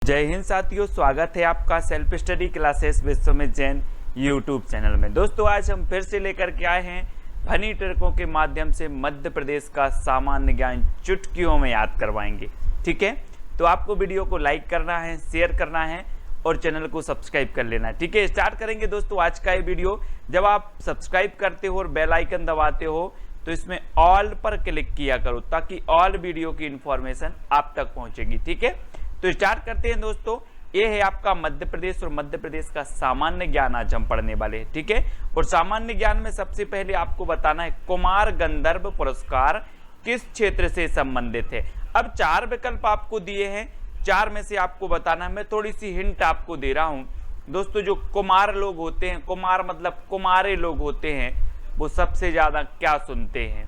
जय हिंद साथियों, स्वागत है आपका self study classes Vishwamit Jain YouTube channel में। दोस्तों आज हम फिर से लेकर के आए हैं फनी ट्रिकों के माध्यम से मध्य प्रदेश का सामान्य ज्ञान चुटकियों में याद करवाएंगे। ठीक है, तो आपको वीडियो को लाइक करना है, शेयर करना है और चैनल को सब्सक्राइब कर लेना है। ठीक है, स्टार्ट करेंगे दोस्तों आज का ये वीडियो। जब आप सब्सक्राइब करते हो और बेल आइकन दबाते हो तो इसमें ऑल पर क्लिक किया करो ताकि ऑल वीडियो की इंफॉर्मेशन आप तक पहुंचेगी। ठीक है, तो स्टार्ट करते हैं दोस्तों। ये है आपका मध्य प्रदेश और मध्य प्रदेश का सामान्य ज्ञान आज हम पढ़ने वाले हैं। ठीक है, और सामान्य ज्ञान में सबसे पहले आपको बताना है कुमार गंधर्व पुरस्कार किस क्षेत्र से संबंधित है। अब चार विकल्प आपको दिए हैं, चार में से आपको बताना है। मैं थोड़ी सी हिंट आपको दे रहा हूं दोस्तों। जो कुमार लोग होते हैं, कुमार मतलब कुमारे लोग होते हैं, वो सबसे ज्यादा क्या सुनते हैं?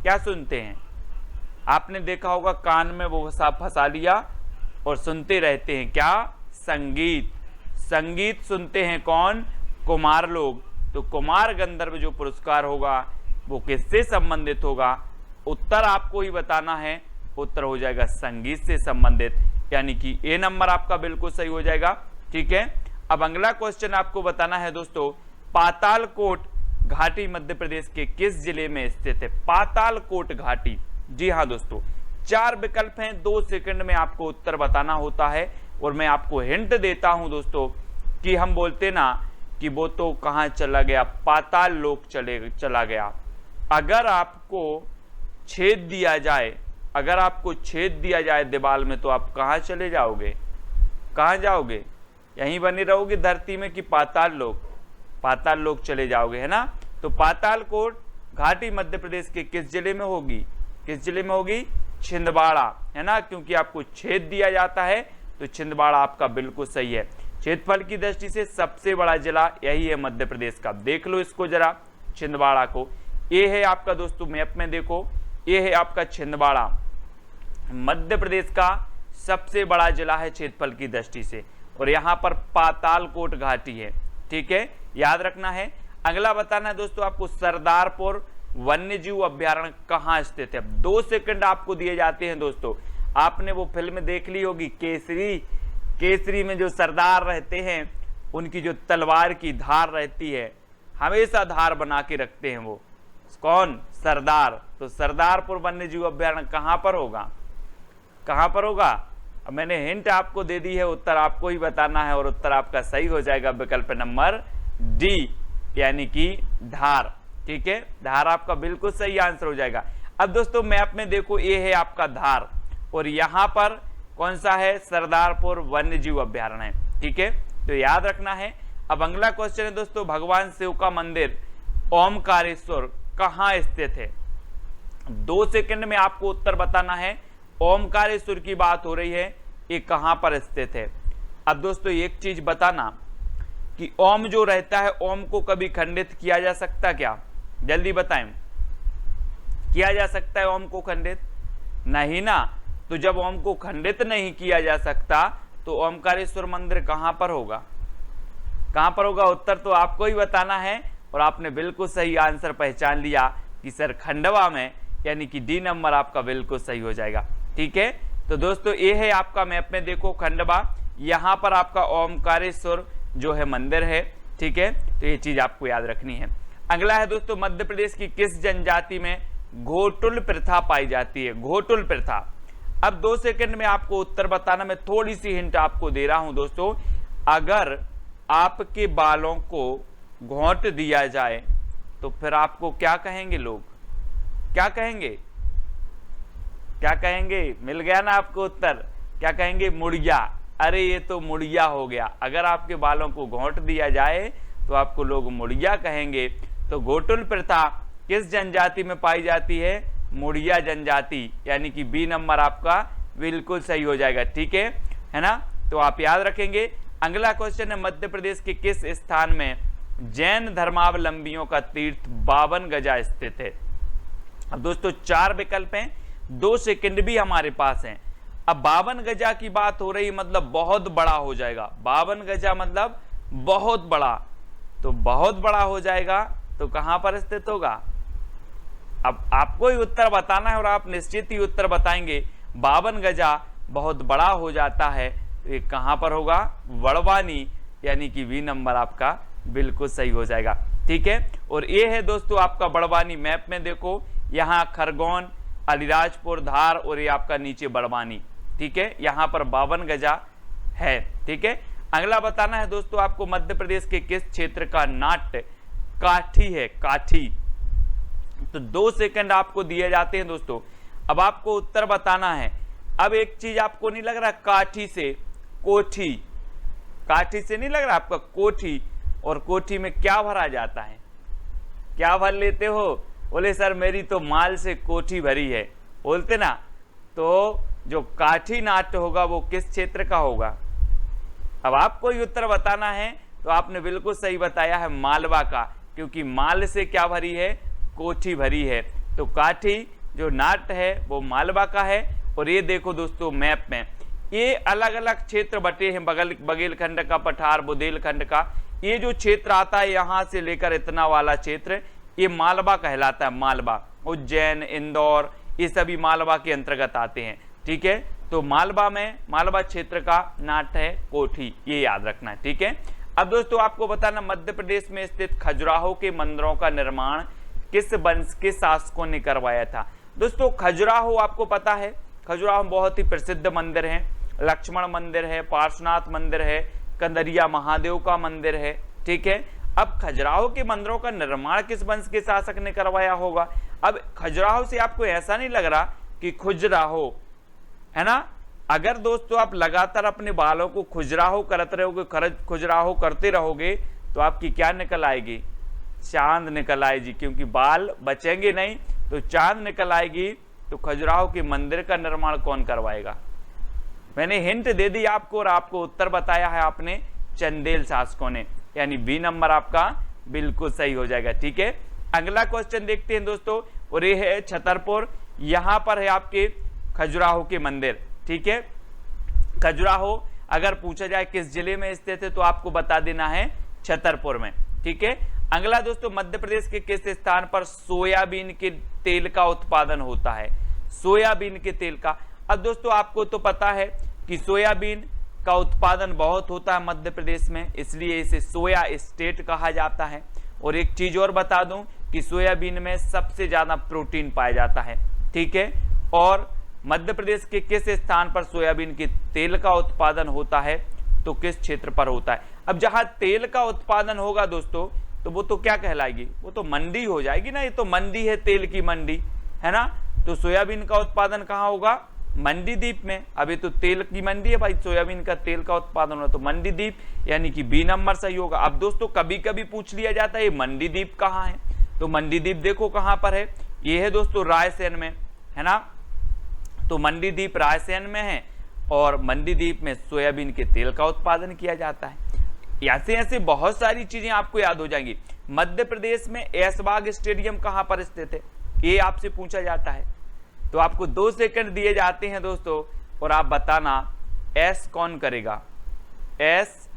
क्या सुनते हैं? आपने देखा होगा कान में वो फंसा लिया और सुनते रहते हैं क्या? संगीत। संगीत सुनते हैं कौन? कुमार लोग। तो कुमार गंधर्व जो पुरस्कार होगा वो किससे संबंधित होगा? उत्तर आपको ही बताना है। उत्तर हो जाएगा संगीत से संबंधित, यानी कि ए नंबर आपका बिल्कुल सही हो जाएगा। ठीक है, अब अगला क्वेश्चन आपको बताना है दोस्तों, पातालकोट घाटी मध्य प्रदेश के किस जिले में स्थित है? पातालकोट घाटी। जी हाँ दोस्तों, चार विकल्प हैं, 2 सेकंड में आपको उत्तर बताना होता है। और मैं आपको हिंट देता हूं दोस्तों कि हम बोलते ना कि वो तो कहां चला गया, पाताल लोक चला गया। अगर आपको छेद दिया जाए, अगर आपको छेद दिया जाए दीवार में, तो आप कहां चले जाओगे? कहां जाओगे? यहीं बने रहोगे धरती में कि पाताल लोक? पाताल लोक चले जाओगे, है ना। तो पातालकोट घाटी मध्य प्रदेश के किस जिले में होगी? किस जिले में होगी? छिंदवाड़ा, है ना, क्योंकि आपको छेद दिया जाता है तो छिंदवाड़ा आपका बिल्कुल सही है। क्षेत्रफल की दृष्टि से सबसे बड़ा जिला यही है मध्य प्रदेश का। देख लो इसको जरा, छिंदवाड़ा को। ये है आपका दोस्तों मैप में देखो, ये है आपका छिंदवाड़ा, मध्य प्रदेश का सबसे बड़ा जिला है क्षेत्रफल की दृष्टि से। और यहाँ पर पातालकोट घाटी है। ठीक है, याद रखना है। अगला बताना है दोस्तों आपको, सरदारपुर वन्य जीव अभ्यारण्य कहां स्थित है? 2 सेकंड आपको दिए जाते हैं दोस्तों। आपने वो फिल्म देख ली होगी केसरी। केसरी में जो सरदार रहते हैं उनकी जो तलवार की धार रहती है, हमेशा धार बना के रखते हैं वो कौन? सरदार। तो सरदारपुर वन्य जीव अभ्यारण्य कहां पर होगा? कहां पर होगा? अब मैंने हिंट आपको दे दी है, उत्तर आपको ही बताना है और उत्तर आपका सही हो जाएगा विकल्प नंबर डी, यानी कि धार। ठीक है, धार आपका बिल्कुल सही आंसर हो जाएगा। अब दोस्तों मैप में देखो, ये है आपका धार और यहां पर कौन सा है? सरदारपुर वन्य जीव अभ्यारण्य है। ठीक है, तो याद रखना है। अब अगला क्वेश्चन है दोस्तों, भगवान शिव का मंदिर ओमकारेश्वर कहां स्थित है? 2 सेकंड में आपको उत्तर बताना है। ओमकारेश्वर की बात हो रही है, ये कहां पर स्थित है? अब दोस्तों एक चीज बताना कि ओम जो रहता है, ओम को कभी खंडित किया जा सकता क्या? जल्दी बताएं, किया जा सकता है ओम को खंडित? नहीं ना। तो जब ओम को खंडित नहीं किया जा सकता तो ओमकारेश्वर मंदिर कहां पर होगा? कहां पर होगा? उत्तर तो आपको ही बताना है। और आपने बिल्कुल सही आंसर पहचान लिया कि सर खंडवा में, यानी कि डी नंबर आपका बिल्कुल सही हो जाएगा। ठीक है, तो दोस्तों ये है आपका मैप में देखो खंडवा, यहां पर आपका ओमकारेश्वर जो है मंदिर है। ठीक है, तो ये चीज आपको याद रखनी है। अगला है दोस्तों, मध्य प्रदेश की किस जनजाति में घोटुल प्रथा पाई जाती है? घोटुल प्रथा। अब 2 सेकंड में आपको उत्तर बताना। मैं थोड़ी सी हिंट आपको दे रहा हूं दोस्तों। अगर आपके बालों को घोंट दिया जाए तो फिर आपको क्या कहेंगे लोग? क्या कहेंगे? क्या कहेंगे? मिल गया ना आपको उत्तर। क्या कहेंगे? मुड़िया। अरे ये तो मुड़िया हो गया। अगर आपके बालों को घोंट दिया जाए तो आपको लोग मुड़िया कहेंगे। तो घोटुल प्रथा किस जनजाति में पाई जाती है? मुड़िया जनजाति, यानी कि बी नंबर आपका बिल्कुल सही हो जाएगा। ठीक है ना, तो आप याद रखेंगे। अगला क्वेश्चन है, मध्य प्रदेश के किस स्थान में जैन धर्मावलंबियों का तीर्थ 52 गजा स्थित है? अब दोस्तों 4 विकल्प हैं, 2 सेकंड भी हमारे पास हैं। अब 52 गजा की बात हो रही, मतलब बहुत बड़ा हो जाएगा। 52 गजा मतलब बहुत बड़ा, तो बहुत बड़ा हो जाएगा तो कहां पर स्थित होगा? अब आपको ही उत्तर बताना है और आप निश्चित ही उत्तर बताएंगे। 52 गजा बहुत बड़ा हो जाता है तो ये कहाँ पर होगा, बड़वानी, यानी कि बी नंबर आपका बिल्कुल सही हो जाएगा। ठीक है, और ये है दोस्तों आपका बड़वानी। मैप में देखो यहाँ खरगोन, अलीराजपुर, धार और ये आपका नीचे बड़वानी। ठीक है, यहाँ पर 52 गजा है। ठीक है, अगला बताना है दोस्तों आपको मध्य प्रदेश के किस क्षेत्र का नाट्य काठी है, काठी। तो 2 सेकंड आपको दिए जाते हैं दोस्तों, अब आपको उत्तर बताना है। अब एक चीज आपको नहीं लग रहा काठी से कोठी, काठी से नहीं लग रहा आपका कोठी, और कोठी में क्या भरा जाता है, क्या भर लेते हो? बोले सर मेरी तो माल से कोठी भरी है, बोलते ना। तो जो काठी नाट्य होगा वो किस क्षेत्र का होगा? अब आपको ये उत्तर बताना है। तो आपने बिल्कुल सही बताया है, मालवा का, क्योंकि माल से क्या भरी है, कोठी भरी है। तो काठी जो नाट्य है वो मालवा का है। और ये देखो दोस्तों मैप में ये अलग अलग क्षेत्र बटे हैं, बघेलखंड का, पठार, बुंदेलखंड का। ये जो क्षेत्र आता है यहाँ से लेकर इतना वाला क्षेत्र, ये मालवा कहलाता है, मालवा। उज्जैन, इंदौर, ये सभी मालवा के अंतर्गत आते हैं। ठीक है, तो मालवा में, मालवा क्षेत्र का नाट्य है कोठी, ये याद रखना है। ठीक है, अब दोस्तों आपको बताना मध्य प्रदेश में स्थित खजुराहो के मंदिरों का निर्माण किस वंश के शासकों ने करवाया था? दोस्तों खजुराहो आपको पता है, खजुराहो बहुत ही प्रसिद्ध मंदिर है। लक्ष्मण मंदिर है, पार्श्वनाथ मंदिर है, कंदरिया महादेव का मंदिर है। ठीक है, अब खजुराहो के मंदिरों का निर्माण किस वंश के शासक ने करवाया होगा? अब खजुराहो से आपको ऐसा नहीं लग रहा कि खुजराहो है ना? अगर दोस्तों आप लगातार अपने बालों को खुजराहो करते रहोगे, खुजराहो करते रहोगे, तो आपकी क्या निकल आएगी? चांद निकल आएगी, क्योंकि बाल बचेंगे नहीं तो चांद निकल आएगी। तो खजुराहो के मंदिर का निर्माण कौन करवाएगा? मैंने हिंट दे दी आपको और आपको उत्तर बताया है आपने, चंदेल शासकों ने, यानी बी नंबर आपका बिल्कुल सही हो जाएगा। ठीक है, अगला क्वेश्चन देखते हैं दोस्तों, और ये है छतरपुर। यहां पर है आपके खजुराहो के मंदिर। ठीक है, खजुराहो अगर पूछा जाए किस जिले में स्थित है तो आपको बता देना है छतरपुर में। ठीक है, अगला दोस्तों मध्य प्रदेश के किस स्थान पर सोयाबीन के तेल का उत्पादन होता है? सोयाबीन के तेल का। अब दोस्तों आपको तो पता है कि सोयाबीन का उत्पादन बहुत होता है मध्य प्रदेश में, इसलिए इसे सोया स्टेट कहा जाता है। और एक चीज और बता दूं कि सोयाबीन में सबसे ज्यादा प्रोटीन पाया जाता है। ठीक है, और मध्य प्रदेश के किस स्थान पर सोयाबीन के तेल का उत्पादन होता है? तो किस क्षेत्र पर होता है? अब जहां तेल का उत्पादन होगा दोस्तों, तो वो तो क्या कहलाएगी? वो तो मंडी हो जाएगी ना, ये तो मंडी है, तेल की मंडी है ना। तो सोयाबीन का उत्पादन कहाँ होगा? मंडीदीप में। अभी तो तेल की मंडी है भाई, सोयाबीन का तेल का उत्पादन हो तो मंडीदीप, यानी कि बी नंबर सही होगा। अब दोस्तों कभी कभी पूछ लिया जाता है ये मंडीदीप कहाँ है, तो मंडीदीप देखो कहाँ पर है, ये है दोस्तों रायसेन में, है ना। तो मंडीदीप रायसेन में है और मंडीदीप में सोयाबीन के तेल का उत्पादन किया जाता है। ऐसे ऐसे बहुत सारी चीजें आपको याद हो जाएंगी। मध्य प्रदेश में ऐशबाग स्टेडियम कहां पर स्थित है, ये आपसे पूछा जाता है। तो आपको 2 सेकंड दिए जाते हैं दोस्तों, और आप बताना ऐश कौन करेगा? ऐश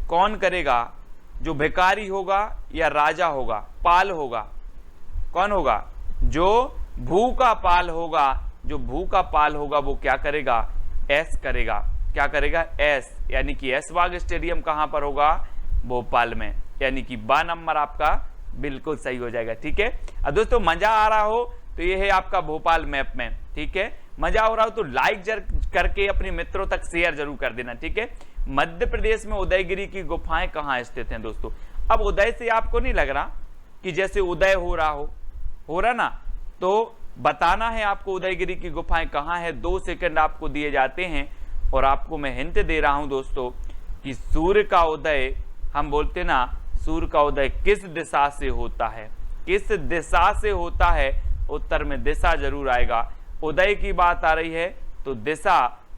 कौन करेगा? जो भिखारी होगा या राजा होगा, पाल होगा? कौन होगा? जो भू का पाल होगा, जो भू का पाल होगा वो क्या करेगा? ऐश करेगा। क्या करेगा? ऐश, यानी कि ऐशबाग स्टेडियम कहां पर होगा? भोपाल में, यानी कि बा नंबर आपका बिल्कुल सही हो जाएगा। ठीक है, अब दोस्तों मजा आ रहा हो तो ये है आपका भोपाल मैप में। ठीक है, मजा हो रहा हो तो लाइक करके अपने मित्रों तक शेयर जरूर कर देना। ठीक है, मध्य प्रदेश में उदयगिरी की गुफाएं कहाँ स्थित हैं दोस्तों? अब उदय से आपको नहीं लग रहा कि जैसे उदय हो रहा ना, तो बताना है आपको उदयगिरी की गुफाएं कहाँ है। 2 सेकंड आपको दिए जाते हैं और आपको मैं हिंट दे रहा हूं दोस्तों कि सूर्य का उदय, हम बोलते ना सूर्य का उदय किस दिशा से होता है? किस दिशा से होता है? उत्तर में दिशा जरूर आएगा। उदय की बात आ रही है तो दिशा,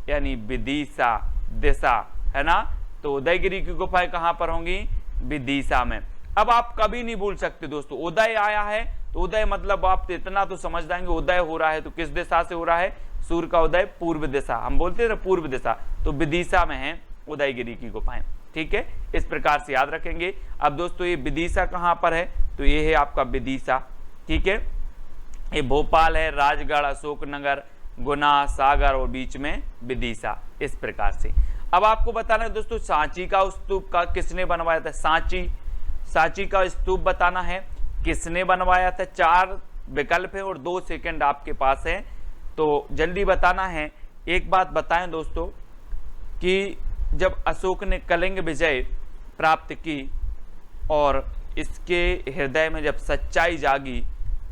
यानी विदिशा, दिशा, है ना। तो उदयगिरी की गुफाएं कहां पर होंगी? विदिशा में। अब आप कभी नहीं भूल सकते दोस्तों, उदय आया है तो उदय मतलब आप इतना तो समझ जाएंगे, उदय हो रहा है तो किस दिशा से हो रहा है? सूर्य का उदय पूर्व दिशा, हम बोलते हैं ना पूर्व दिशा, तो विदिशा में है उदयगिरी की गुफाएं। ठीक है, इस प्रकार से याद रखेंगे। अब दोस्तों ये विदिशा कहां पर है? तो ये है आपका विदिशा। ठीक है, ये भोपाल है, राजगढ़, अशोकनगर, गुना, सागर और बीच में विदिशा, इस प्रकार से। अब आपको बताना है दोस्तों सांची का स्तूप का किसने बनवाया था। सांची का स्तूप बताना है किसने बनवाया था। 4 विकल्प है और 2 सेकंड आपके पास है, तो जल्दी बताना है। एक बात बताएं दोस्तों कि जब अशोक ने कलिंग विजय प्राप्त की और इसके हृदय में जब सच्चाई जागी,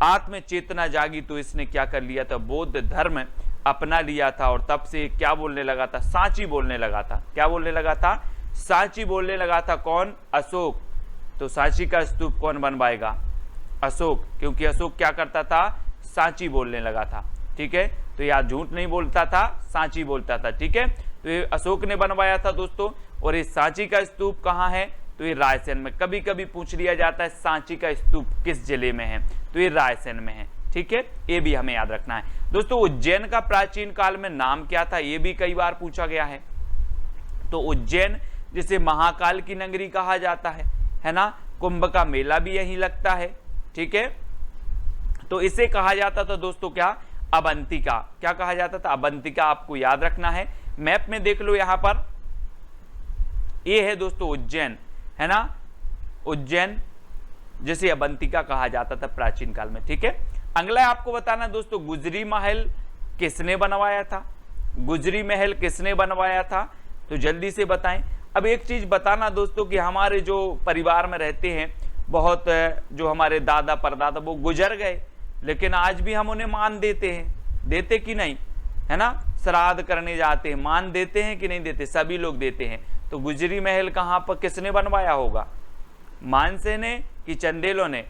आत्म चेतना जागी, तो इसने क्या कर लिया था, बौद्ध धर्म अपना लिया था। और तब से क्या बोलने लगा था, सांची बोलने लगा था। क्या बोलने लगा था, सांची बोलने लगा था। कौन, अशोक। तो सांची का स्तूप कौन बनवाएगा, अशोक, क्योंकि अशोक क्या करता था, सांची बोलने लगा था। ठीक है, तो यह झूठ नहीं बोलता था, सांची बोलता था। ठीक है, तो ये अशोक ने बनवाया था दोस्तों। और ये सांची का स्तूप कहाँ है, तो ये रायसेन में। कभी कभी पूछ लिया जाता है सांची का स्तूप किस जिले में है, तो ये रायसेन में है। ठीक है, ये भी हमें याद रखना है दोस्तों। उज्जैन का प्राचीन काल में नाम क्या था, ये भी कई बार पूछा गया है। तो उज्जैन जिसे महाकाल की नगरी कहा जाता है ना, कुंभ का मेला भी यहीं लगता है। ठीक है, तो इसे कहा जाता था दोस्तों क्या, अवंतिका। क्या कहा जाता था, अवंतिका। आपको याद रखना है, मैप में देख लो, यहां पर ये है दोस्तों उज्जैन, है ना, उज्जैन जिसे अवंतिका कहा जाता था प्राचीन काल में। ठीक है, अगला आपको बताना दोस्तों गुजरी महल किसने बनवाया था। गुजरी महल किसने बनवाया था, तो जल्दी से बताएं। अब एक चीज बताना दोस्तों कि हमारे जो परिवार में रहते हैं बहुत, जो हमारे दादा परदादा वो गुजर गए, लेकिन आज भी हम उन्हें मान देते हैं, देते कि नहीं, है ना। श्राद्ध करने जाते हैं, मान देते हैं कि नहीं देते, सभी लोग देते हैं। तो गुजरी महल कहाँ पर किसने बनवाया होगा, मानसेन ने कि चंदेलों ने,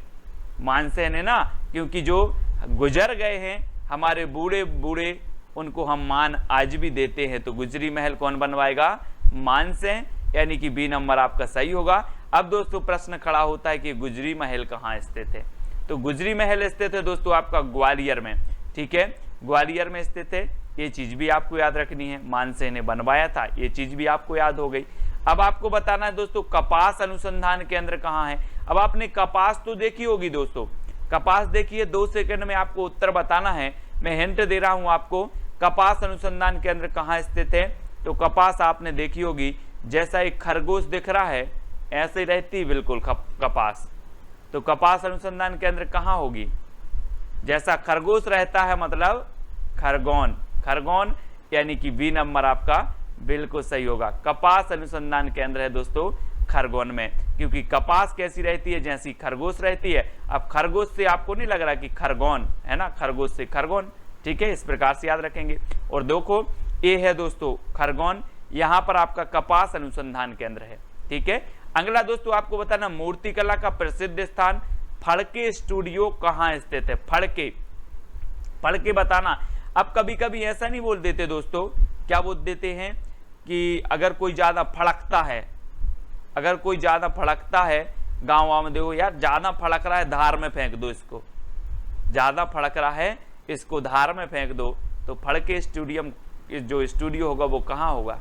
मानसेन ने ना, क्योंकि जो गुजर गए हैं हमारे बूढ़े बूढ़े, उनको हम मान आज भी देते हैं। तो गुजरी महल कौन बनवाएगा, मानसेन, यानी कि बी नंबर आपका सही होगा। अब दोस्तों प्रश्न खड़ा होता है कि गुजरी महल कहाँ स्थित है, तो गुजरी महल स्थित है दोस्तों आपका ग्वालियर में। ठीक है, ग्वालियर में स्थित है, ये चीज भी आपको याद रखनी है। मानसेन ने बनवाया था, ये चीज भी आपको याद हो गई। अब आपको बताना है दोस्तों कपास अनुसंधान केंद्र कहाँ है। अब आपने कपास तो देखी होगी दोस्तों, कपास देखिए, 2 सेकंड में आपको उत्तर बताना है। मैं हिंट दे रहा हूं आपको, कपास अनुसंधान केंद्र कहाँ स्थित है। तो कपास आपने देखी होगी, जैसा एक खरगोश दिख रहा है ऐसे रहती बिल्कुल कपास। तो कपास अनुसंधान केंद्र कहाँ होगी, जैसा खरगोश रहता है, मतलब खरगोन, खरगोन, यानी कि बी नंबर आपका बिल्कुल सही होगा। कपास अनुसंधान केंद्र है दोस्तों खरगोन में, क्योंकि कपास कैसी रहती है, जैसी खरगोश रहती है। अब खरगोश से आपको नहीं लग रहा कि खरगोन है ना, खरगोश से खरगोन। ठीक है, इस प्रकार से याद रखेंगे। और देखो ये है दोस्तों खरगोन, यहां पर आपका कपास अनुसंधान केंद्र है। ठीक है, अगला दोस्तों आपको बताना मूर्तिकला का प्रसिद्ध स्थान फड़के स्टूडियो कहाँ स्थित है। फड़के, फड़के बताना। अब कभी कभी ऐसा नहीं बोल देते दोस्तों, क्या बोल देते हैं कि अगर कोई ज्यादा फड़कता है, अगर कोई ज्यादा फड़कता है, गाँव में देखो यार ज्यादा फड़क रहा है धार में फेंक दो इसको, ज्यादा फड़क रहा है इसको धार में फेंक दो। तो फड़के स्टूडियम जो स्टूडियो होगा वो कहाँ होगा,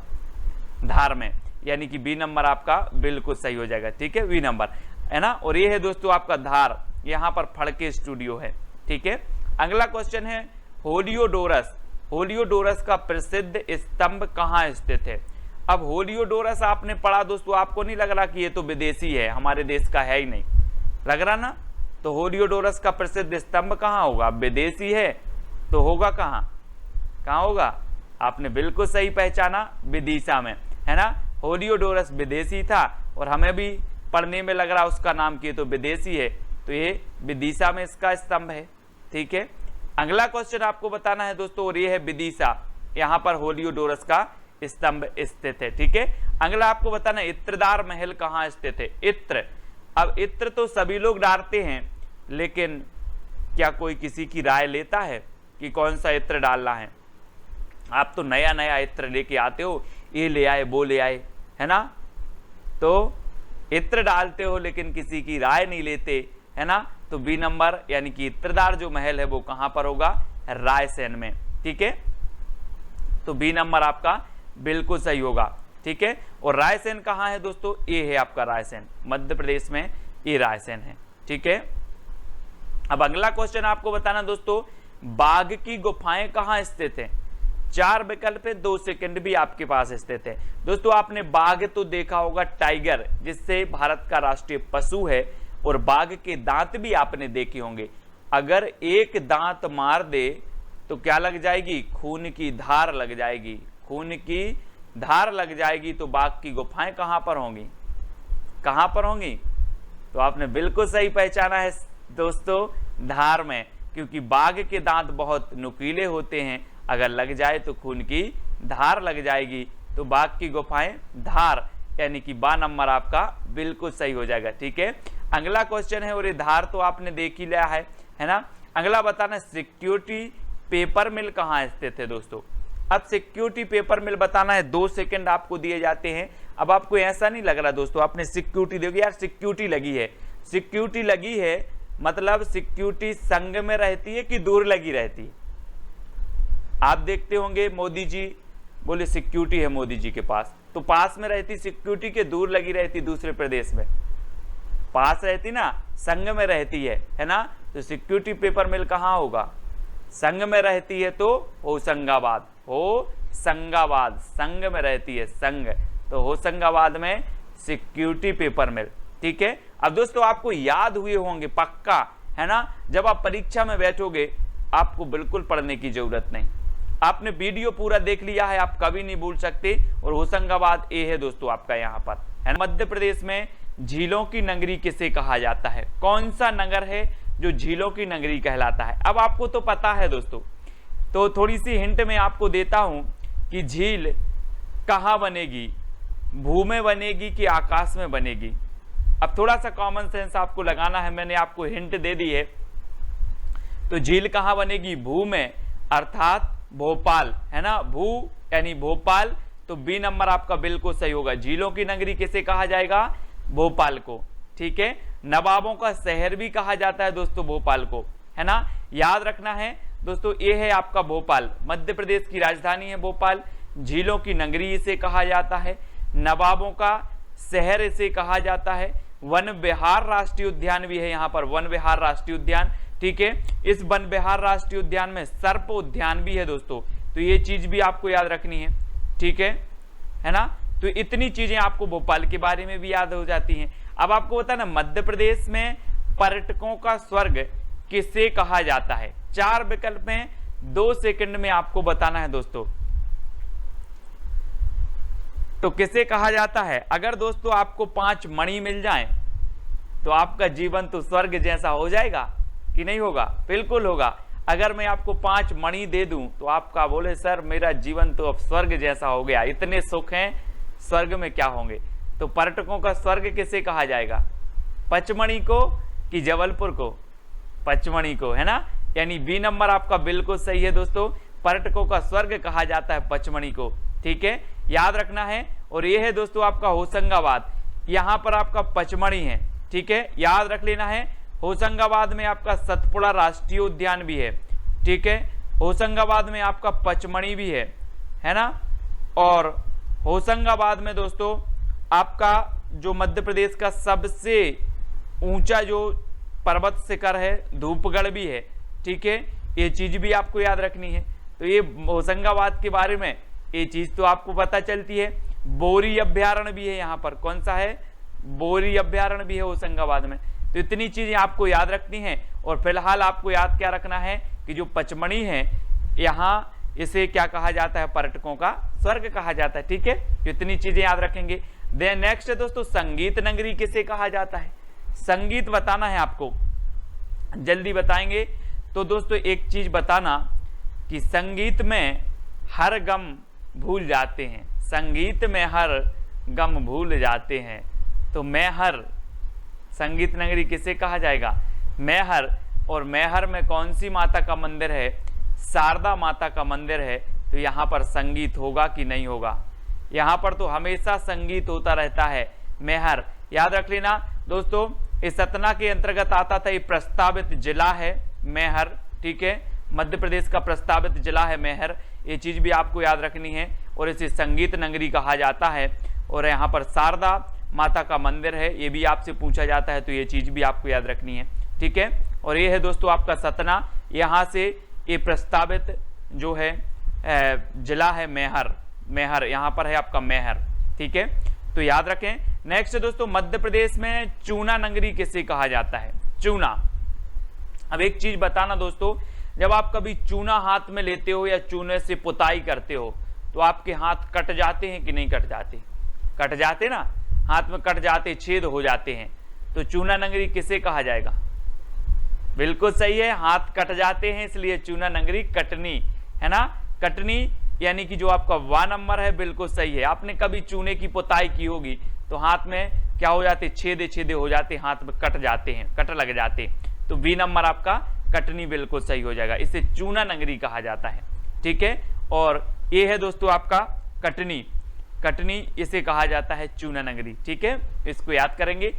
धार में, यानी कि बी नंबर आपका बिल्कुल सही हो जाएगा। ठीक है, बी नंबर है ना। और ये है दोस्तों आपका धार, यहाँ पर फड़के स्टूडियो है। ठीक है, अगला क्वेश्चन है होलियोडोरस, होलियोडोरस का प्रसिद्ध स्तंभ कहाँ स्थित है। अब होलियोडोरस आपने पढ़ा दोस्तों, आपको नहीं लग रहा कि ये तो विदेशी है, हमारे देश का है ही नहीं, लग रहा ना। तो होलियोडोरस का प्रसिद्ध स्तंभ कहाँ होगा, विदेशी है तो होगा कहाँ, कहाँ होगा, आपने बिल्कुल सही पहचाना, विदिशा में, है ना। होलियोडोरस विदेशी था और हमें भी पढ़ने में लग रहा उसका नाम की तो विदेशी है, तो ये विदिशा में इसका स्तंभ है। ठीक है, अगला क्वेश्चन आपको बताना है दोस्तों, और ये है विदिशा, यहाँ पर होलियोडोरस का स्तंभ स्थित है। ठीक है, अगला आपको बताना है इत्रदार महल कहाँ स्थित है। इत्र, अब इत्र तो सभी लोग डालते हैं, लेकिन क्या कोई किसी की राय लेता है कि कौन सा इत्र डालना है। आप तो नया नया इत्र लेके आते हो, ये ले आए वो ले आए, है ना, तो इत्र डालते हो लेकिन किसी की राय नहीं लेते, है ना। तो बी नंबर यानी कि इत्रदार जो महल है वो कहां पर होगा, रायसेन में। ठीक है, तो बी नंबर आपका बिल्कुल सही होगा। ठीक है, और रायसेन कहाँ है दोस्तों, ये है आपका रायसेन, मध्य प्रदेश में ये रायसेन है। ठीक है, अब अगला क्वेश्चन आपको बताना दोस्तों, बाघ की गुफाएं कहाँ स्थित हैं? 4 विकल्प है, 2 सेकंड भी आपके पास स्थित है। दोस्तों आपने बाघ तो देखा होगा, टाइगर जिससे भारत का राष्ट्रीय पशु है, और बाघ के दांत भी आपने देखे होंगे। अगर एक दांत मार दे तो क्या लग जाएगी? खून की धार लग जाएगी। खून की धार लग जाएगी तो बाघ की गुफाएं कहां पर होंगी? कहां पर होंगी? तो आपने बिल्कुल सही पहचाना है दोस्तों, धार में, क्योंकि बाघ के दांत बहुत नुकीले होते हैं, अगर लग जाए तो खून की धार लग जाएगी। तो बाघ की गुफाएं धार, यानी कि बा नंबर आपका बिल्कुल सही हो जाएगा। ठीक है, अगला क्वेश्चन है, और ये धार तो आपने देख ही लिया है ना। अगला बताना, सिक्योरिटी पेपर मिल कहाँ स्थित है दोस्तों? अब सिक्योरिटी पेपर मिल बताना है, 2 सेकंड आपको दिए जाते हैं। अब आपको ऐसा नहीं लग रहा दोस्तों, आपने सिक्योरिटी देखी यार, सिक्योरिटी लगी है, सिक्योरिटी लगी है मतलब सिक्योरिटी संग में रहती है कि दूर लगी रहती है? आप देखते होंगे मोदी जी बोले सिक्योरिटी है मोदी जी के पास, तो पास में रहती सिक्योरिटी के दूर लगी रहती दूसरे प्रदेश में? पास रहती ना, संग में रहती है ना। तो सिक्योरिटी पेपर मिल कहाँ होगा? संग में रहती है तो होशंगाबाद, होशंगाबाद संग में रहती है, संग, तो होशंगाबाद में सिक्योरिटी पेपर मिल। ठीक है, अब दोस्तों आपको याद हुए होंगे पक्का, है ना। जब आप परीक्षा में बैठोगे आपको बिल्कुल पढ़ने की जरूरत नहीं, आपने वीडियो पूरा देख लिया है, आप कभी नहीं भूल सकते। और होशंगाबाद ए है दोस्तों आपका यहाँ पर, है। मध्य प्रदेश में झीलों की नगरी किसे कहा जाता है? कौन सा नगर है जो झीलों की नगरी कहलाता है? अब आपको तो पता है दोस्तों, तो थोड़ी सी हिंट मैं आपको देता हूं कि झील कहां बनेगी, भू में बनेगी कि आकाश में बनेगी? अब थोड़ा सा कॉमन सेंस आपको लगाना है, मैंने आपको हिंट दे दी है। तो झील कहां बनेगी? भू में, अर्थात भोपाल, है ना, भू यानी भोपाल। तो बी नंबर आपका बिल्कुल सही होगा। झीलों की नगरी किसे कहा जाएगा? भोपाल को। ठीक है, नवाबों का शहर भी कहा जाता है दोस्तों भोपाल को, है ना, याद रखना है दोस्तों। ये है आपका भोपाल, मध्य प्रदेश की राजधानी है भोपाल। झीलों की नगरी इसे कहा जाता है, नवाबों का शहर इसे कहा जाता है। वन विहार राष्ट्रीय उद्यान भी है यहाँ पर, वन विहार राष्ट्रीय उद्यान। ठीक है, इस वन विहार राष्ट्रीय उद्यान में सर्प उद्यान भी है दोस्तों, तो ये चीज भी आपको याद रखनी है। ठीक है ना। तो इतनी चीजें आपको भोपाल के बारे में भी याद हो जाती हैं। अब आपको बता ना, मध्य प्रदेश में पर्यटकों का स्वर्ग किसे कहा जाता है? 4 विकल्प में 2 सेकंड में आपको बताना है दोस्तों। तो किसे कहा जाता है? अगर दोस्तों आपको 5 मणि मिल जाएं तो आपका जीवन तो स्वर्ग जैसा हो जाएगा कि नहीं होगा? बिल्कुल होगा। अगर मैं आपको 5 मणि दे दूं तो आपका बोले सर मेरा जीवन तो अब स्वर्ग जैसा हो गया, इतने सुख हैं, स्वर्ग में क्या होंगे? तो पर्यटकों का स्वर्ग किसे कहा जाएगा? पचमणी को कि जबलपुर को? पचमणी को, है ना। यानी बी नंबर आपका बिल्कुल सही है दोस्तों, पर्यटकों का स्वर्ग कहा जाता है पचमणी को। ठीक है, याद रखना है। और ये है दोस्तों आपका होशंगाबाद, यहाँ पर आपका पचमणी है। ठीक है, याद रख लेना है। होशंगाबाद में आपका सतपुड़ा राष्ट्रीय उद्यान भी है। ठीक है, होशंगाबाद में आपका पचमणी भी है ना। और होशंगाबाद में दोस्तों आपका जो मध्य प्रदेश का सबसे ऊंचा जो पर्वत शिखर है धूपगढ़ भी है। ठीक है, ये चीज भी आपको याद रखनी है। तो ये होशंगाबाद के बारे में ये चीज तो आपको पता चलती है। बोरी अभ्यारण्य भी है यहाँ पर, कौन सा है? बोरी अभ्यारण्य भी है होशंगाबाद में। तो इतनी चीजें आपको याद रखनी है। और फिलहाल आपको याद क्या रखना है कि जो पचमणी है यहाँ, इसे क्या कहा जाता है? पर्यटकों का स्वर्ग कहा जाता है। ठीक है, इतनी चीजें याद रखेंगे। देन नेक्स्ट है दोस्तों, संगीत नगरी किसे कहा जाता है? संगीत बताना है आपको, जल्दी बताएंगे। तो दोस्तों एक चीज बताना कि संगीत में हर गम भूल जाते हैं, संगीत में हर गम भूल जाते हैं। तो मैहर, संगीत नगरी किसे कहा जाएगा? मैहर। और मैहर में कौन सी माता का मंदिर है? शारदा माता का मंदिर है। तो यहाँ पर संगीत होगा कि नहीं होगा? यहाँ पर तो हमेशा संगीत होता रहता है। मैहर याद रख लेना दोस्तों, इस सतना के अंतर्गत आता था, ये प्रस्तावित जिला है मैहर। ठीक है, मध्य प्रदेश का प्रस्तावित जिला है मैहर, ये चीज भी आपको याद रखनी है। और इसे संगीत नगरी कहा जाता है। और यहाँ पर शारदा माता का मंदिर है, ये भी आपसे पूछा जाता है, तो ये चीज भी आपको याद रखनी है। ठीक है, और ये है दोस्तों आपका सतना, यहाँ से ये प्रस्तावित जो है जिला है मैहर, यहाँ पर है आपका मैहर, ठीक है, तो याद रखें। नेक्स्ट दोस्तों, मध्य प्रदेश में चूना नगरी किसे कहा जाता है? चूना। अब एक चीज बताना दोस्तों, जब आप कभी चूना हाथ में लेते हो या चूने से पुताई करते हो तो आपके हाथ कट जाते हैं कि नहीं कट जाते? कट जाते ना, हाथ में कट जाते, छेद हो जाते हैं। तो चूना नगरी किसे कहा जाएगा? बिल्कुल सही है, हाथ कट जाते हैं, इसलिए चूना नगरी कटनी, है ना, कटनी, यानी कि जो आपका 1 नंबर है बिल्कुल सही है। आपने कभी चूने की पुताई की होगी तो हाथ में क्या हो जाते, छेदे छेदे हो जाते, हाथ में कट जाते हैं, कट लग जाते हैं। तो बी नंबर आपका कटनी बिल्कुल सही हो जाएगा, इसे चूना नगरी कहा जाता है, ठीक है। और ये है दोस्तों आपका कटनी, कटनी इसे कहा जाता है चूना नगरी, ठीक है, इसको याद करेंगे।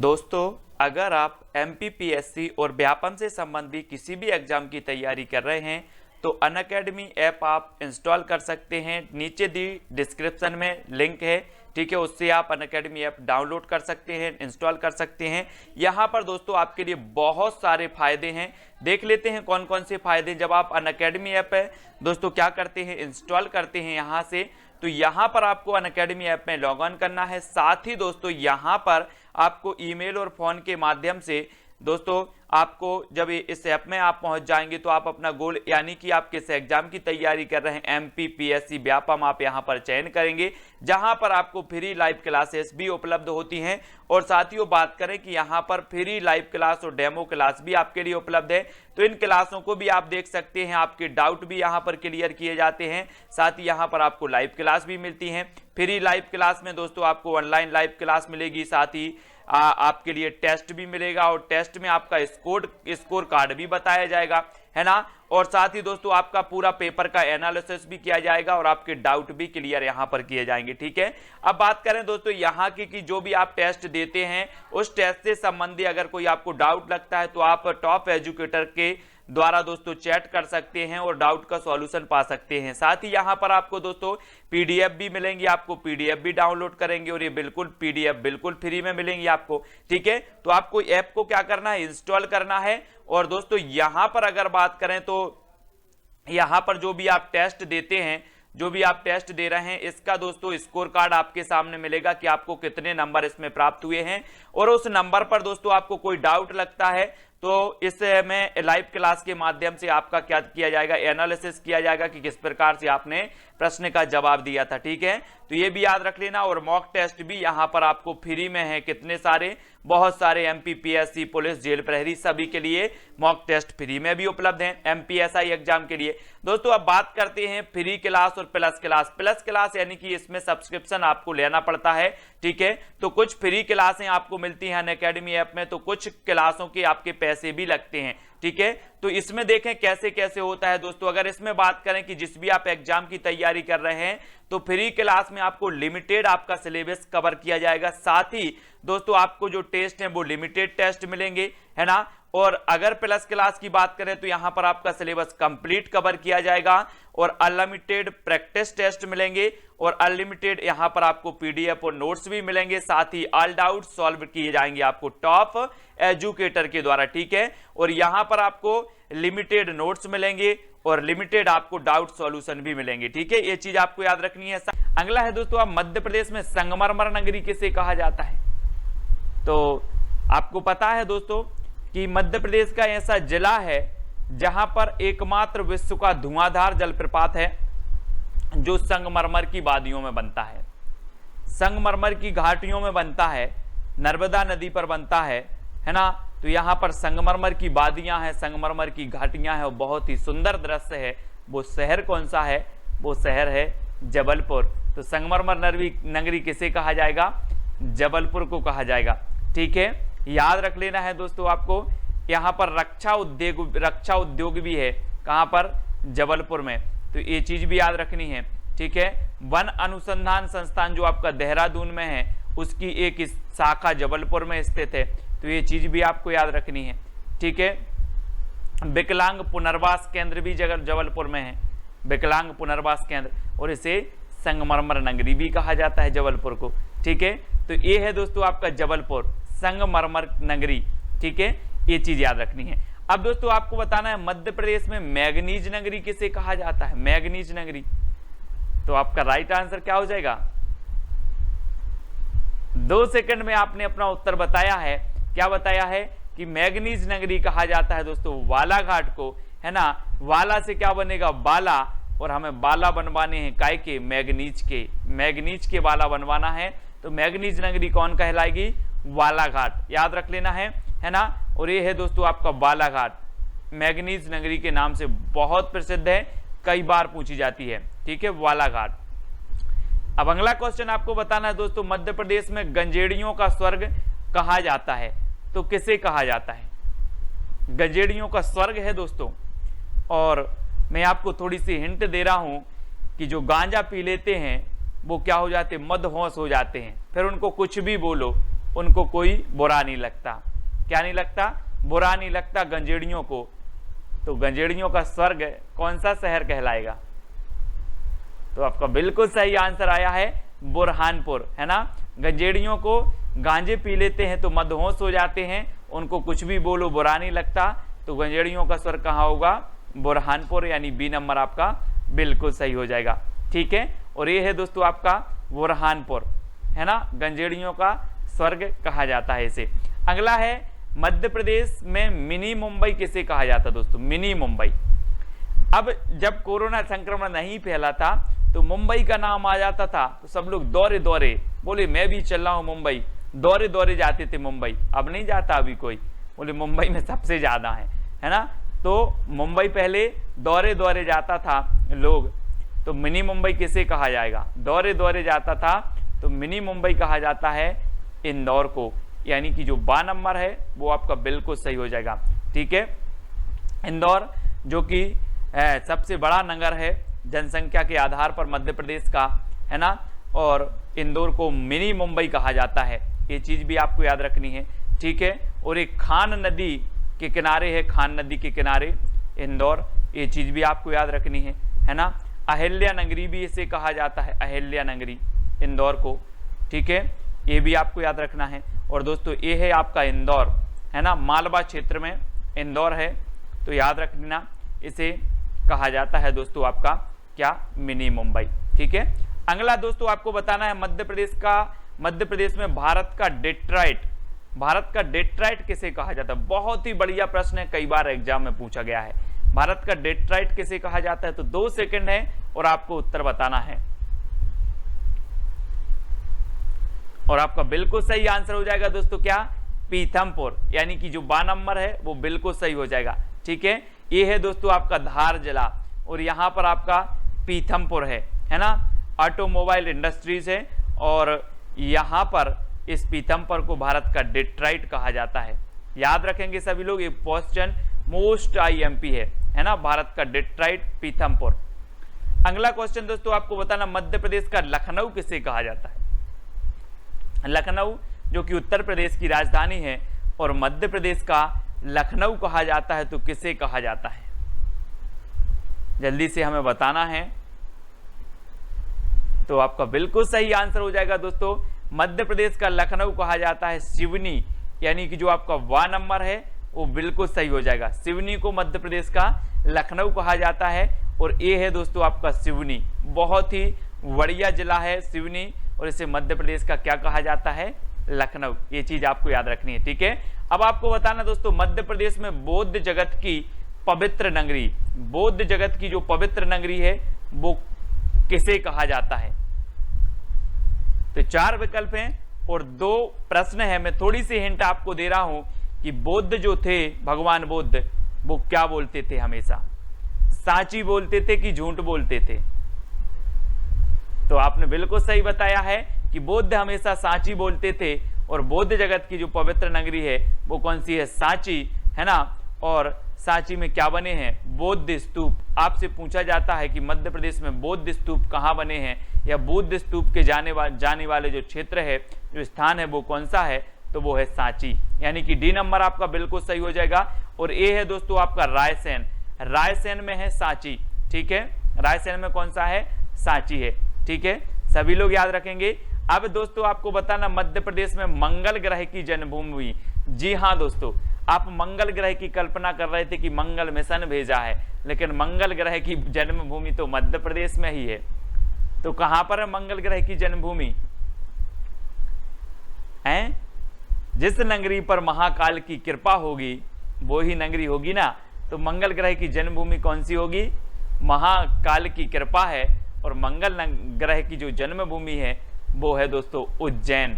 दोस्तों अगर आप MPPSC और व्यापम से संबंधित किसी भी एग्जाम की तैयारी कर रहे हैं तो अनअकैडमी ऐप आप इंस्टॉल कर सकते हैं, नीचे दी डिस्क्रिप्शन में लिंक है, ठीक है, उससे आप अनअकैडमी ऐप डाउनलोड कर सकते हैं, इंस्टॉल कर सकते हैं। यहाँ पर दोस्तों आपके लिए बहुत सारे फायदे हैं, देख लेते हैं कौन कौन से फायदे। जब आप अनअकैडमी ऐप है दोस्तों क्या करते हैं, इंस्टॉल करते हैं यहाँ से, तो यहाँ पर आपको अनअकैडमी ऐप में लॉग इन करना है। साथ ही दोस्तों यहाँ पर आपको ईमेल और फोन के माध्यम से दोस्तों आपको जब इस ऐप में आप पहुंच जाएंगे तो आप अपना गोल, यानी कि आप किस एग्जाम की तैयारी कर रहे हैं, MPPSC व्यापम, आप यहां पर चयन करेंगे, जहां पर आपको फ्री लाइव क्लासेस भी उपलब्ध होती हैं। और साथ ही वो बात करें कि यहां पर फ्री लाइव क्लास और डेमो क्लास भी आपके लिए उपलब्ध है, तो इन क्लासों को भी आप देख सकते हैं, आपके डाउट भी यहां पर क्लियर किए जाते हैं। साथ ही यहां पर आपको लाइव क्लास भी मिलती है। फ्री लाइव क्लास में दोस्तों आपको ऑनलाइन लाइव क्लास मिलेगी, साथ ही आपके लिए टेस्ट भी मिलेगा और टेस्ट में आपका स्कोर कार्ड भी बताया जाएगा, है ना। और साथ ही दोस्तों आपका पूरा पेपर का एनालिसिस भी किया जाएगा और आपके डाउट भी क्लियर यहां पर किए जाएंगे, ठीक है। अब बात करें दोस्तों यहां की कि जो भी आप टेस्ट देते हैं उस टेस्ट से संबंधी अगर कोई आपको डाउट लगता है तो आप टॉप एजुकेटर के द्वारा दोस्तों चैट कर सकते हैं और डाउट का सॉल्यूशन पा सकते हैं। साथ ही यहां पर आपको दोस्तों PDF भी मिलेंगी, आपको PDF भी डाउनलोड करेंगे और ये बिल्कुल PDF बिल्कुल फ्री में मिलेंगी आपको, ठीक है। तो आपको ऐप को क्या करना है, इंस्टॉल करना है। और दोस्तों यहां पर अगर बात करें तो यहां पर जो भी आप टेस्ट देते हैं, जो भी आप टेस्ट दे रहे हैं, इसका दोस्तों स्कोर कार्ड आपके सामने मिलेगा कि आपको कितने नंबर इसमें प्राप्त हुए हैं। और उस नंबर पर दोस्तों आपको कोई डाउट लगता है तो इसमें लाइव क्लास के माध्यम से आपका क्या किया जाएगा, एनालिसिस किया जाएगा कि किस प्रकार से आपने प्रश्न का जवाब दिया था, ठीक है। तो ये भी याद रख लेना। और मॉक टेस्ट भी यहाँ पर आपको फ्री में है, कितने सारे, बहुत सारे MPPSC, पुलिस, जेल प्रहरी सभी के लिए मॉक टेस्ट फ्री में भी उपलब्ध हैं, MPSI एग्जाम के लिए। दोस्तों अब बात करते हैं फ्री क्लास और प्लस क्लास। प्लस क्लास यानी कि इसमें सब्सक्रिप्शन आपको लेना पड़ता है, ठीक है। तो कुछ फ्री क्लासें आपको मिलती हैं अनअकैडमी ऐप में, तो कुछ क्लासों के आपके पैसे भी लगते हैं, ठीक है। तो इसमें देखें कैसे कैसे होता है दोस्तों। अगर इसमें बात करें कि जिस भी आप एग्जाम की तैयारी कर रहे हैं तो फ्री क्लास में आपको लिमिटेड आपका सिलेबस कवर किया जाएगा। साथ ही दोस्तों आपको जो टेस्ट हैं वो लिमिटेड टेस्ट मिलेंगे, है ना। और अगर प्लस क्लास की बात करें तो यहां पर आपका सिलेबस कंप्लीट कवर किया जाएगा और अनलिमिटेड प्रैक्टिस टेस्ट मिलेंगे और अनलिमिटेड यहां पर आपको PDF और नोट्स भी मिलेंगे। साथ ही ऑल डाउट सॉल्व किए जाएंगे आपको टॉप एजुकेटर के द्वारा, ठीक है। और यहां पर आपको लिमिटेड नोट्स मिलेंगे और लिमिटेड आपको डाउट सॉल्यूशन भी मिलेंगे, ठीक है। ये चीज आपको याद रखनी है। अगला है दोस्तों, आप मध्य प्रदेश में संगमरमर नगरी किसे कहा जाता है? तो आपको पता है दोस्तों कि मध्य प्रदेश का ऐसा जिला है जहां पर एकमात्र विश्व का धुआंधार जलप्रपात है जो संगमरमर की वादियों में बनता है, संगमरमर की घाटियों में बनता है, नर्मदा नदी पर बनता है ना। तो यहां पर संगमरमर की वादियां हैं, संगमरमर की घाटियां हैं और बहुत ही सुंदर दृश्य है। वो शहर कौन सा है? वो शहर है जबलपुर। तो संगमरमर नगरी किसे कहा जाएगा? जबलपुर को कहा जाएगा, ठीक है। याद रख लेना है दोस्तों आपको, यहां पर रक्षा उद्योग भी है, कहां पर? जबलपुर में। तो ये चीज भी याद रखनी है, ठीक है। वन अनुसंधान संस्थान जो आपका देहरादून में है उसकी एक शाखा जबलपुर में स्थित है, तो ये चीज भी आपको याद रखनी है, ठीक है। विकलांग पुनर्वास केंद्र भी जबलपुर में है, विकलांग पुनर्वास केंद्र, और इसे संगमरमर नगरी भी कहा जाता है जबलपुर को, ठीक है। तो ये है दोस्तों आपका जबलपुर संगमरमर नगरी, ठीक है। ये चीज याद रखनी है। अब दोस्तों आपको बताना है मध्य प्रदेश में मैग्नीज नगरी किसे कहा जाता है, मैग्नीज नगरी। तो आपका राइट आंसर क्या हो जाएगा? 2 सेकंड में आपने अपना उत्तर बताया है। क्या बताया है कि मैग्नीज नगरी कहा जाता है दोस्तों बालाघाट को, है ना। वाला से क्या बनेगा? बाला, और हमें बाला बनवाने हैं काय के? मैग्नीज के बाला बनवाना है। तो मैग्नीज नगरी कौन कहलाएगी? बालाघाट, याद रख लेना है ना। और ये है दोस्तों आपका बालाघाट, मैग्नीज नगरी के नाम से बहुत प्रसिद्ध है, कई बार पूछी जाती है, ठीक है, बालाघाट। अब अगला क्वेश्चन आपको बताना है दोस्तों, मध्य प्रदेश में गंजेड़ियों का स्वर्ग कहा जाता है, तो किसे कहा जाता है? गंजेड़ियों का स्वर्ग है दोस्तों। और मैं आपको थोड़ी सी हिंट दे रहा हूं कि जो गांजा पी लेते हैं वो क्या हो जाते? मदहोश हो जाते हैं। फिर उनको कुछ भी बोलो, उनको कोई बुरा नहीं लगता। क्या नहीं लगता? बुरा नहीं लगता गंजेड़ियों को। तो गंजेड़ियों का स्वर्ग कौन सा शहर कहलाएगा? तो आपका बिल्कुल सही आंसर आया है बुरहानपुर, है ना। गंजेड़ियों को गांजे पी लेते हैं तो मदहोश हो जाते हैं, उनको कुछ भी बोलो बुरा नहीं लगता। तो गंजेड़ियों का स्वर्ग कहाँ होगा? बुरहानपुर, यानी बी नंबर आपका बिल्कुल सही हो जाएगा, ठीक है। और ये है दोस्तों आपका बुरहानपुर, है ना, गंजेड़ियों का स्वर्ग कहा जाता है इसे। अगला है मध्य प्रदेश में मिनी मुंबई किसे कहा जाता है दोस्तों? मिनी मुंबई। अब जब कोरोना संक्रमण नहीं फैला था तो मुंबई का नाम आ जाता था तो सब लोग दौरे दौरे बोले मैं भी चल रहा हूं मुंबई, दौरे दौरे जाते थे मुंबई। अब नहीं जाता अभी कोई, बोले मुंबई में सबसे ज्यादा है ना। तो मुंबई पहले दौरे दौरे जाता था लोग, तो मिनी मुंबई किसे कहा जाएगा? दौरे दौरे जाता था तो मिनी मुंबई कहा जाता है इंदौर को, यानी कि जो 12 नंबर है वो आपका बिल्कुल सही हो जाएगा, ठीक है। इंदौर जो कि सबसे बड़ा नगर है जनसंख्या के आधार पर मध्य प्रदेश का, है ना। और इंदौर को मिनी मुंबई कहा जाता है, ये चीज भी आपको याद रखनी है, ठीक है। और एक खान नदी के किनारे है, खान नदी के किनारे इंदौर, ये चीज भी आपको याद रखनी है ना। अहिल्या नगरी भी इसे कहा जाता है, अहिल्या नगरी इंदौर को, ठीक है, ये भी आपको याद रखना है। और दोस्तों ये है आपका इंदौर, है ना, मालवा क्षेत्र में इंदौर है, तो याद रखना इसे कहा जाता है दोस्तों आपका क्या? मिनी मुंबई, ठीक है। अगला दोस्तों आपको बताना है मध्य प्रदेश में भारत का डेट्राइट किसे कहा जाता है? बहुत ही बढ़िया प्रश्न है, कई बार एग्जाम में पूछा गया है। भारत का डेट्राइट किसे कहा जाता है? तो 2 सेकंड है और आपको उत्तर बताना है। और आपका बिल्कुल सही आंसर हो जाएगा दोस्तों क्या? पीथमपुर, यानी कि जो 12 नंबर है वो बिल्कुल सही हो जाएगा, ठीक है। ये है दोस्तों आपका धार जिला और यहाँ पर आपका पीथमपुर है ना। ऑटोमोबाइल इंडस्ट्रीज है और यहाँ पर इस पीथमपुर को भारत का डेट्राइट कहा जाता है। याद रखेंगे सभी लोग, ये क्वेश्चन मोस्ट IMP है ना, भारत का डेट्राइट पीथमपुर। अगला क्वेश्चन दोस्तों आपको बताना, मध्य प्रदेश का लखनऊ किसे कहा जाता है? लखनऊ जो कि उत्तर प्रदेश की राजधानी है और मध्य प्रदेश का लखनऊ कहा जाता है, तो किसे कहा जाता है? जल्दी से हमें बताना है। तो आपका बिल्कुल सही आंसर हो जाएगा दोस्तों, मध्य प्रदेश का लखनऊ कहा जाता है सिवनी, यानी कि जो आपका 1 नंबर है वो बिल्कुल सही हो जाएगा। सिवनी को मध्य प्रदेश का लखनऊ कहा जाता है और ये है दोस्तों आपका सिवनी, बहुत ही बढ़िया जिला है सिवनी और इसे मध्य प्रदेश का क्या कहा जाता है? लखनऊ। ये चीज आपको याद रखनी है, ठीक है। अब आपको बताना दोस्तों, मध्य प्रदेश में बौद्ध जगत की पवित्र नगरी, बौद्ध जगत की जो पवित्र नगरी है वो किसे कहा जाता है? तो 4 विकल्प हैं और 2 प्रश्न है। मैं थोड़ी सी हिंट आपको दे रहा हूं कि बौद्ध जो थे, भगवान बुद्ध, वो क्या बोलते थे हमेशा? साची बोलते थे कि झूठ बोलते थे? तो आपने बिल्कुल सही बताया है कि बुद्ध हमेशा साची बोलते थे और बौद्ध जगत की जो पवित्र नगरी है वो कौन सी है? साची, है ना। और साची में क्या बने हैं? बौद्ध स्तूप। आपसे पूछा जाता है कि मध्य प्रदेश में बौद्ध स्तूप कहाँ बने हैं या बौद्ध स्तूप के जाने वाले जो क्षेत्र है, जो स्थान है, वो कौन सा है? तो वो है सांची, यानी कि डी नंबर आपका बिल्कुल सही हो जाएगा। और ए है दोस्तों आपका रायसेन, रायसेन में है सांची, ठीक है। रायसेन में कौन सा है? सांची है, ठीक है। सभी लोग याद रखेंगे। अब दोस्तों आपको बताना, मध्य प्रदेश में मंगल ग्रह की जन्मभूमि हुई। जी हाँ दोस्तों, आप मंगल ग्रह की कल्पना कर रहे थे कि मंगल मिशन भेजा है, लेकिन मंगल ग्रह की जन्मभूमि तो मध्य प्रदेश में ही है। तो कहां पर है मंगल ग्रह की जन्मभूमि है? जिस नगरी पर महाकाल की कृपा होगी वो ही नगरी होगी ना। तो मंगल ग्रह की जन्मभूमि कौन सी होगी? महाकाल की कृपा है, और मंगल ग्रह की जो जन्मभूमि है वो है दोस्तों उज्जैन।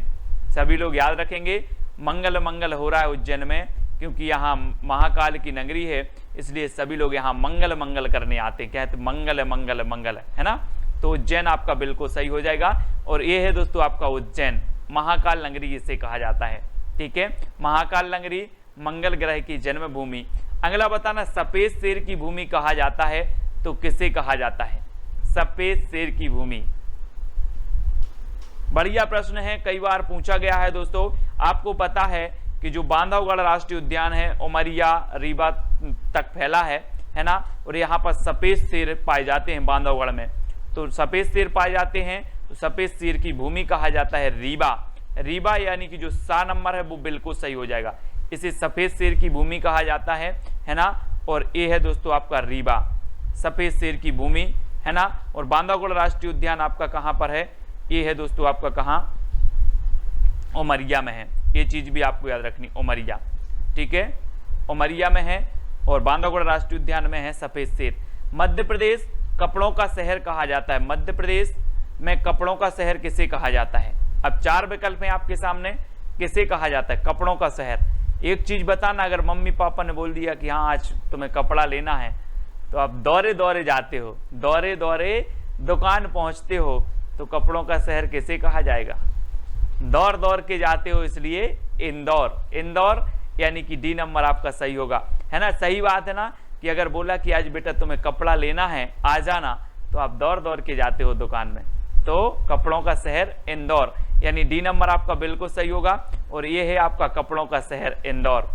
सभी लोग याद रखेंगे, मंगल मंगल हो रहा है उज्जैन में, क्योंकि यहाँ महाकाल की नगरी है, इसलिए सभी लोग यहाँ मंगल मंगल करने आते हैं, कहते मंगल मंगल मंगल, है ना। तो उज्जैन आपका बिल्कुल सही हो जाएगा। और ये है दोस्तों आपका उज्जैन, महाकाल नगरी इसे कहा जाता है। ठीक है, महाकाल नगरी, मंगल ग्रह की जन्मभूमि। अगला बताना, सफेद शेर की भूमि कहा जाता है तो किसे कहा जाता है? सफेद शेर की भूमि, बढ़िया प्रश्न है, कई बार पूछा गया है दोस्तों। आपको पता है कि जो बांधवगढ़ राष्ट्रीय उद्यान है उमरिया रीवा तक फैला है ना, और यहाँ पर सफेद शेर पाए जाते हैं बांधवगढ़ में। तो सफेद शेर पाए जाते हैं तो सफेद शेर की भूमि कहा जाता है रीवा। रीवा यानी कि जो सा नंबर है वो बिल्कुल सही हो जाएगा, इसे सफेद शेर की भूमि कहा जाता है ना। और ये है दोस्तों आपका रीवा, सफेद शेर की भूमि, है ना। और बांधवगढ़ राष्ट्रीय उद्यान आपका कहाँ पर है? ये है दोस्तों आपका कहाँ? उमरिया में है। ये चीज भी आपको याद रखनी, उमरिया, ठीक है, उमरिया में है, और बांधवगढ़ राष्ट्रीय उद्यान में है सफेद शेर। मध्य प्रदेश कपड़ों का शहर कहा जाता है। मध्य प्रदेश में कपड़ों का शहर किसे कहा जाता है? अब 4 विकल्प हैं आपके सामने, किसे कहा जाता है कपड़ों का शहर? एक चीज बताना, अगर मम्मी पापा ने बोल दिया कि हाँ आज तुम्हें कपड़ा लेना है, तो आप दौरे दौरे जाते हो, दौरे दौरे दुकान पहुंचते हो, तो कपड़ों का शहर किसे कहा जाएगा? दौड़ दौड़ के जाते हो, इसलिए इंदौर। इंदौर यानी कि डी नंबर आपका सही होगा, है ना। सही बात है ना, कि अगर बोला कि आज बेटा तुम्हें कपड़ा लेना है आ जाना, तो आप दौड़ दौड़ के जाते हो दुकान में, तो कपड़ों का शहर इंदौर, यानी डी नंबर आपका बिल्कुल सही होगा। और ये है आपका कपड़ों का शहर इंदौर,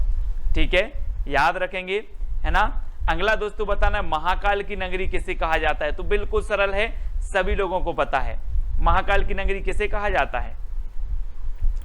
ठीक है, याद रखेंगे, है ना। अगला दोस्तों बताना, महाकाल की नगरी किसे कहा जाता है? तो बिल्कुल सरल है, सभी लोगों को पता है। महाकाल की नगरी किसे कहा जाता है?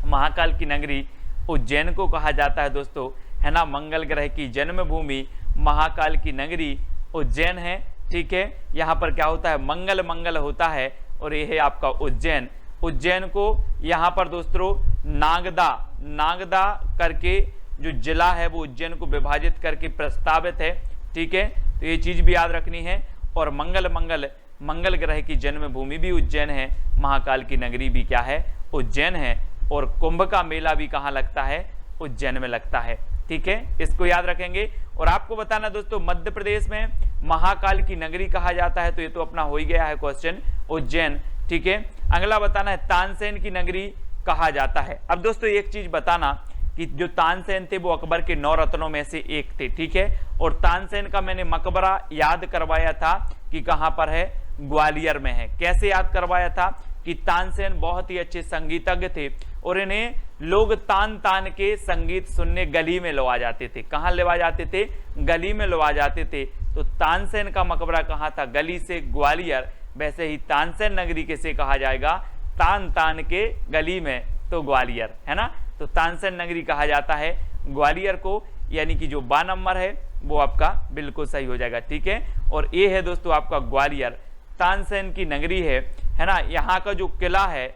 महाकाल की नगरी उज्जैन को कहा जाता है दोस्तों, है ना। मंगल ग्रह की जन्मभूमि महाकाल की नगरी उज्जैन है, ठीक है। यहाँ पर क्या होता है? मंगल मंगल होता है, और ये है आपका उज्जैन। उज्जैन को यहाँ पर दोस्तों नागदा करके जो जिला है वो उज्जैन को विभाजित करके प्रस्तावित है, ठीक है। तो ये चीज भी याद रखनी है। और मंगल ग्रह की जन्मभूमि भी उज्जैन है, महाकाल की नगरी भी क्या है? उज्जैन है। और कुंभ का मेला भी कहाँ लगता है? उज्जैन में लगता है, ठीक है, इसको याद रखेंगे। और आपको बताना दोस्तों, मध्य प्रदेश में महाकाल की नगरी कहा जाता है, तो ये तो अपना हो ही गया है क्वेश्चन, उज्जैन, ठीक है। अगला बताना है, तानसेन की नगरी कहा जाता है। अब दोस्तों एक चीज बताना कि जो तानसेन थे वो अकबर के 9 रत्नों में से एक थे, ठीक है। और तानसेन का मैंने मकबरा याद करवाया था कि कहां पर है? ग्वालियर में है। कैसे याद करवाया था? कि तानसेन बहुत ही अच्छे संगीतज्ञ थे, और इन्हें लोग तान तान के संगीत सुनने गली में लवा जाते थे। कहाँ लवा जाते थे? गली में लवा जाते थे। तो तानसेन का मकबरा कहाँ था? गली से ग्वालियर। वैसे ही तानसेन नगरी किसे कहा जाएगा? तान तान के गली में, तो ग्वालियर, है ना। तो तानसेन नगरी कहा जाता है ग्वालियर को, यानी कि जो 12 नंबर है वो आपका बिल्कुल सही हो जाएगा, ठीक है। और ये है दोस्तों आपका ग्वालियर, तानसेन की नगरी है ना। यहाँ का जो किला है,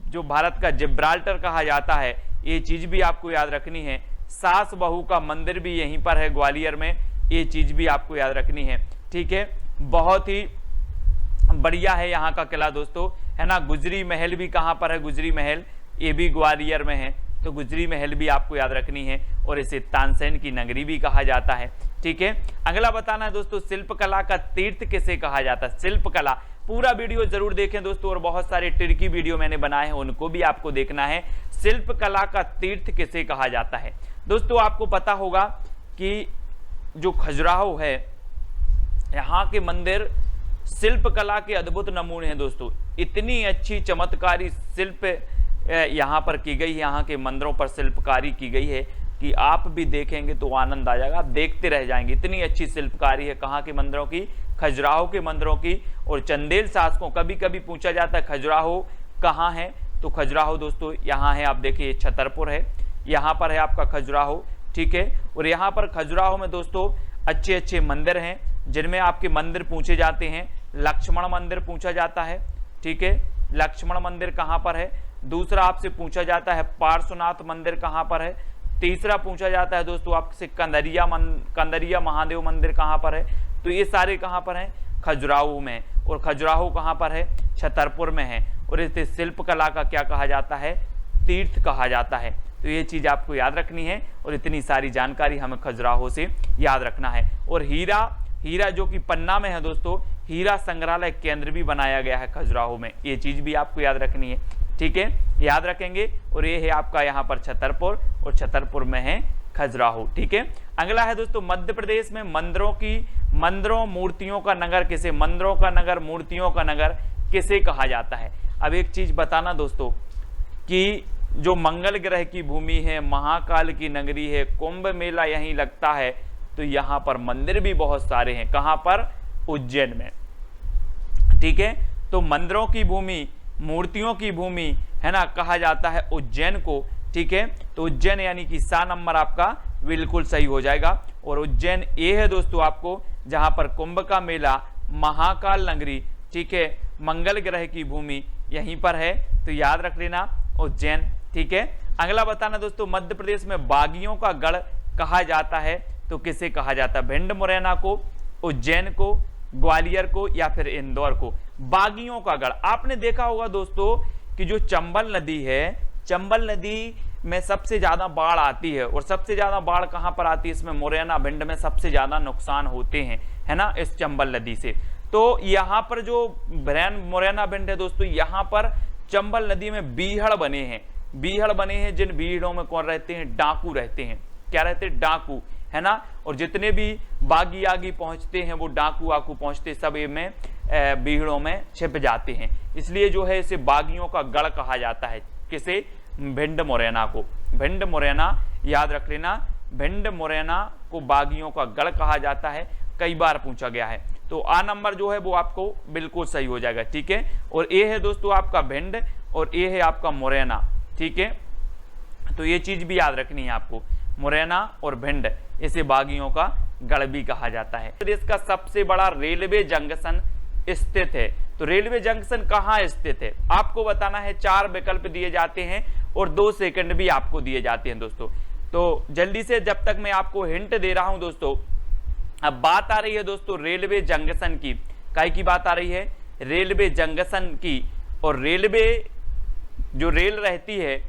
जो भारत का जिब्राल्टर कहा जाता है, ये चीज भी आपको याद रखनी है। सास बहू का मंदिर भी यहीं पर है ग्वालियर में, ये चीज भी आपको याद रखनी है, ठीक है। बहुत ही बढ़िया है यहाँ का किला दोस्तों, है ना। गुजरी महल भी कहाँ पर है? गुजरी महल ये भी ग्वालियर में है, तो गुजरी महल भी आपको याद रखनी है। और इसे तानसेन की नगरी भी कहा जाता है, ठीक है। अगला बताना है दोस्तों, शिल्पकला का तीर्थ किसे कहा जाता है? शिल्पकला, पूरा वीडियो जरूर देखें दोस्तों, और बहुत सारे ट्रिकी वीडियो मैंने बनाए हैं, उनको भी आपको देखना है। शिल्पकला का तीर्थ किसे कहा जाता है? दोस्तों आपको पता होगा कि जो खजुराहो है, यहाँ के मंदिर शिल्पकला के अद्भुत नमूने हैं दोस्तों। इतनी अच्छी चमत्कारी शिल्प यहाँ पर की गई है, यहाँ के मंदिरों पर शिल्पकारी की गई है कि आप भी देखेंगे तो आनंद आ जाएगा, आप देखते रह जाएंगे। इतनी अच्छी शिल्पकारी है कहाँ के मंदिरों की? खजुराहो के मंदिरों की। और चंदेल शासकों, कभी कभी पूछा जाता है खजुराहो कहाँ है, तो खजुराहो दोस्तों यहाँ है, आप देखिए छतरपुर है, यहाँ पर है आपका खजुराहो, ठीक है। और यहाँ पर खजुराहो में दोस्तों अच्छे अच्छे मंदिर हैं, जिनमें आपके मंदिर पूछे जाते हैं। लक्ष्मण मंदिर पूछा जाता है, ठीक है, लक्ष्मण मंदिर कहाँ पर है। दूसरा आपसे पूछा जाता है पार्श्वनाथ मंदिर कहाँ पर है। तीसरा पूछा जाता है दोस्तों आपसे कंदरिया महादेव मंदिर कहाँ पर है। तो ये सारे कहाँ पर हैं, खजुराहो में। और खजुराहो कहाँ पर है, छतरपुर में है। और इसे शिल्प कला का क्या कहा जाता है, तीर्थ कहा जाता है। तो ये चीज आपको याद रखनी है और इतनी सारी जानकारी हमें खजुराहो से याद रखना है। और हीरा जो कि पन्ना में है दोस्तों, हीरा संग्रहालय केंद्र भी बनाया गया है खजुराहो में। ये चीज भी आपको याद रखनी है, ठीक है, याद रखेंगे। और ये है आपका यहाँ पर छतरपुर, और छतरपुर में है खजुराहो, ठीक है। अगला है दोस्तों मध्य प्रदेश में मंदिरों मूर्तियों का नगर किसे, मंदिरों का नगर, मूर्तियों का नगर किसे कहा जाता है। अब एक चीज बताना दोस्तों कि जो मंगल ग्रह की भूमि है, महाकाल की नगरी है, कुंभ मेला यहीं लगता है, तो यहाँ पर मंदिर भी बहुत सारे हैं। कहाँ पर, उज्जैन में, ठीक है। तो मंदिरों की भूमि, मूर्तियों की भूमि है ना, कहा जाता है उज्जैन को, ठीक है। तो उज्जैन यानी कि सा नंबर आपका बिल्कुल सही हो जाएगा। और उज्जैन ये है दोस्तों आपको जहां पर कुंभ का मेला, महाकाल नगरी, ठीक है, मंगल ग्रह की भूमि यहीं पर है। तो याद रख लेना उज्जैन, ठीक है। अगला बताना दोस्तों मध्य प्रदेश में बागियों का गढ़ कहा जाता है, तो किसे कहा जाता है, भिंड मुरैना को, उज्जैन को, ग्वालियर को, या फिर इंदौर को। बागियों का गढ़ आपने देखा होगा दोस्तों कि जो चंबल नदी है, चंबल नदी में सबसे ज्यादा बाढ़ आती है। और सबसे ज्यादा बाढ़ कहां पर आती है, इसमें मुरैना भिंड में सबसे ज्यादा नुकसान होते हैं, है ना, इस चंबल नदी से। तो यहाँ पर जो मुरैना भिंड है दोस्तों, यहाँ पर चंबल नदी में बीहड़ बने हैं, जिन बीहड़ों में कौन रहते हैं, डाकू रहते हैं। क्या रहते हैं, डाकू, है ना। और जितने भी बागी आगी पहुंचते हैं वो डाकू आकू पहुंचते सब में बीहड़ों में छिप जाते हैं। इसलिए जो है इसे बागियों का गढ़ कहा जाता है, किसे, भिंड मुरैना को। भिंड मुरैना याद रख लेना, भिंड मुरैना को बागियों का गढ़ कहा जाता है, कई बार पूछा गया है। तो आ नंबर जो है वो आपको बिल्कुल सही हो जाएगा, ठीक है। और ए है दोस्तों आपका भिंड, और ए है आपका मुरैना, ठीक है। तो ये चीज भी याद रखनी है आपको, मुरैना और भिंड, इसे बागियों का गढ़ भी कहा जाता है। प्रदेश का सबसे बड़ा रेलवे जंक्शन स्थित है, तो रेलवे जंक्शन कहाँ स्थित है आपको बताना है। 4 विकल्प दिए जाते हैं और 2 सेकंड भी आपको दिए जाते हैं दोस्तों। तो जल्दी से, जब तक मैं आपको हिंट दे रहा हूं दोस्तों, अब बात आ रही है दोस्तों रेलवे जंक्शन की। काय की बात आ रही है, रेलवे जंक्शन की। और रेलवे जो रेल रहती है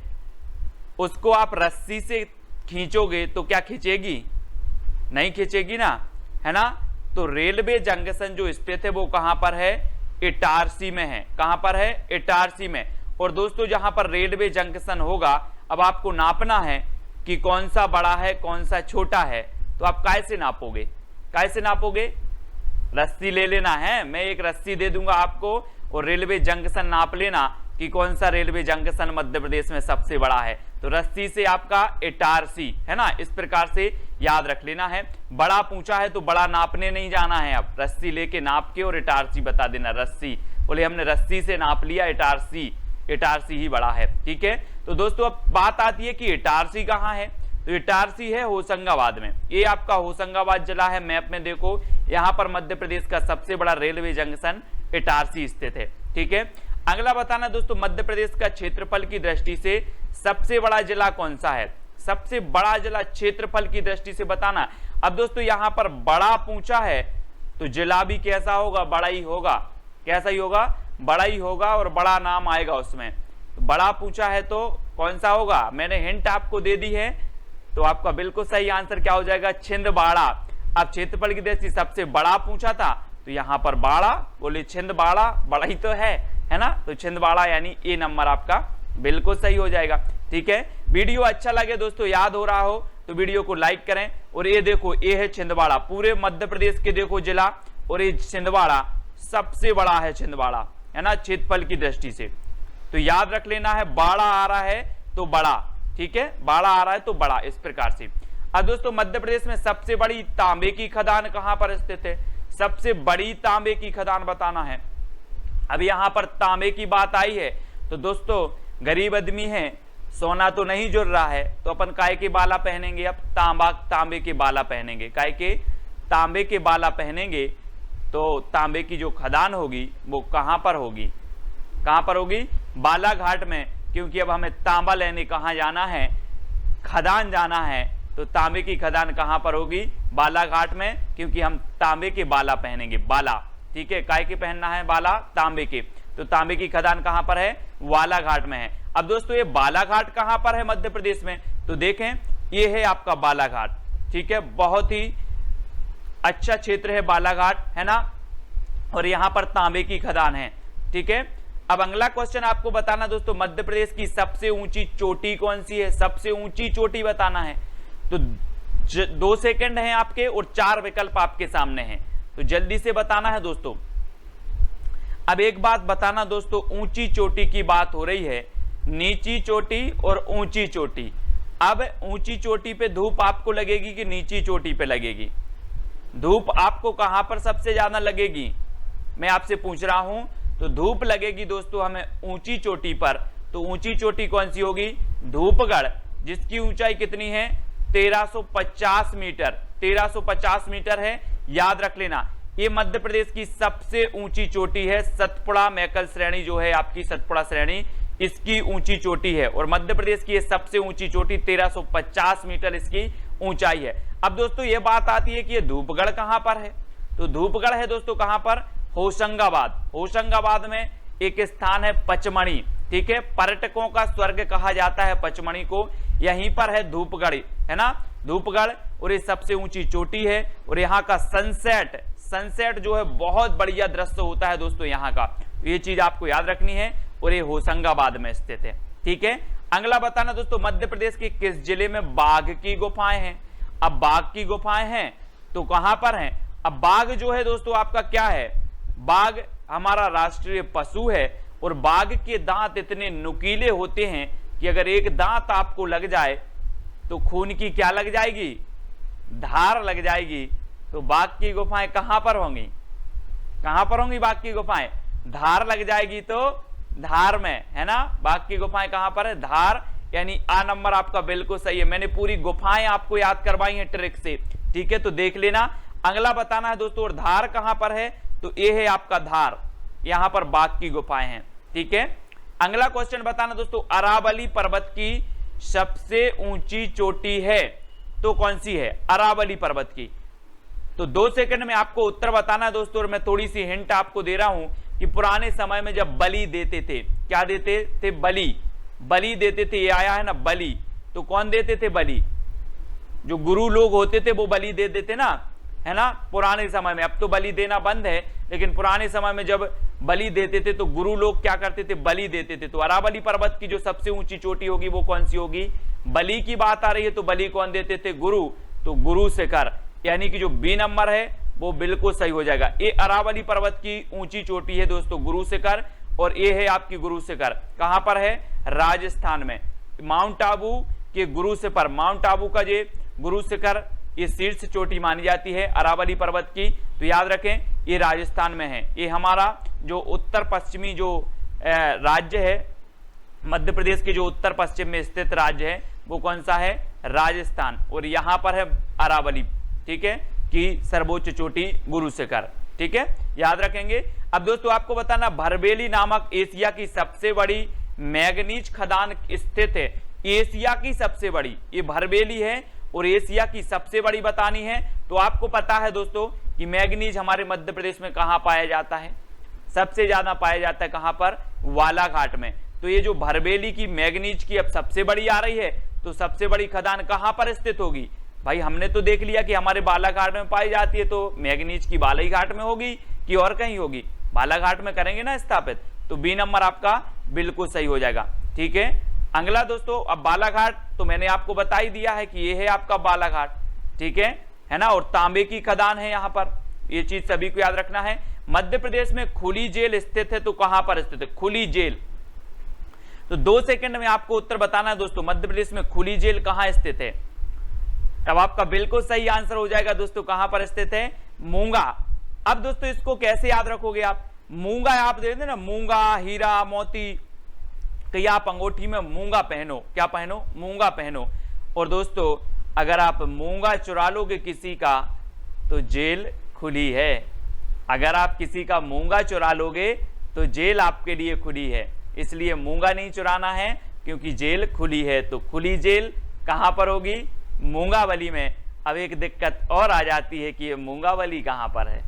उसको आप रस्सी से खींचोगे तो क्या खींचेगी, नहीं खींचेगी ना, है ना। तो रेलवे जंक्शन जो स्थित है वो कहां पर है, इटारसी में है। कहां पर है, इटारसी में। और दोस्तों जहां पर रेलवे जंक्शन होगा, अब आपको नापना है कि कौन सा बड़ा है कौन सा छोटा है। तो आप कैसे नापोगे, कैसे नापोगे, रस्सी ले लेना है, मैं एक रस्सी दे दूंगा आपको और रेलवे जंक्शन नाप लेना कि कौन सा रेलवे जंक्शन मध्य प्रदेश में सबसे बड़ा है। तो रस्सी से आपका इटारसी, है ना, इस प्रकार से याद रख लेना है। बड़ा पूछा है तो बड़ा नापने नहीं जाना है, अब रस्सी लेके नाप के और इटारसी बता देना। रस्सी बोले हमने रस्सी से नाप लिया, इटारसी ही बड़ा है, ठीक है। तो दोस्तों अब बात आती है कि इटारसी कहाँ है, तो इटारसी है होशंगाबाद में। ये आपका होशंगाबाद जिला है, मैप में देखो, यहाँ पर मध्य प्रदेश का सबसे बड़ा रेलवे जंक्शन इटारसी स्थित है, ठीक है। अगला बताना दोस्तों मध्य प्रदेश का क्षेत्रफल की दृष्टि से सबसे बड़ा जिला कौन सा है, सबसे बड़ा जिला क्षेत्रफल की दृष्टि से बताना। अब दोस्तों यहाँ पर बड़ा पूछा है तो जिला भी कैसा होगा, बड़ा ही होगा। कैसा ही होगा, बड़ा ही होगा और बड़ा नाम आएगा उसमें। तो बड़ा पूछा है तो कौन सा होगा, मैंने हिंट आपको दे दी है। तो आपका बिल्कुल सही आंसर क्या हो जाएगा, छिंदवाड़ा। अब क्षेत्रफल की दृष्टि सबसे बड़ा पूछा था तो यहाँ पर बाड़ा, बोले छिंदवाड़ा, बड़ा ही तो है ना। तो छिंदवाड़ा यानी ए नंबर आपका बिल्कुल सही हो जाएगा, ठीक है। वीडियो अच्छा लगे दोस्तों, याद हो रहा हो तो वीडियो को लाइक करें। और ये देखो, ये है छिंदवाड़ा, पूरे मध्य प्रदेश के देखो जिला, और ये छिंदवाड़ा सबसे बड़ा है, छिंदवाड़ा, है ना, क्षेत्रफल की दृष्टि से। तो याद रख लेना है, बाड़ा आ रहा है तो बड़ा, ठीक है, बाड़ा आ रहा है तो बड़ा, इस प्रकार से। अब दोस्तों मध्य प्रदेश में सबसे बड़ी तांबे की खदान कहां पर स्थित है, सबसे बड़ी तांबे की खदान बताना है। अब यहां पर तांबे की बात आई है तो दोस्तों गरीब आदमी है, सोना तो नहीं जुड़ रहा है, तो अपन काय के बाला पहनेंगे, अब तांबे के बाला पहनेंगे, काय के तांबे के बाला पहनेंगे। तो तांबे की जो खदान होगी वो कहां पर होगी, कहां पर होगी, बालाघाट में, क्योंकि अब हमें तांबा लेने कहां जाना है, खदान जाना है। तो तांबे की खदान कहां पर होगी, बालाघाट में, क्योंकि हम तांबे के बाला पहनेंगे, बाला, ठीक है, काय के पहनना है बाला, तांबे के। तो तांबे की खदान कहां पर है, बालाघाट में है। अब दोस्तों ये बालाघाट कहां पर है मध्य प्रदेश में, तो देखें ये है आपका बालाघाट, ठीक है, बहुत ही अच्छा क्षेत्र है बालाघाट, है ना, और यहां पर तांबे की खदान है, ठीक है। अब अगला क्वेश्चन आपको बताना दोस्तों, मध्य प्रदेश की सबसे ऊंची चोटी कौन सी है, सबसे ऊंची चोटी बताना है। तो 2 सेकंड हैं आपके और 4 विकल्प आपके सामने हैं, तो जल्दी से बताना है दोस्तों। अब एक बात बताना दोस्तों, ऊंची चोटी की बात हो रही है, नीची चोटी और ऊंची चोटी। अब ऊंची चोटी पे धूप आपको लगेगी कि नीची चोटी पे लगेगी, धूप आपको कहां पर सबसे ज्यादा लगेगी, मैं आपसे पूछ रहा हूं। तो धूप लगेगी दोस्तों हमें ऊंची चोटी पर। तो ऊंची चोटी कौन सी होगी, धूपगढ़, जिसकी ऊंचाई कितनी है, 1350 मीटर, 1350 मीटर है, याद रख लेना। ये मध्य प्रदेश की सबसे ऊंची चोटी है, सतपुड़ा मैकल श्रेणी जो है आपकी सतपुड़ा श्रेणी, इसकी ऊंची चोटी है, और मध्य प्रदेश की ये सबसे ऊंची चोटी 1350 मीटर इसकी ऊंचाई है। अब दोस्तों ये बात आती है कि ये धूपगढ़ कहां पर है, तो धूपगढ़ है दोस्तों कहां पर, होशंगाबाद। होशंगाबाद में एक स्थान है पचमणी, ठीक है, पर्यटकों का स्वर्ग कहा जाता है पचमणी को, यहीं पर है धूपगढ़, है ना, धूपगढ़, और ये सबसे ऊंची चोटी है। और यहाँ का सनसेट जो है बहुत बढ़िया दृश्य होता है दोस्तों यहाँ का, ये चीज आपको याद रखनी है, और ये होशंगाबाद में स्थित है, ठीक है। अगला बताना दोस्तों, मध्य प्रदेश के किस जिले में बाघ की गुफाएं हैं। अब बाघ की गुफाएं हैं तो कहां पर हैं, अब बाघ जो है दोस्तों आपका क्या है, बाघ हमारा राष्ट्रीय पशु है, और बाघ के दांत इतने नुकीले होते हैं कि अगर एक दांत आपको लग जाए तो खून की क्या लग जाएगी, धार लग जाएगी। तो बाघ की गुफाएं कहां पर होंगी, कहां पर होंगी बाघ की गुफाएं, धार लग जाएगी तो धार में, है ना, बाघ की गुफाएं कहां पर है, धार, यानी आ नंबर आपका बिल्कुल सही है। मैंने पूरी गुफाएं आपको याद करवाई हैं ट्रिक से, ठीक है, तो देख लेना। अगला बताना है दोस्तों, और धार कहां पर है, तो ये है आपका धार, यहां पर बाघ की गुफाएं हैं, ठीक है। अगला क्वेश्चन बताना दोस्तों, अरावली पर्वत की सबसे ऊंची चोटी है तो कौन सी है, अरावली पर्वत की। तो 2 सेकंड में आपको उत्तर बताना है दोस्तों, और मैं थोड़ी सी हिंट आपको दे रहा हूं कि पुराने समय में जब बलि देते थे, क्या देते थे, बलि देते थे, ये आया है ना बलि, तो कौन देते थे बलि, जो गुरु लोग होते थे वो बलि दे देते ना, है ना, पुराने समय में। अब तो बलि देना बंद है, लेकिन पुराने समय में जब बलि देते थे तो गुरु लोग क्या करते थे, बलि देते थे। तो अरावली पर्वत की जो सबसे ऊंची चोटी होगी वो कौन सी होगी, बलि की बात आ रही है, तो बलि कौन देते थे, गुरु, तो गुरु शिखर, यानी कि जो बी नंबर है वो बिल्कुल सही हो जाएगा। ये अरावली पर्वत की ऊंची चोटी है दोस्तों गुरु शिखर, और ये है आपकी गुरु शिखर, कहां पर है, राजस्थान में, माउंट आबू के गुरु शिखर, माउंट आबू का ये गुरु शिखर, ये शीर्ष चोटी मानी जाती है अरावली पर्वत की। तो याद रखें ये राजस्थान में है, ये हमारा जो उत्तर पश्चिमी जो राज्य है, मध्य प्रदेश के जो उत्तर पश्चिम में स्थित राज्य है वो कौन सा है, राजस्थान, और यहां पर है अरावली, ठीक है, कि सर्वोच्च चोटी गुरु शिखर, ठीक है, याद रखेंगे। अब दोस्तों आपको बताना, भरबेली नामक एशिया की सबसे बड़ी मैग्नीज खदान स्थित है, एशिया की सबसे बड़ी, ये भरबेली है और एशिया की सबसे बड़ी बतानी है। तो आपको पता है दोस्तों कि मैग्नीज हमारे मध्य प्रदेश में कहां पाया जाता है, सबसे ज्यादा पाया जाता है कहां पर, बालाघाट में। तो ये जो भरबेली की मैग्नीज की अब सबसे बड़ी आ रही है, तो सबसे बड़ी खदान कहां पर स्थित होगी, भाई हमने तो देख लिया कि हमारे बालाघाट में पाई जाती है, तो मैग्नीज की बालाघाट में होगी कि और कहीं होगी, बालाघाट में करेंगे ना स्थापित, तो बी नंबर आपका बिल्कुल सही हो जाएगा, ठीक है। अगला दोस्तों, अब बालाघाट तो मैंने आपको बता ही दिया है कि ये है आपका बालाघाट, ठीक है ना, और तांबे की खदान है यहां पर, ये चीज सभी को याद रखना है। मध्य प्रदेश में खुली जेल स्थित है, तो कहां पर स्थित है, खुली जेल, तो 2 सेकंड में आपको उत्तर बताना है दोस्तों, मध्य प्रदेश में खुली जेल कहां स्थित है। तब आपका बिल्कुल सही आंसर हो जाएगा दोस्तों, कहां पर स्थित है, मूंगा। अब दोस्तों इसको कैसे याद रखोगे आप, मूंगा आप देखते ना, मूंगा, हीरा, मोती, कि आप अंगूठी में मूंगा पहनो। क्या पहनो? मूंगा पहनो। और दोस्तों अगर आप मूंगा चुरा लोगे किसी का तो जेल खुली है। अगर आप किसी का मूंगा चुरा लोगे तो जेल आपके लिए खुली है। इसलिए मूंगा नहीं चुराना है क्योंकि जेल खुली है। तो खुली जेल कहां पर होगी? मूंगावली में। अब एक दिक्कत और आ जाती है कि ये मूंगावली कहां पर है।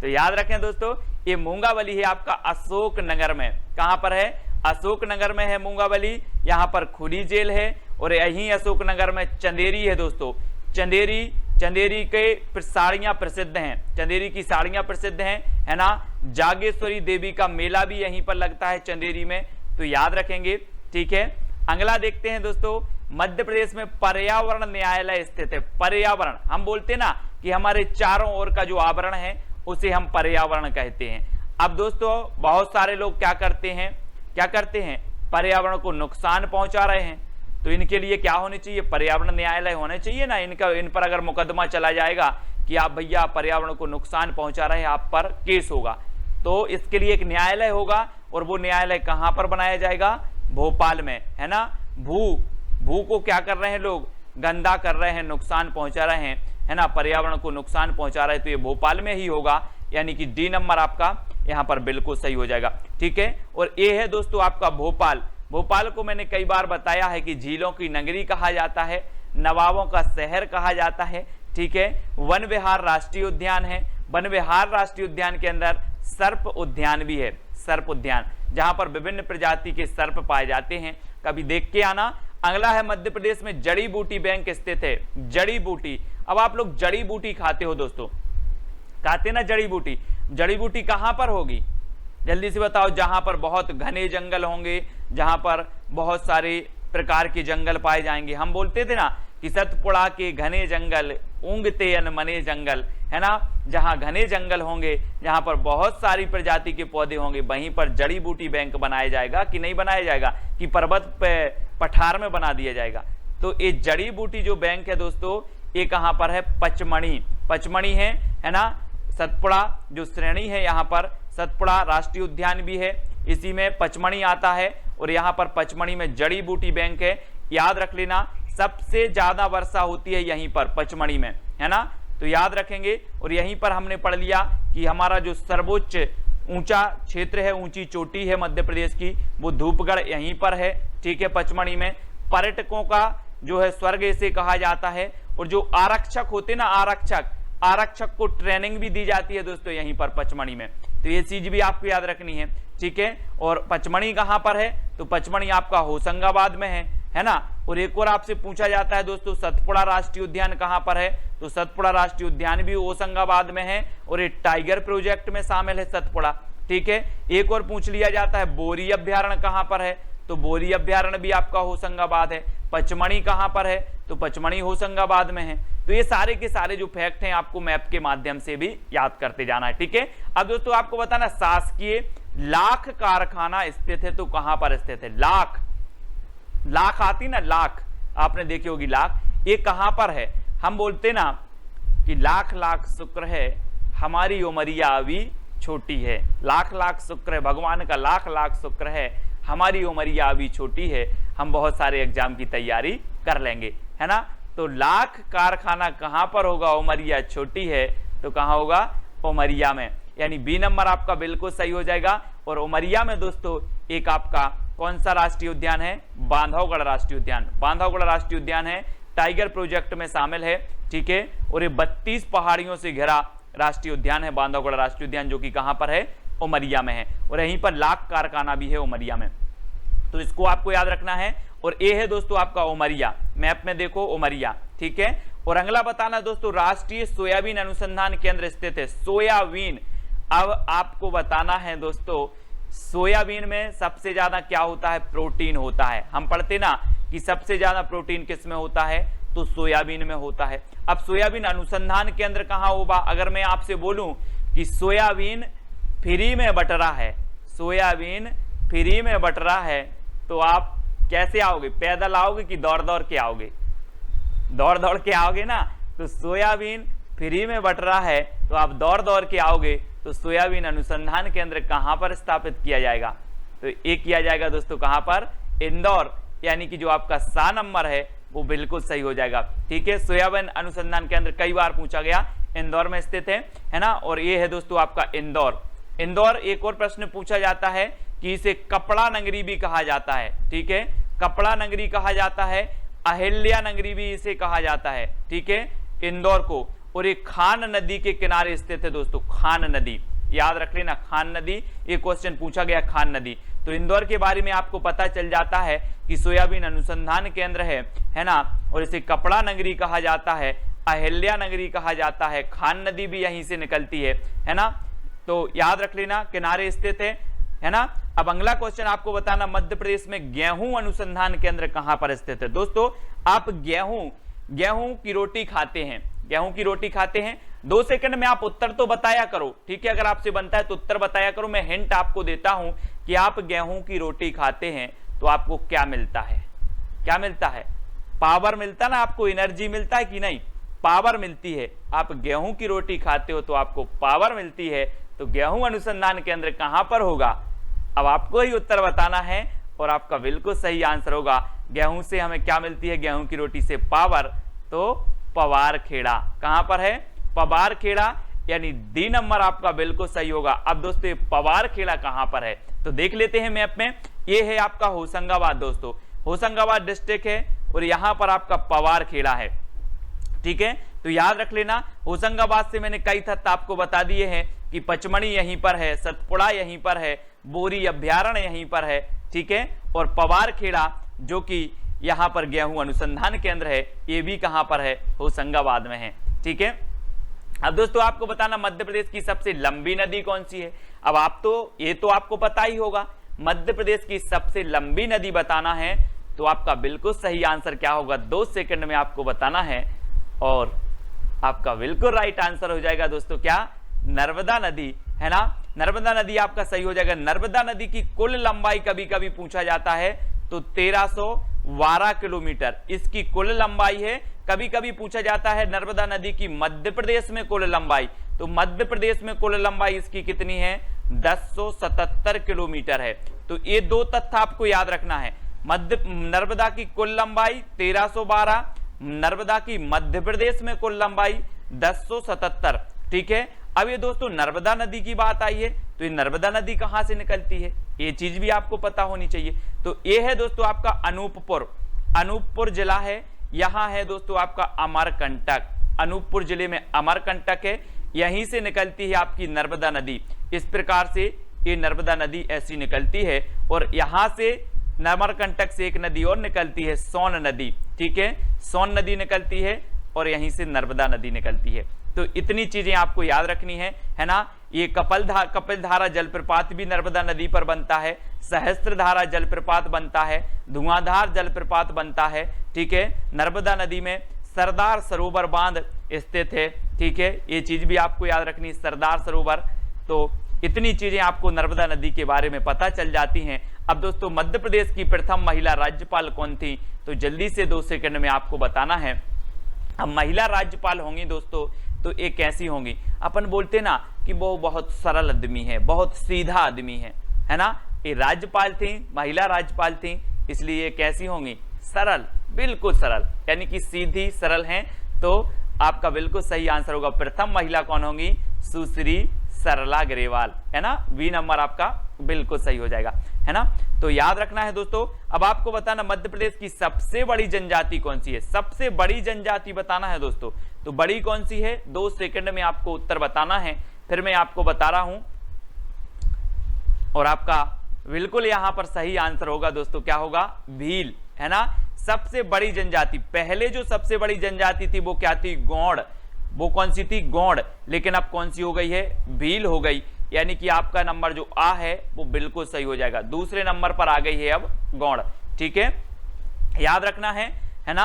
तो याद रखें दोस्तों, ये मूंगावली है आपका अशोक नगर में। कहां पर है? अशोक नगर में है मूंगावली। यहां पर खुली जेल है। और यहीं अशोक नगर में चंदेरी है दोस्तों। चंदेरी के साड़ियां प्रसिद्ध हैं। चंदेरी की साड़ियां प्रसिद्ध हैं, है ना। जागेश्वरी देवी का मेला भी यहीं पर लगता है चंदेरी में। तो याद रखेंगे, ठीक है। अगला देखते हैं दोस्तों, मध्य प्रदेश में पर्यावरण न्यायालय स्थित है। पर्यावरण, हम बोलते ना कि हमारे चारों ओर का जो आवरण है उसे हम पर्यावरण कहते हैं। अब दोस्तों बहुत सारे लोग क्या करते हैं? पर्यावरण को नुकसान पहुंचा रहे हैं। तो इनके लिए क्या होने चाहिए? पर्यावरण न्यायालय होने चाहिए ना। इन पर अगर मुकदमा चला जाएगा कि आप भैया पर्यावरण को नुकसान पहुंचा रहे हैं, आप पर केस होगा। तो इसके लिए एक न्यायालय होगा। और वो न्यायालय कहां पर बनाया जाएगा? भोपाल में, है ना। भू को क्या कर रहे हैं लोग? गंदा कर रहे हैं, नुकसान पहुंचा रहे हैं, है ना। पर्यावरण को नुकसान पहुंचा रहे हैं। तो ये भोपाल में ही होगा, यानी कि डी नंबर आपका यहां पर बिल्कुल सही हो जाएगा, ठीक है। और ये है दोस्तों आपका भोपाल। भोपाल को मैंने कई बार बताया है कि झीलों की नगरी कहा जाता है, नवाबों का शहर कहा जाता है, ठीक है। वन विहार राष्ट्रीय उद्यान है। वन विहार राष्ट्रीय उद्यान के अंदर सर्प उद्यान भी है। सर्प उद्यान, जहां पर विभिन्न प्रजाति के सर्प पाए जाते हैं। कभी देख के आना। अगला है मध्य प्रदेश में जड़ी बूटी बैंक स्थित है। जड़ी बूटी, अब आप लोग जड़ी बूटी खाते हो दोस्तों, खाते ना जड़ी बूटी। जड़ी बूटी कहां पर होगी? जल्दी से बताओ। जहां पर बहुत घने जंगल होंगे, जहां पर बहुत सारे प्रकार के जंगल पाए जाएंगे। हम बोलते थे ना कि सतपुड़ा के घने जंगल ऊंगते अनमने जंगल, है ना। जहां घने जंगल होंगे, जहां पर बहुत सारी प्रजाति के पौधे होंगे, वहीं पर जड़ी बूटी बैंक बनाया जाएगा कि नहीं बनाया जाएगा? कि पर्वत पे पठार में बना दिया जाएगा। तो ये जड़ी बूटी जो बैंक है दोस्तों, ये कहां पर है? पचमणी है ना। सतपुड़ा जो श्रेणी है, यहाँ पर सतपुड़ा राष्ट्रीय उद्यान भी है, इसी में पचमणी आता है। और यहाँ पर पचमणी में जड़ी बूटी बैंक है। याद रख लेना, सबसे ज्यादा वर्षा होती है यहीं पर पचमणी में, है ना। तो याद रखेंगे। और यहीं पर हमने पढ़ लिया कि हमारा जो सर्वोच्च ऊंचा क्षेत्र है, ऊंची चोटी है मध्य प्रदेश की, वो धूपगढ़ यहीं पर है, ठीक है, पचमणी में। पर्यटकों का जो है स्वर्ग इसे कहा जाता है। और जो आरक्षक होते ना, आरक्षक को ट्रेनिंग भी दी जाती है दोस्तों यहीं पर पचमणी में। तो ये चीज भी आपको याद रखनी है, ठीक है। और पचमणी कहां पर है? तो पचमणी आपका होशंगाबाद में है ना। और एक और आपसे पूछा जाता है दोस्तों, सतपुड़ा राष्ट्रीय उद्यान कहां पर है? तो सतपुड़ा राष्ट्रीय उद्यान भी होशंगाबाद में है। और ये टाइगर प्रोजेक्ट में शामिल है सतपुड़ा, ठीक है। एक और पूछ लिया जाता है, बोरी अभ्यारण्य कहां पर है? तो बोरी अभ्यारण्य भी आपका होशंगाबाद है। पचमणी कहां पर है? तो पचमणी होशंगाबाद में है। तो ये सारे के सारे जो फैक्ट हैं आपको मैप के माध्यम से भी याद करते जाना है, ठीक है। अब दोस्तों आपको बताना, शासकीय लाख कारखाना स्थित है तो कहां पर स्थित है? लाख आती ना, लाख आपने देखी होगी, लाख, ये कहां पर है? हम बोलते ना कि लाख लाख शुक्र है हमारी उमरिया अभी छोटी है। लाख लाख शुक्र है, भगवान का लाख लाख शुक्र है हमारी उमरिया अभी छोटी है, हम बहुत सारे एग्जाम की तैयारी कर लेंगे, है ना। तो लाख कारखाना कहां पर होगा? उमरिया छोटी है, तो कहां होगा? उमरिया में। यानी बी नंबर आपका बिल्कुल सही हो जाएगा। और उमरिया में दोस्तों एक आपका कौन सा राष्ट्रीय उद्यान है? बांधवगढ़ राष्ट्रीय उद्यान। बांधवगढ़ राष्ट्रीय उद्यान है, टाइगर प्रोजेक्ट में शामिल है, ठीक है। और ये 32 पहाड़ियों से घिरा राष्ट्रीय उद्यान है बांधवगढ़ राष्ट्रीय उद्यान, जो कि कहां पर है? उमरिया में है। और यहीं पर लाख कारखाना भी है उमरिया में, तो इसको आपको याद रखना है। और ये है दोस्तों आपका उमरिया, मैप में देखो उमरिया, ठीक है। और अगला बताना दोस्तों, राष्ट्रीय सोयाबीन अनुसंधान केंद्र स्थित है। सोयाबीन, अब आपको बताना है दोस्तों, सोयाबीन में सबसे ज्यादा क्या होता है? प्रोटीन होता है। हम पढ़ते ना कि सबसे ज्यादा प्रोटीन किस में होता है? तो सोयाबीन में होता है। अब सोयाबीन अनुसंधान केंद्र कहां होगा? अगर मैं आपसे बोलूं कि सोयाबीन फ्री में बट रहा है, सोयाबीन फ्री में बट रहा है, तो आप कैसे आओगे? पैदल आओगे कि दौड़ दौड़ के आओगे? दौड़ दौड़ के आओगे ना। तो सोयाबीन फ्री में बट रहा है तो आप दौड़ दौड़ के आओगे। तो सोयाबीन अनुसंधान केंद्र कहां पर स्थापित किया जाएगा? तो ये किया जाएगा दोस्तों कहां पर, इंदौर, यानी कि जो आपका सा नंबर है वो बिल्कुल सही हो जाएगा। ठीक है, सोयाबीन अनुसंधान केंद्र कई बार पूछा गया, इंदौर में स्थित है ना, और ये है दोस्तों आपका इंदौर। इंदौर, एक और प्रश्न पूछा जाता है कि इसे कपड़ा नगरी भी कहा जाता है। ठीक है, कपड़ा नगरी कहा जाता है, अहिल्या नगरी भी इसे कहा जाता है। ठीक है, इंदौर को, और ये खान नदी के किनारे स्थित है दोस्तों, खान नदी, याद रख लेना, खान नदी, ये क्वेश्चन पूछा गया, खान नदी। तो इंदौर के बारे में आपको पता चल जाता है कि सोयाबीन अनुसंधान केंद्र है ना, और इसे कपड़ा नगरी कहा जाता है, अहिल्या नगरी कहा जाता है, खान नदी भी यहीं से निकलती है ना, तो याद रख लेना, किनारे स्थित है ना। अब अगला क्वेश्चन आपको बताना, मध्य प्रदेश में गेहूं अनुसंधान केंद्र कहां पर स्थित है। दोस्तों आप गेहूं की रोटी खाते हैं, गेहूं की रोटी खाते हैं, 2 सेकंड में आप उत्तर तो बताया करो। ठीक है, अगर आपसे बनता है तो उत्तर बताया करो। मैं हिंट आपको देता हूं कि आप गेहूं की रोटी खाते हैं तो आपको क्या मिलता है, क्या मिलता है, पावर मिलता ना, आपको एनर्जी मिलता है कि नहीं, पावर मिलती है। आप गेहूं की रोटी खाते हो तो आपको पावर मिलती है, तो गेहूं अनुसंधान केंद्र कहां पर होगा, अब आपको ही उत्तर बताना है, और आपका बिल्कुल सही आंसर होगा, गेहूं से हमें क्या मिलती है, गेहूं की रोटी से पावर, तो पवार खेड़ा, कहां पर है, पवार खेड़ा, यानी डी नंबर आपका बिल्कुल सही होगा। अब दोस्तों ये पवार खेड़ा कहां पर है, तो देख लेते हैं मैप में, ये है आपका होशंगाबाद दोस्तों, होशंगाबाद डिस्ट्रिक्ट है, और यहां पर आपका पवार खेड़ा है। ठीक है, तो याद रख लेना, होशंगाबाद से मैंने कई तथ्य आपको बता दिए हैं कि पचमढ़ी यहीं पर है, सतपुड़ा यहीं पर है, बोरी अभ्यारण्य यहीं पर है। ठीक है, और पवार खेड़ा जो कि यहां पर गेहूं अनुसंधान केंद्र है, ये भी कहां पर है, होशंगाबाद में है। ठीक है, अब दोस्तों आपको बताना मध्य प्रदेश की सबसे लंबी नदी कौन सी है। अब आप तो ये तो आपको पता ही होगा, मध्य प्रदेश की सबसे लंबी नदी बताना है, तो आपका बिल्कुल सही आंसर क्या होगा, 2 सेकंड में आपको बताना है, और आपका बिल्कुल राइट आंसर हो जाएगा दोस्तों क्या, नर्मदा नदी, है ना, नर्मदा नदी आपका सही हो जाएगा। नर्मदा नदी की कुल लंबाई कभी कभी पूछा जाता है तो 1312 किलोमीटर इसकी कुल लंबाई है। कभी कभी पूछा जाता है नर्मदा नदी की मध्य प्रदेश में कुल लंबाई, तो मध्य प्रदेश में कुल लंबाई इसकी कितनी है, 1077 किलोमीटर है। तो ये 2 तथ्य आपको याद रखना है, नर्मदा की कुल लंबाई 1312, नर्मदा की मध्य प्रदेश में कुल लंबाई 1077। ठीक है, अब ये दोस्तों नर्मदा नदी की बात आई है, तो ये नर्मदा नदी कहां से निकलती है, ये चीज भी आपको पता होनी चाहिए। तो ये है दोस्तों आपका अनूपपुर जिला है, यहां है दोस्तों आपका अमरकंटक, अनूपपुर जिले में अमरकंटक है, यहीं से निकलती है आपकी नर्मदा नदी। इस प्रकार से ये नर्मदा नदी ऐसी निकलती है, और यहां से अमरकंटक से एक नदी और निकलती है, सोन नदी। ठीक है, सोन नदी निकलती है, और यहीं से नर्मदा नदी निकलती है। तो इतनी चीजें आपको याद रखनी है ना। ये कपिलधारा जलप्रपात भी नर्मदा नदी पर बनता है, सहस्त्रधारा जलप्रपात बनता है, धुआंधार जलप्रपात बनता है। ठीक है, नर्मदा नदी में सरदार सरोवर बांध स्थित है। ठीक है, ये चीज भी आपको याद रखनी है, सरदार सरोवर। तो इतनी चीजें आपको नर्मदा नदी के बारे में पता चल जाती हैं। अब दोस्तों मध्य प्रदेश की प्रथम महिला राज्यपाल कौन थी, तो जल्दी से 2 सेकंड में आपको बताना है। अब महिला राज्यपाल होंगी दोस्तों, तो ये कैसी होंगी, अपन बोलते ना कि वो बहुत सरल आदमी है, बहुत सीधा आदमी है ना। ये राज्यपाल थी, महिला राज्यपाल थी, इसलिए ये कैसी होंगी, सरल, बिल्कुल सरल, यानी कि सीधी सरल हैं। तो आपका बिल्कुल सही आंसर होगा, प्रथम महिला कौन होंगी, सुश्री सरला ग्रेवाल, है ना। बी नंबर आपका बिल्कुल सही हो जाएगा, है ना। तो याद रखना है दोस्तों। अब आपको बताना मध्य प्रदेश की सबसे बड़ी जनजाति कौन सी है, सबसे बड़ी जनजाति बताना है दोस्तों। तो बड़ी कौन सी है, 2 सेकंड में आपको उत्तर बताना है, फिर मैं आपको बता रहा हूं, और आपका बिल्कुल यहां पर सही आंसर होगा दोस्तों, क्या होगा, भील, है ना। सबसे बड़ी जनजाति, पहले जो सबसे बड़ी जनजाति थी वो क्या थी, गौड़, वो कौन सी थी, गौड़, लेकिन अब कौन सी हो गई है, भील हो गई। यानी कि आपका नंबर जो आ है वो बिल्कुल सही हो जाएगा, दूसरे नंबर पर आ गई है अब गौड़। ठीक है, याद रखना है ना।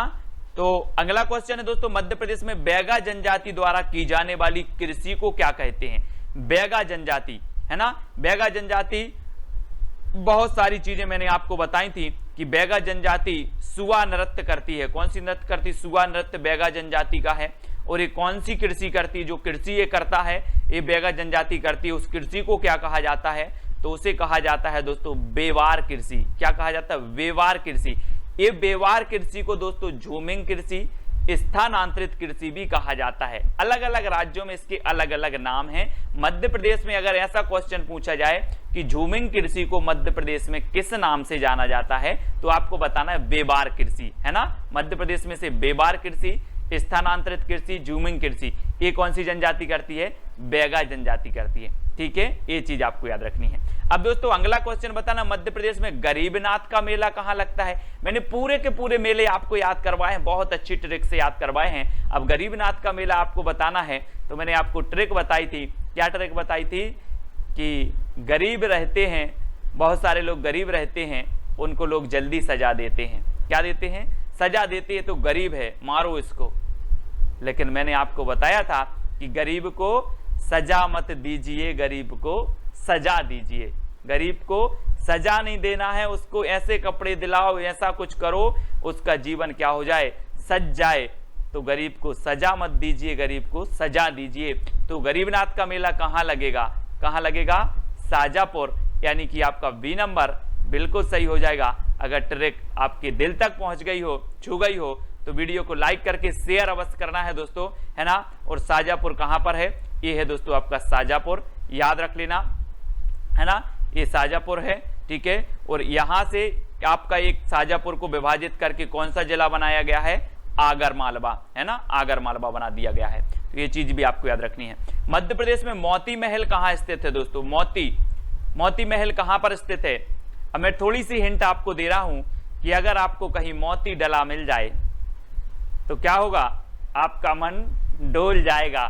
तो अगला क्वेश्चन है दोस्तों, मध्य प्रदेश में बैगा जनजाति द्वारा की जाने वाली कृषि को क्या कहते हैं, बैगा जनजाति, है ना। बैगा जनजाति, बहुत सारी चीजें मैंने आपको बताई थी कि बैगा जनजाति सुआ नृत्य करती है, कौन सी नृत्य करती, सुआ नृत्य बैगा जनजाति का है। और ये कौन सी कृषि करती है, जो कृषि ये करता है, ये बैगा जनजाति करती है, उस कृषि को क्या कहा जाता है, तो उसे कहा जाता है दोस्तों बेवार कृषि। क्या कहा जाता है? बेवार कृषि। ये बेवार कृषि को दोस्तों झूमिंग कृषि, स्थानांतरित कृषि भी कहा जाता है। अलग अलग राज्यों में इसके अलग अलग नाम हैं। मध्य प्रदेश में अगर ऐसा क्वेश्चन पूछा जाए कि झूमिंग कृषि को मध्य प्रदेश में किस नाम से जाना जाता है, तो आपको बताना है बेवार कृषि, है ना। मध्य प्रदेश में से बेवार कृषि, स्थानांतरित कृषि, झूमिंग कृषि, ये कौन सी जनजाति करती है? बैगा जनजाति करती है। ठीक है, ये चीज आपको याद रखनी है। अब दोस्तों अगला क्वेश्चन बताना, मध्य प्रदेश में गरीबनाथ का मेला कहां लगता है? मैंने पूरे के पूरे मेले आपको याद करवाए हैं, बहुत अच्छी ट्रिक से याद करवाए हैं। अब गरीबनाथ का मेला आपको बताना है, तो मैंने आपको ट्रिक बताई थी। क्या ट्रिक बताई थी? कि गरीब रहते हैं, बहुत सारे लोग गरीब रहते हैं, उनको लोग जल्दी सजा देते हैं। क्या देते हैं? सजा देते हैं। तो गरीब है, मारो इसको। लेकिन मैंने आपको बताया था कि गरीब को सजा मत दीजिए, गरीब को सजा दीजिए। गरीब को सजा नहीं देना है, उसको ऐसे कपड़े दिलाओ, ऐसा कुछ करो, उसका जीवन क्या हो जाए? सज जाए। तो गरीब को सजा मत दीजिए, गरीब को सजा दीजिए। तो गरीबनाथ का मेला कहाँ लगेगा? कहाँ लगेगा? शाजापुर, यानी कि आपका बी नंबर बिल्कुल सही हो जाएगा। अगर ट्रिक आपके दिल तक पहुंच गई हो, छू गई हो, तो वीडियो को लाइक करके शेयर अवश्य करना है दोस्तों, है ना। और शाजापुर कहां पर है? ये है दोस्तों आपका शाजापुर, याद रख लेना, है ना। ये शाजापुर है, ठीक है। और यहां से आपका एक शाजापुर को विभाजित करके कौन सा जिला बनाया गया है? आगर मालवा, है ना, आगर मालवा बना दिया गया है। तो ये चीज भी आपको याद रखनी है। मध्य प्रदेश में मोती महल कहां स्थित है दोस्तों? मोती महल कहां पर स्थित है? अब मैं थोड़ी सी हिंट आपको दे रहा हूं कि अगर आपको कहीं मोती डला मिल जाए तो क्या होगा? आपका मन डोल जाएगा,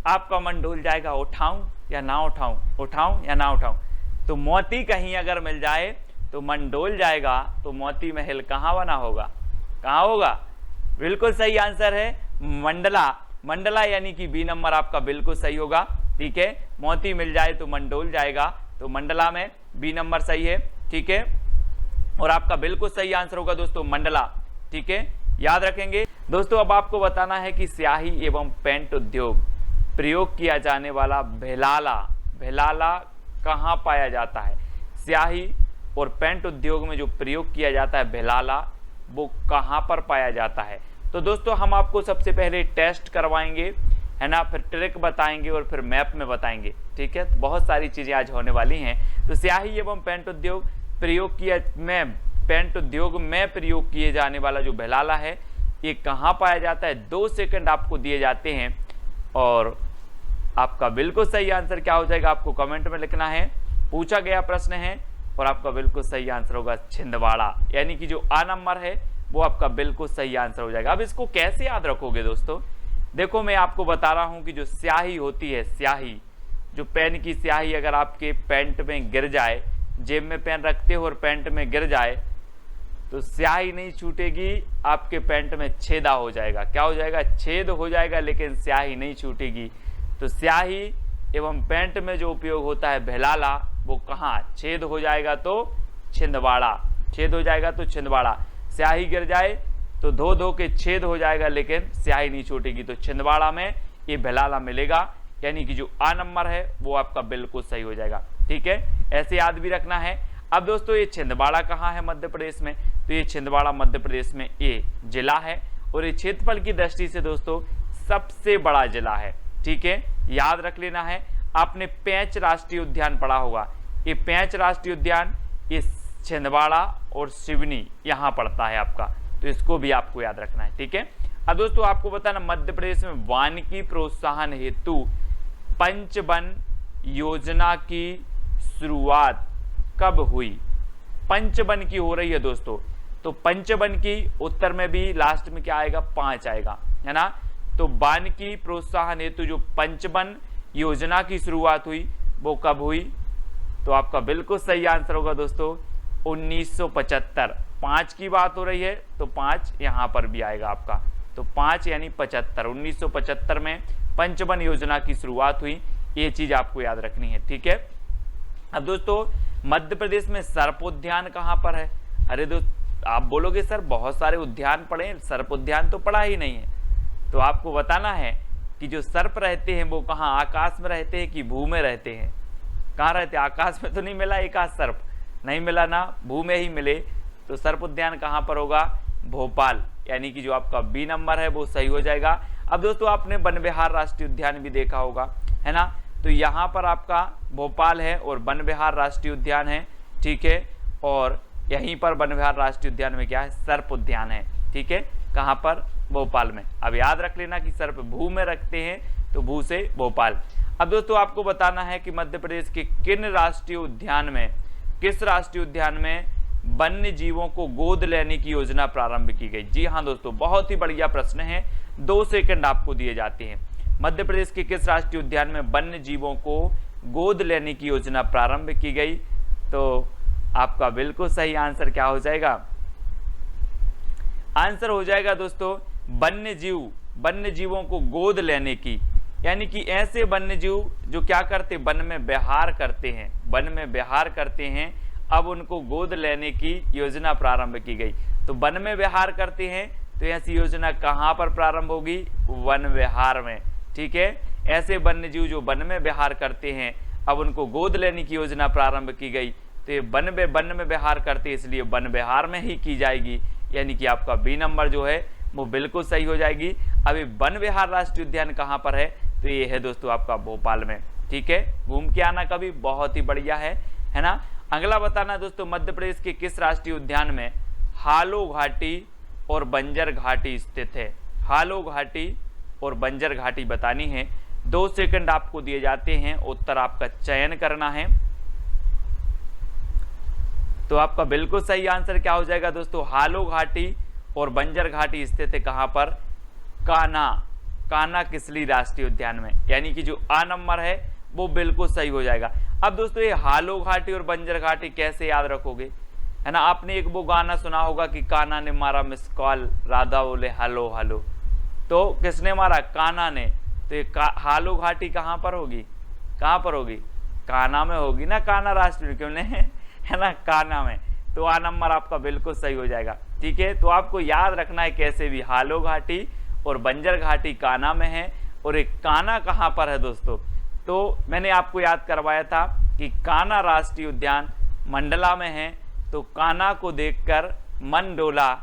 आपका मन डोल जाएगा। उठाऊं या ना उठाऊं, उठाऊं या ना उठाऊं। तो मोती कहीं अगर मिल जाए तो मन डोल जाएगा। तो मोती महल कहां बना होगा? कहां होगा? बिल्कुल सही आंसर है मंडला। मंडला यानी कि बी नंबर आपका बिल्कुल सही होगा, ठीक है। मोती मिल जाए तो मन डोल जाएगा, तो मंडला में बी नंबर सही है, ठीक है। और आपका बिल्कुल सही आंसर होगा दोस्तों मंडला, ठीक है, याद रखेंगे दोस्तों। अब आपको बताना है कि स्याही एवं पेंट उद्योग प्रयोग किया जाने वाला भेलाला कहाँ पाया जाता है? स्याही और पेंट उद्योग में जो प्रयोग किया जाता है भेलाला, वो कहाँ पर पाया जाता है? तो दोस्तों हम आपको सबसे पहले टेस्ट करवाएंगे, है ना, फिर ट्रिक बताएंगे और फिर मैप में बताएंगे, ठीक है। तो बहुत सारी चीजें आज होने वाली हैं। तो स्याही एवं पेंट उद्योग पेंट उद्योग में प्रयोग किए जाने वाला जो भेलाला है, ये कहाँ पाया जाता है? 2 सेकंड आपको दिए जाते हैं और आपका बिल्कुल सही आंसर क्या हो जाएगा? आपको कमेंट में लिखना है। पूछा गया प्रश्न है और आपका बिल्कुल सही आंसर होगा छिंदवाड़ा, यानी कि जो आ नंबर है वो आपका बिल्कुल सही आंसर हो जाएगा। अब इसको कैसे याद रखोगे दोस्तों? देखो मैं आपको बता रहा हूं कि जो स्याही होती है, स्याही, जो पेन की स्याही अगर आपके पैंट में गिर जाए, जेब में पेन रखते हो और पैंट में गिर जाए, तो स्याही नहीं छूटेगी, आपके पैंट में छेदा हो जाएगा। क्या हो जाएगा? छेद हो जाएगा, लेकिन स्याही नहीं छूटेगी। तो स्याही एवं पेंट में जो उपयोग होता है भेलाला, वो कहाँ? छेद हो जाएगा तो छिंदवाड़ा, छेद हो जाएगा तो छिंदवाड़ा। स्याही गिर जाए तो धो के छेद हो जाएगा, लेकिन स्याही नहीं छूटेगी। तो छिंदवाड़ा में ये भेलाला मिलेगा, यानी कि जो आ नंबर है वो आपका बिल्कुल सही हो जाएगा, ठीक है। ऐसे याद भी रखना है। अब दोस्तों ये छिंदवाड़ा कहाँ है मध्य प्रदेश में? तो ये छिंदवाड़ा मध्य प्रदेश में ये जिला है और ये क्षेत्रफल की दृष्टि से दोस्तों सबसे बड़ा जिला है, ठीक है, याद रख लेना है। आपने पेंच राष्ट्रीय उद्यान पढ़ा होगा, ये पेंच राष्ट्रीय उद्यान ये छिंदवाड़ा और सिवनी यहाँ पड़ता है आपका, तो इसको भी आपको याद रखना है, ठीक है। अब दोस्तों आपको बताना मध्य प्रदेश में वानिकी प्रोत्साहन हेतु पंचवन योजना की शुरुआत कब हुई? पंचवन की हो रही है दोस्तों, तो पंचवन की उत्तर में भी लास्ट में क्या आएगा? 5 आएगा, है ना। तो वानिकी प्रोत्साहन हेतु जो पंचवन योजना की शुरुआत हुई वो कब हुई? तो आपका बिल्कुल सही आंसर होगा दोस्तों 1975। 5 की बात हो रही है तो 5 यहां पर भी आएगा आपका, तो 5 यानी 75। 1975 में पंचवन योजना की शुरुआत हुई, ये चीज आपको याद रखनी है, ठीक है। अब दोस्तों मध्य प्रदेश में सर्पोद्यान कहां पर है? अरे दोस्त आप बोलोगे सर बहुत सारे उद्यान पढ़े, सर्प उद्यान तो पढ़ा ही नहीं है। तो आपको बताना है कि जो सर्प रहते हैं वो कहाँ, आकाश में रहते हैं कि भू में रहते हैं? कहाँ रहते, आकाश में तो नहीं मिला एक आध सर्प, नहीं मिला ना, भू में ही मिले, तो सर्प उद्यान कहाँ पर होगा, भोपाल, यानी कि जो आपका बी नंबर है वो सही हो जाएगा। अब दोस्तों आपने वन विहार राष्ट्रीय उद्यान भी देखा होगा, है ना, तो यहाँ पर आपका भोपाल है और वन विहार राष्ट्रीय उद्यान है, ठीक है, और यहीं पर वन विहार राष्ट्रीय उद्यान में क्या है, सर्प उद्यान है, ठीक है, कहाँ पर, भोपाल में। अब याद रख लेना कि सर्प भू में रखते हैं, तो भू से भोपाल। अब दोस्तों आपको बताना है कि मध्य प्रदेश के किन राष्ट्रीय उद्यान में, किस राष्ट्रीय उद्यान में वन्य जीवों को गोद लेने की योजना प्रारंभ की गई। जी हाँ दोस्तों, बहुत ही बढ़िया प्रश्न है, 2 सेकंड आपको दिए जाते हैं। मध्य प्रदेश के किस राष्ट्रीय उद्यान में वन्य जीवों को गोद लेने की योजना प्रारंभ की गई, तो आपका बिल्कुल सही आंसर क्या हो जाएगा, आंसर हो जाएगा दोस्तों वन्य जीवों को गोद लेने की, यानी कि ऐसे वन्य जीव जो क्या करते, वन में विहार करते हैं, वन में विहार करते हैं, अब उनको गोद लेने की योजना प्रारंभ की गई। तो वन में विहार करते हैं, तो ऐसी योजना कहाँ पर प्रारंभ होगी, वन विहार में, ठीक है। ऐसे वन्य जीव जो वन में विहार करते हैं, अब उनको गोद लेने की योजना प्रारंभ की गई, तो ये वन में विहार करते, इसलिए वन विहार में ही की जाएगी, यानी कि आपका बी नंबर जो है वो बिल्कुल सही हो जाएगी। अभी वन विहार राष्ट्रीय उद्यान कहाँ पर है, तो ये है दोस्तों आपका भोपाल में, ठीक है, घूम के आना कभी, बहुत ही बढ़िया है ना। अगला बताना दोस्तों, मध्य प्रदेश के किस राष्ट्रीय उद्यान में हालो घाटी और बंजर घाटी स्थित है। हालो घाटी और बंजर घाटी बतानी है, 2 सेकंड आपको दिए जाते हैं, उत्तर आपका चयन करना है। तो आपका बिल्कुल सही आंसर क्या हो जाएगा दोस्तों, हालो घाटी और बंजर घाटी स्थित है कहां पर, कान्हा किसली राष्ट्रीय उद्यान में, यानी कि जो आ नंबर है वो बिल्कुल सही हो जाएगा। अब दोस्तों ये हालो घाटी और बंजर घाटी कैसे याद रखोगे, है ना, आपने एक वो गाना सुना होगा कि कान्हा ने मारा मिस कॉल, राधा बोले हेलो हेलो, तो किसने मारा, कान्हा ने, तो ये हालो घाटी कहाँ पर होगी, कहाँ पर होगी, कान्हा में होगी ना, कान्हा राष्ट्रीय क्यों नहीं है ना, कान्हा में, तो आ नंबर आपका बिल्कुल सही हो जाएगा, ठीक है। तो आपको याद रखना है कैसे भी, हालो घाटी और बंजर घाटी कान्हा में है, और एक कान्हा कहाँ पर है दोस्तों, तो मैंने आपको याद करवाया था कि कान्हा राष्ट्रीय उद्यान मंडला में है, तो कान्हा को देखकर मन डोला,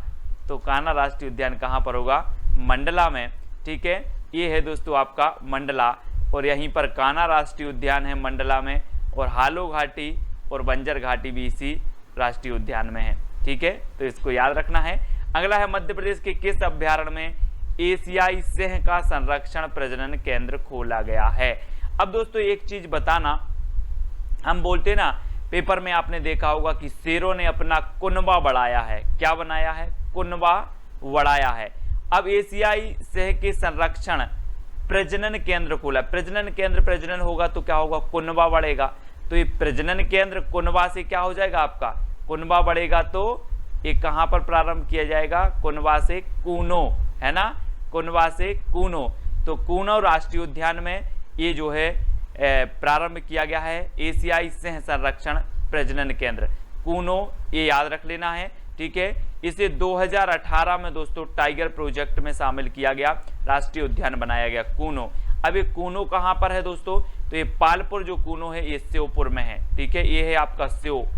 तो कान्हा राष्ट्रीय उद्यान कहाँ पर होगा, मंडला में, ठीक है, ये है दोस्तों आपका मंडला, और यहीं पर कान्हा राष्ट्रीय उद्यान है मंडला में, और हालो घाटी और बंजर घाटी भी इसी राष्ट्रीय उद्यान में है, ठीक है, तो इसको याद रखना है। अगला है मध्य प्रदेश के किस अभ्यारण्य में एशियाई सिंह का संरक्षण प्रजनन केंद्र खोला गया है। अब दोस्तों एक चीज बताना, हम बोलते ना पेपर में आपने देखा होगा कि शेरों ने अपना कुनबा बढ़ाया है, क्या बनाया है, कुनबा बढ़ाया है। अब एशियाई सिंह के संरक्षण प्रजनन केंद्र खोला, प्रजनन केंद्र, प्रजनन होगा तो क्या होगा, कुनबा बढ़ेगा, तो ये प्रजनन केंद्र कुनबा से क्या हो जाएगा आपका, कुनबा बढ़ेगा, तो ये कहां पर प्रारंभ किया जाएगा, कुनबा से कूनो, है ना, कुनबा से कूनो, तो कूनो राष्ट्रीय उद्यान में ये जो है प्रारंभ किया गया है एशियाई सिंह संरक्षण प्रजनन केंद्र, कूनो, ये याद रख लेना है, ठीक है। इसे 2018 में दोस्तों टाइगर प्रोजेक्ट में शामिल किया गया, राष्ट्रीय उद्यान बनाया गया कूनो। अब ये कूनो कहाँ पर है दोस्तों, तो ये पालपुर जो कूनो है ये श्योपुर में है, ठीक है, ये है आपका श्यो,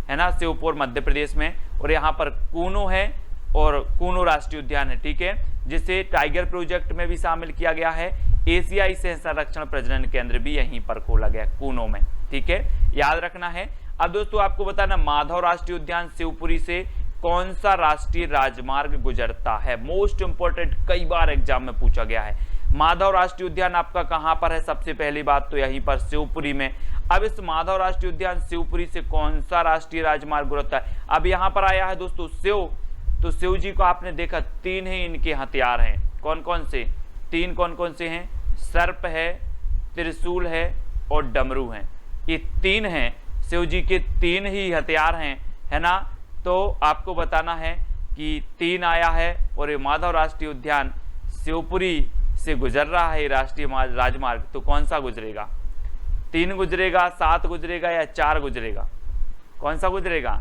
है ना, श्योपुर मध्य प्रदेश में, और यहाँ पर कूनो है और कूनो राष्ट्रीय उद्यान है, ठीक है, जिसे टाइगर प्रोजेक्ट में भी शामिल किया गया है। एशियाई सिंह संरक्षण प्रजनन केंद्र भी यहीं पर खोला गया कूनो में, ठीक है, याद रखना है। अब दोस्तों आपको बताना, माधव राष्ट्रीय उद्यान शिवपुरी से कौन सा राष्ट्रीय राजमार्ग गुजरता है, मोस्ट इंपोर्टेंट, कई बार एग्जाम में पूछा गया है। माधव राष्ट्रीय उद्यान आपका कहां पर है, सबसे पहली बात तो यहीं पर शिवपुरी में। अब इस माधव राष्ट्रीय उद्यान शिवपुरी से कौन सा राष्ट्रीय राजमार्ग गुजरता है, अब यहां पर आया है दोस्तों शिव, तो शिव जी को आपने देखा 3 ही इनके हथियार हैं, कौन कौन से, 3 कौन कौन से हैं, सर्प है, त्रिशूल है और डमरू हैं, ये 3 हैं, शिव जी के 3 ही हथियार हैं, है ना। तो आपको बताना है कि 3 आया है, और ये माधव राष्ट्रीय उद्यान शिवपुरी से गुजर रहा है राष्ट्रीय राजमार्ग, तो कौन सा गुजरेगा, 3 गुजरेगा, 7 गुजरेगा या 4 गुजरेगा, कौन सा गुजरेगा,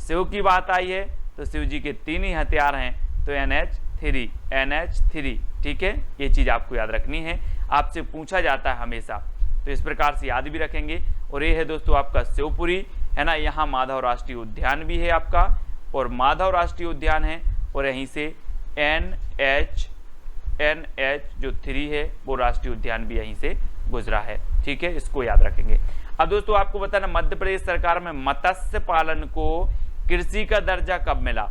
शिव की बात आई है तो शिव जी के 3 ही हथियार हैं, तो NH3, ठीक है, ये चीज आपको याद रखनी है, आपसे पूछा जाता है हमेशा, तो इस प्रकार से याद भी रखेंगे और ये है दोस्तों आपका शिवपुरी, है ना। यहाँ माधव राष्ट्रीय उद्यान भी है आपका, और माधव राष्ट्रीय उद्यान है, और यहीं से NH जो 3 है वो राष्ट्रीय उद्यान भी यहीं से गुजरा है, ठीक है, इसको याद रखेंगे। अब दोस्तों आपको बताना मध्य प्रदेश सरकार में मत्स्य पालन को कृषि का दर्जा कब मिला।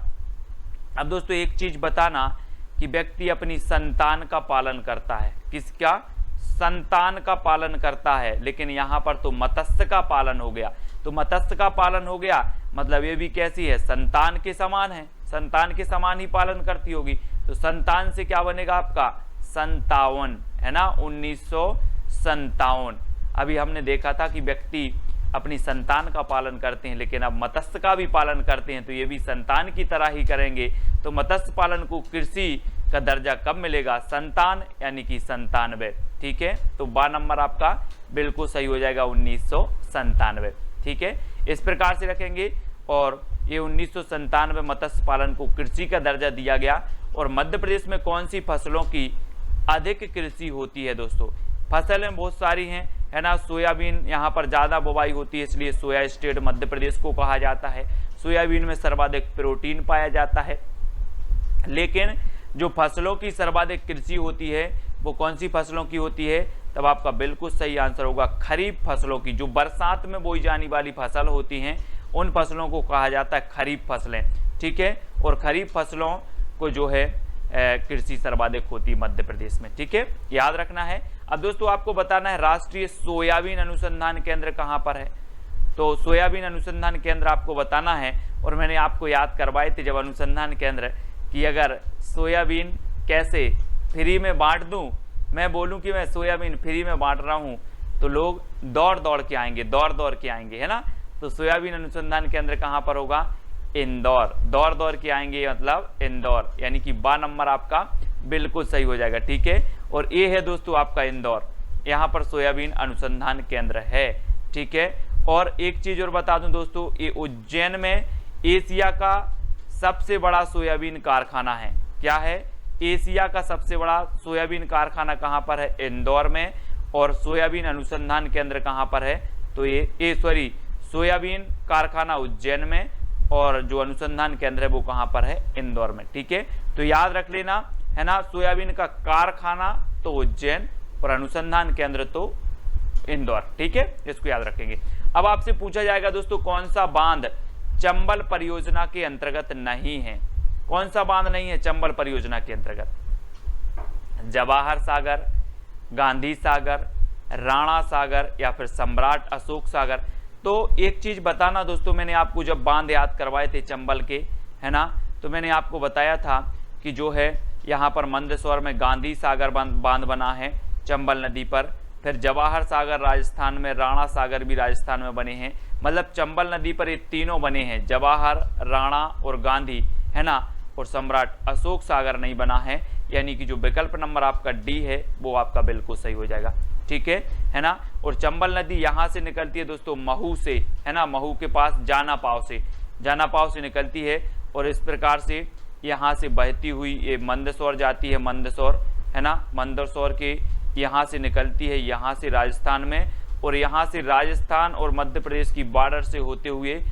अब दोस्तों एक चीज बताना कि व्यक्ति अपनी संतान का पालन करता है, किसका, संतान का पालन करता है, लेकिन यहाँ पर तो मत्स्य का पालन हो गया। तो मत्स्य का पालन हो गया मतलब ये भी कैसी है, संतान के समान है, संतान के समान ही पालन करती होगी। तो संतान से क्या बनेगा आपका 57, है ना, 1957। अभी हमने देखा था कि व्यक्ति अपनी संतान का पालन करते हैं, लेकिन अब मत्स्य का भी पालन करते हैं, तो ये भी संतान की तरह ही करेंगे। तो मत्स्य पालन को कृषि का दर्जा कब मिलेगा, संतान यानी कि 97, ठीक है। तो 12 नंबर आपका बिल्कुल सही हो जाएगा 1997, ठीक है, इस प्रकार से रखेंगे। और ये 1997 मत्स्य पालन को कृषि का दर्जा दिया गया। और मध्य प्रदेश में कौन सी फसलों की अधिक कृषि होती है दोस्तों, फसलें बहुत सारी हैं, है ना। सोयाबीन यहाँ पर ज़्यादा बुवाई होती है, इसलिए सोया स्टेट मध्य प्रदेश को कहा जाता है। सोयाबीन में सर्वाधिक प्रोटीन पाया जाता है। लेकिन जो फसलों की सर्वाधिक कृषि होती है वो कौन सी फसलों की होती है, तब आपका बिल्कुल सही आंसर होगा खरीफ फसलों की। जो बरसात में बोई जाने वाली फसल होती हैं उन फसलों को कहा जाता है खरीफ फसलें, ठीक है। और खरीफ फसलों को जो है कृषि सर्वाधिक होती है मध्य प्रदेश में, ठीक है, याद रखना है। अब दोस्तों आपको बताना है राष्ट्रीय सोयाबीन अनुसंधान केंद्र कहाँ पर है। तो सोयाबीन अनुसंधान केंद्र आपको बताना है, और मैंने आपको याद करवाए थे जब अनुसंधान केंद्र कि अगर सोयाबीन कैसे फ्री में बांट दूं, मैं बोलूं कि मैं सोयाबीन फ्री में बांट रहा हूं, तो लोग दौड़ दौड़ के आएंगे, है ना। तो सोयाबीन अनुसंधान केंद्र कहाँ पर होगा, इंदौर, दौड़ के आएंगे मतलब इंदौर, यानी कि 12 नंबर आपका बिल्कुल सही हो जाएगा, ठीक है। और ये है दोस्तों आपका इंदौर, यहाँ पर सोयाबीन अनुसंधान केंद्र है, ठीक है। और एक चीज और बता दूं दोस्तों, ये उज्जैन में एशिया का सबसे बड़ा सोयाबीन कारखाना है। क्या है, एशिया का सबसे बड़ा सोयाबीन कारखाना कहाँ पर है, इंदौर में। और सोयाबीन अनुसंधान केंद्र कहाँ पर है, तो ये सोयाबीन कारखाना उज्जैन में, और जो अनुसंधान केंद्र है वो कहाँ पर है, इंदौर में, ठीक है। तो याद रख लेना, है ना, सोयाबीन का कारखाना तो उज्जैन और अनुसंधान केंद्र तो इंदौर, ठीक है, इसको याद रखेंगे। अब आपसे पूछा जाएगा दोस्तों कौन सा बांध चंबल परियोजना के अंतर्गत नहीं है। कौन सा बांध नहीं है चंबल परियोजना के अंतर्गत, जवाहर सागर, गांधी सागर, राणा सागर या फिर सम्राट अशोक सागर। तो एक चीज बताना दोस्तों, मैंने आपको जब बांध याद करवाए थे चंबल के, है ना, तो मैंने आपको बताया था कि जो है यहाँ पर मंदसौर में गांधी सागर बांध बना है चंबल नदी पर, फिर जवाहर सागर राजस्थान में, राणा सागर भी राजस्थान में बने हैं। मतलब चंबल नदी पर ये तीनों बने हैं, जवाहर, राणा और गांधी, है ना। और सम्राट अशोक सागर नहीं बना है, यानी कि जो विकल्प नंबर आपका डी है वो आपका बिल्कुल सही हो जाएगा, ठीक है ना। और चंबल नदी यहाँ से निकलती है दोस्तों महू से, है ना, महू के पास जानापाव से निकलती है, और इस प्रकार से यहाँ से बहती हुई ये मंदसौर जाती है, मंदसौर, है ना, मंदसौर के यहाँ से निकलती है, यहाँ से राजस्थान में, और यहाँ से राजस्थान और मध्य प्रदेश की बॉर्डर से होते हुए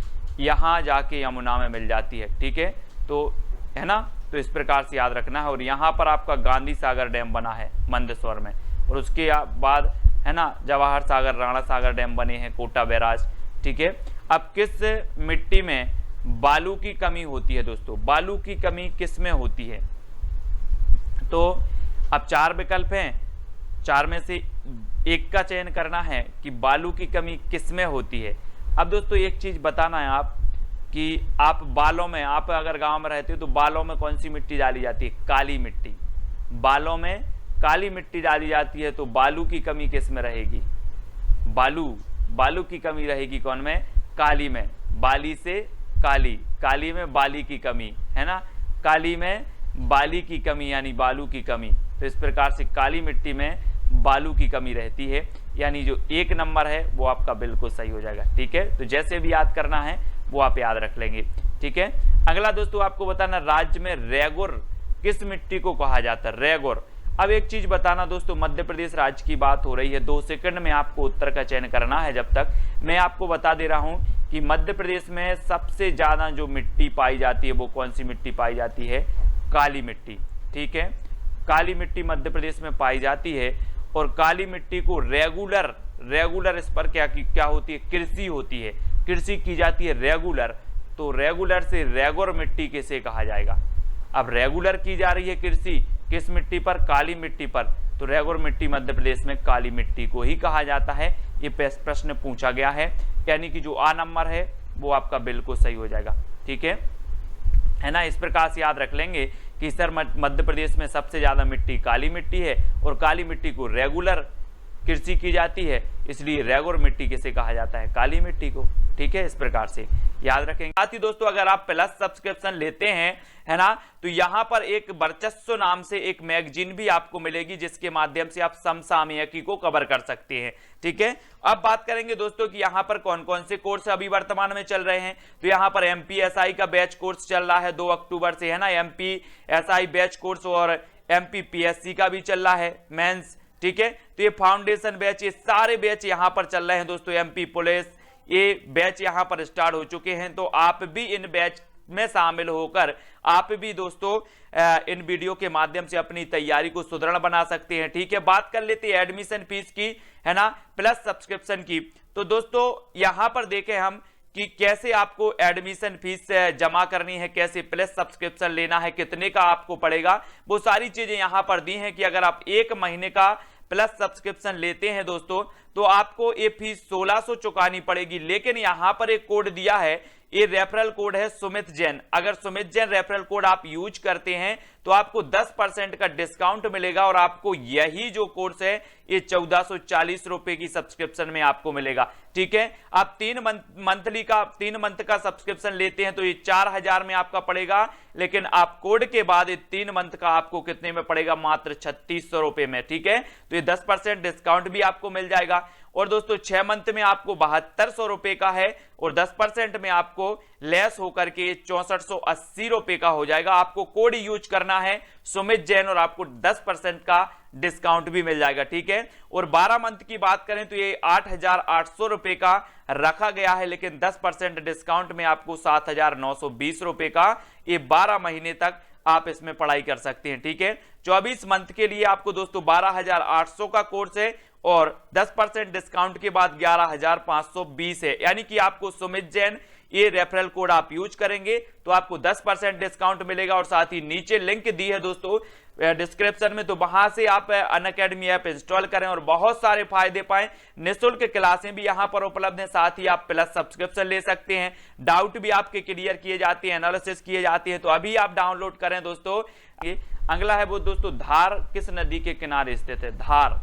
यहाँ जाके यमुना में मिल जाती है, ठीक है। तो है ना, तो इस प्रकार से याद रखना है। और यहाँ पर आपका गांधी सागर डैम बना है मंदसौर में, और उसके बाद है ना जवाहर सागर, राणा सागर डैम बने हैं, कोटा बैराज, ठीक है। अब किस मिट्टी में बालू की कमी होती है दोस्तों, बालू की कमी किस में होती है। तो अब 4 विकल्प हैं, 4 में से एक का चयन करना है कि बालू की कमी किस में होती है। अब दोस्तों एक चीज बताना है आप कि आप बालों में, आप अगर गांव में रहते हो तो बालों में कौन सी मिट्टी डाली जाती है, काली मिट्टी, बालों में काली मिट्टी डाली जाती है। तो बालू की कमी किस में रहेगी, बालू की कमी रहेगी कौन में, काली में, बाली से काली में बाली की कमी, है ना, काली में बाली की कमी यानी बालू की कमी। तो इस प्रकार से काली मिट्टी में बालू की कमी रहती है, यानी जो 1 नंबर है वो आपका बिल्कुल सही हो जाएगा, ठीक है। तो जैसे भी याद करना है वो आप याद रख लेंगे, ठीक है। अगला दोस्तों आपको बताना राज्य में रेगुर किस मिट्टी को कहा जाता है, रेगुर। अब एक चीज बताना दोस्तों, मध्य प्रदेश राज्य की बात हो रही है, 2 सेकंड में आपको उत्तर का चयन करना है। जब तक मैं आपको बता दे रहा हूं कि मध्य प्रदेश में सबसे ज्यादा जो मिट्टी पाई जाती है वो कौन सी मिट्टी पाई जाती है? काली मिट्टी। ठीक है, काली मिट्टी मध्य प्रदेश में पाई जाती है और काली मिट्टी को रेगुलर इस पर क्या होती है? कृषि होती है, कृषि की जाती है रेगुलर। तो रेगुलर से रेगुर मिट्टी किसे कहा जाएगा? अब रेगुलर की जा रही है कृषि किस मिट्टी पर? काली मिट्टी पर। तो रेगुलर मिट्टी मध्य प्रदेश में काली मिट्टी को ही कहा जाता है। ये प्रश्न पूछा गया है, यानी कि जो आ नंबर है वो आपका बिल्कुल सही हो जाएगा। ठीक है ना, इस प्रकार से याद रख लेंगे कि सर मध्य प्रदेश में सबसे ज्यादा मिट्टी काली मिट्टी है और काली मिट्टी को रेगुलर कृषि की जाती है, इसलिए रेगुलर मिट्टी किसे कहा जाता है? काली मिट्टी को। ठीक है, इस प्रकार से याद रखेंगे। साथ ही दोस्तों अगर आप प्लस सब्सक्रिप्शन लेते हैं, है ना, तो यहां पर एक वर्चस्व नाम से एक मैगजीन भी आपको मिलेगी जिसके माध्यम से आप समसामयिकी को कवर कर सकते हैं। ठीक है, अब बात करेंगे दोस्तों कि यहां पर कौन कौन से कोर्स अभी वर्तमान में चल रहे हैं। तो यहां पर MPSI का बैच कोर्स चल रहा है 2 अक्टूबर से, है ना, MPSI बैच कोर्स, और MPPSC का भी चल रहा है मेंस। ठीक है, तो ये फाउंडेशन बैच, ये सारे बैच यहां पर चल रहे हैं दोस्तों। MP पुलिस, ये बैच यहां पर स्टार्ट हो चुके हैं, तो आप भी इन बैच में शामिल होकर आप भी दोस्तों इन वीडियो के माध्यम से अपनी तैयारी को सुदृढ़ बना सकते हैं। ठीक है, बात कर लेते हैं एडमिशन फीस की, है ना, प्लस सब्सक्रिप्शन की। तो दोस्तों यहां पर देखें हम कि कैसे आपको एडमिशन फीस जमा करनी है, कैसे प्लस सब्सक्रिप्शन लेना है, कितने का आपको पड़ेगा, वो सारी चीजें यहां पर दी हैं कि अगर आप 1 महीने का प्लस सब्सक्रिप्शन लेते हैं दोस्तों तो आपको ये फीस 1600 चुकानी पड़ेगी। लेकिन यहां पर एक कोड दिया है, ये रेफरल कोड है सुमित जैन। अगर सुमित जैन रेफरल कोड आप यूज करते हैं तो आपको 10% का डिस्काउंट मिलेगा और आपको यही जो कोर्स है ये 1440 रुपए की सब्सक्रिप्शन में आपको मिलेगा। ठीक है, आप 3 मंथ का सब्सक्रिप्शन लेते हैं तो ये 4000 में आपका पड़ेगा, लेकिन आप कोड के बाद 3 मंथ का आपको कितने में पड़ेगा? मात्र 3600 रुपए में। ठीक है, तो ये 10% डिस्काउंट भी आपको मिल जाएगा। और दोस्तों 6 मंथ में आपको 7200 रुपए का है और 10% में आपको लेस होकर के 6480 रुपए का हो जाएगा। आपको कोड यूज करना है सुमित जैन और आपको 10% का डिस्काउंट भी मिल जाएगा। ठीक है, और 12 मंथ की बात करें तो ये 8800 रुपए का रखा गया है, लेकिन 10% डिस्काउंट में आपको 7920 रुपए का ये 12 महीने तक आप इसमें पढ़ाई कर सकते हैं। ठीक है, 24 मंथ के लिए आपको दोस्तों 12800 का कोर्स है और 10% डिस्काउंट के बाद 11520 है। यानी कि आपको सुमित जैन ये रेफरल कोड आप यूज करेंगे तो आपको 10% डिस्काउंट मिलेगा। और साथ ही नीचे लिंक दी है दोस्तों डिस्क्रिप्शन में, तो वहां से आप अनअकैडमी ऐप इंस्टॉल करें और बहुत सारे फायदे पाएं। निःशुल्क क्लासें भी यहां पर उपलब्ध हैं, साथ ही आप प्लस सब्सक्रिप्शन ले सकते हैं, डाउट भी आपके क्लियर किए जाते हैं, एनालिसिस किए जाते हैं। तो अभी आप डाउनलोड करें दोस्तों। अगला है वो दोस्तों, धार किस नदी के किनारे स्थित है? धार,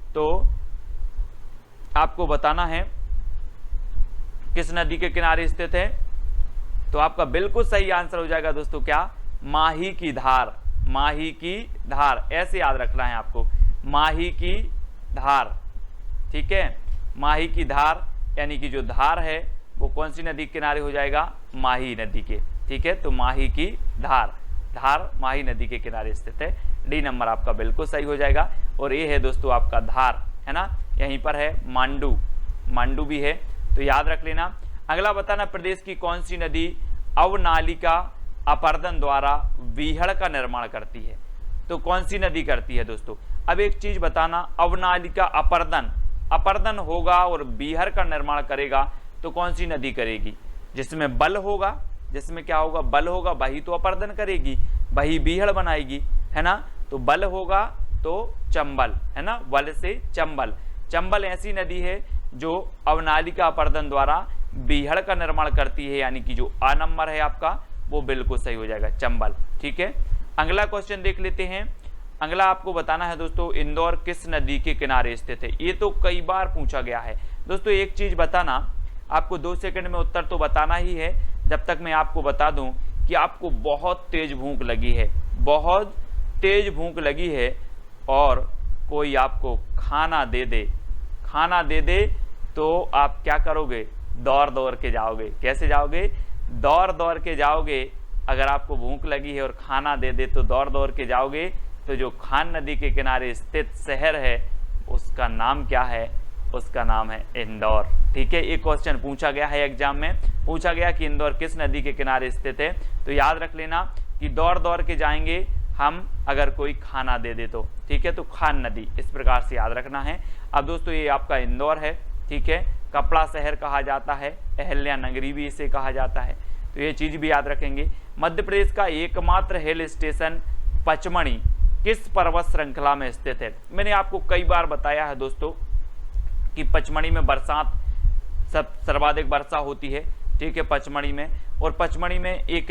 तो आपको बताना है किस नदी के किनारे स्थित है। तो आपका बिल्कुल सही आंसर हो जाएगा दोस्तों क्या? माही की धार। माही की धार, ऐसे याद रखना है आपको, माही की धार। ठीक है, माही की धार यानी कि जो धार है वो कौन सी नदी के किनारे हो जाएगा? माही नदी के। ठीक है, तो माही की धार, धार माही नदी के किनारे स्थित है। डी नंबर आपका बिल्कुल सही हो जाएगा। और ये है दोस्तों आपका धार, है ना, यहीं पर है। मांडू, मांडू भी है, तो याद रख लेना। अगला बताना, प्रदेश की कौन सी नदी अवनालिका अपर्दन द्वारा बीहड़ का निर्माण करती है? तो कौन सी नदी करती है दोस्तों? अब एक चीज बताना, अवनालिका अपर्दन, अपर्दन होगा और बीहड़ का निर्माण करेगा तो कौन सी नदी करेगी? जिसमें बल होगा, जिसमें क्या होगा? बल होगा, वही तो अपर्दन करेगी, वही बीहड़ बनाएगी, है ना। तो बल होगा तो चंबल, है ना, बल से चंबल। चंबल ऐसी नदी है जो अवनालिका अपर्दन द्वारा बीहड़ का निर्माण करती है, यानी कि जो आ नंबर है आपका वो बिल्कुल सही हो जाएगा, चंबल। ठीक है, अगला क्वेश्चन देख लेते हैं। अगला आपको बताना है दोस्तों, इंदौर किस नदी के किनारे स्थित है? ये तो कई बार पूछा गया है दोस्तों। एक चीज बताना, आपको 2 सेकंड में उत्तर तो बताना ही है। जब तक मैं आपको बता दूं कि आपको बहुत तेज भूख लगी है, बहुत तेज भूख लगी है और कोई आपको खाना दे दे, खाना दे दे तो आप क्या करोगे? दौड़ दौड़ के जाओगे। कैसे जाओगे? दौड़ दौड़ के जाओगे। अगर आपको भूख लगी है और खाना दे दे तो दौड़ दौड़ के जाओगे तो जो खान नदी के किनारे स्थित शहर है उसका नाम क्या है? उसका नाम है इंदौर। ठीक है, ये क्वेश्चन पूछा गया है एग्जाम में, पूछा गया कि इंदौर किस नदी के किनारे स्थित है। तो याद रख लेना कि दौड़ दौड़ के जाएंगे हम अगर कोई खाना दे दे तो। ठीक है, तो खान नदी, इस प्रकार से याद रखना है। अब दोस्तों ये आपका इंदौर है। ठीक है, कपड़ा शहर कहा जाता है, अहल्या नगरी भी इसे कहा जाता है, तो ये चीज भी याद रखेंगे। मध्य प्रदेश का एकमात्र हिल स्टेशन पचमढ़ी किस पर्वत श्रृंखला में स्थित है? मैंने आपको कई बार बताया है दोस्तों कि पचमढ़ी में बरसात सर्वाधिक वर्षा होती है। ठीक है, पचमढ़ी में, और पचमढ़ी में एक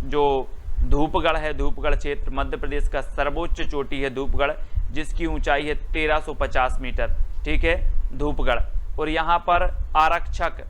जो धूपगढ़ है, धूपगढ़ क्षेत्र मध्य प्रदेश का सर्वोच्च चोटी है धूपगढ़, जिसकी ऊंचाई है 1350 मीटर। ठीक है, धूपगढ़। और यहाँ पर आरक्षक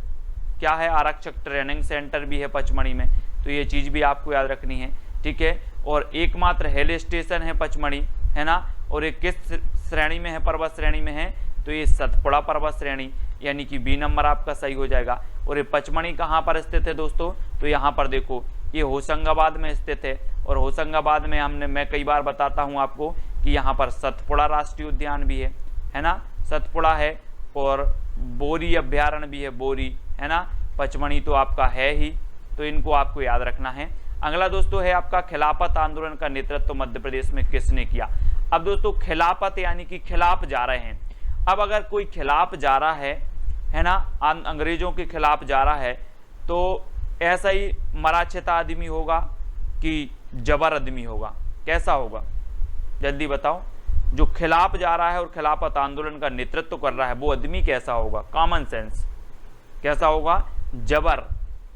क्या है? आरक्षक ट्रेनिंग सेंटर भी है पचमढ़ी में, तो ये चीज़ भी आपको याद रखनी है। ठीक है, और एकमात्र हिल स्टेशन है पचमढ़ी, है ना। और ये किस श्रेणी में है? पर्वत श्रेणी में है, तो ये सतपुड़ा पर्वत श्रेणी, यानी कि बी नंबर आपका सही हो जाएगा। और ये पचमढ़ी कहाँ पर स्थित है दोस्तों? तो यहाँ पर देखो, ये होशंगाबाद में स्थित है। और होशंगाबाद में मैं कई बार बताता हूँ आपको कि यहाँ पर सतपुड़ा राष्ट्रीय उद्यान भी है ना, सतपुड़ा है, और बोरी अभ्यारण्य भी है, बोरी, है ना। पचमढ़ी तो आपका है ही, तो इनको आपको याद रखना है। अगला दोस्तों है आपका खिलाफत आंदोलन का नेतृत्व मध्य प्रदेश में किसने किया? अब दोस्तों खिलाफत यानी कि खिलाफ जा रहे हैं। अब अगर कोई खिलाफ जा रहा है ना, अंग्रेजों के खिलाफ जा रहा है, तो ऐसा ही मराठा आदमी होगा कि जबर आदमी होगा? कैसा होगा जल्दी बताओ। जो खिलाफ जा रहा है और खिलाफत आंदोलन का नेतृत्व कर रहा है वो आदमी कैसा होगा? कॉमन सेंस, कैसा होगा? जबर।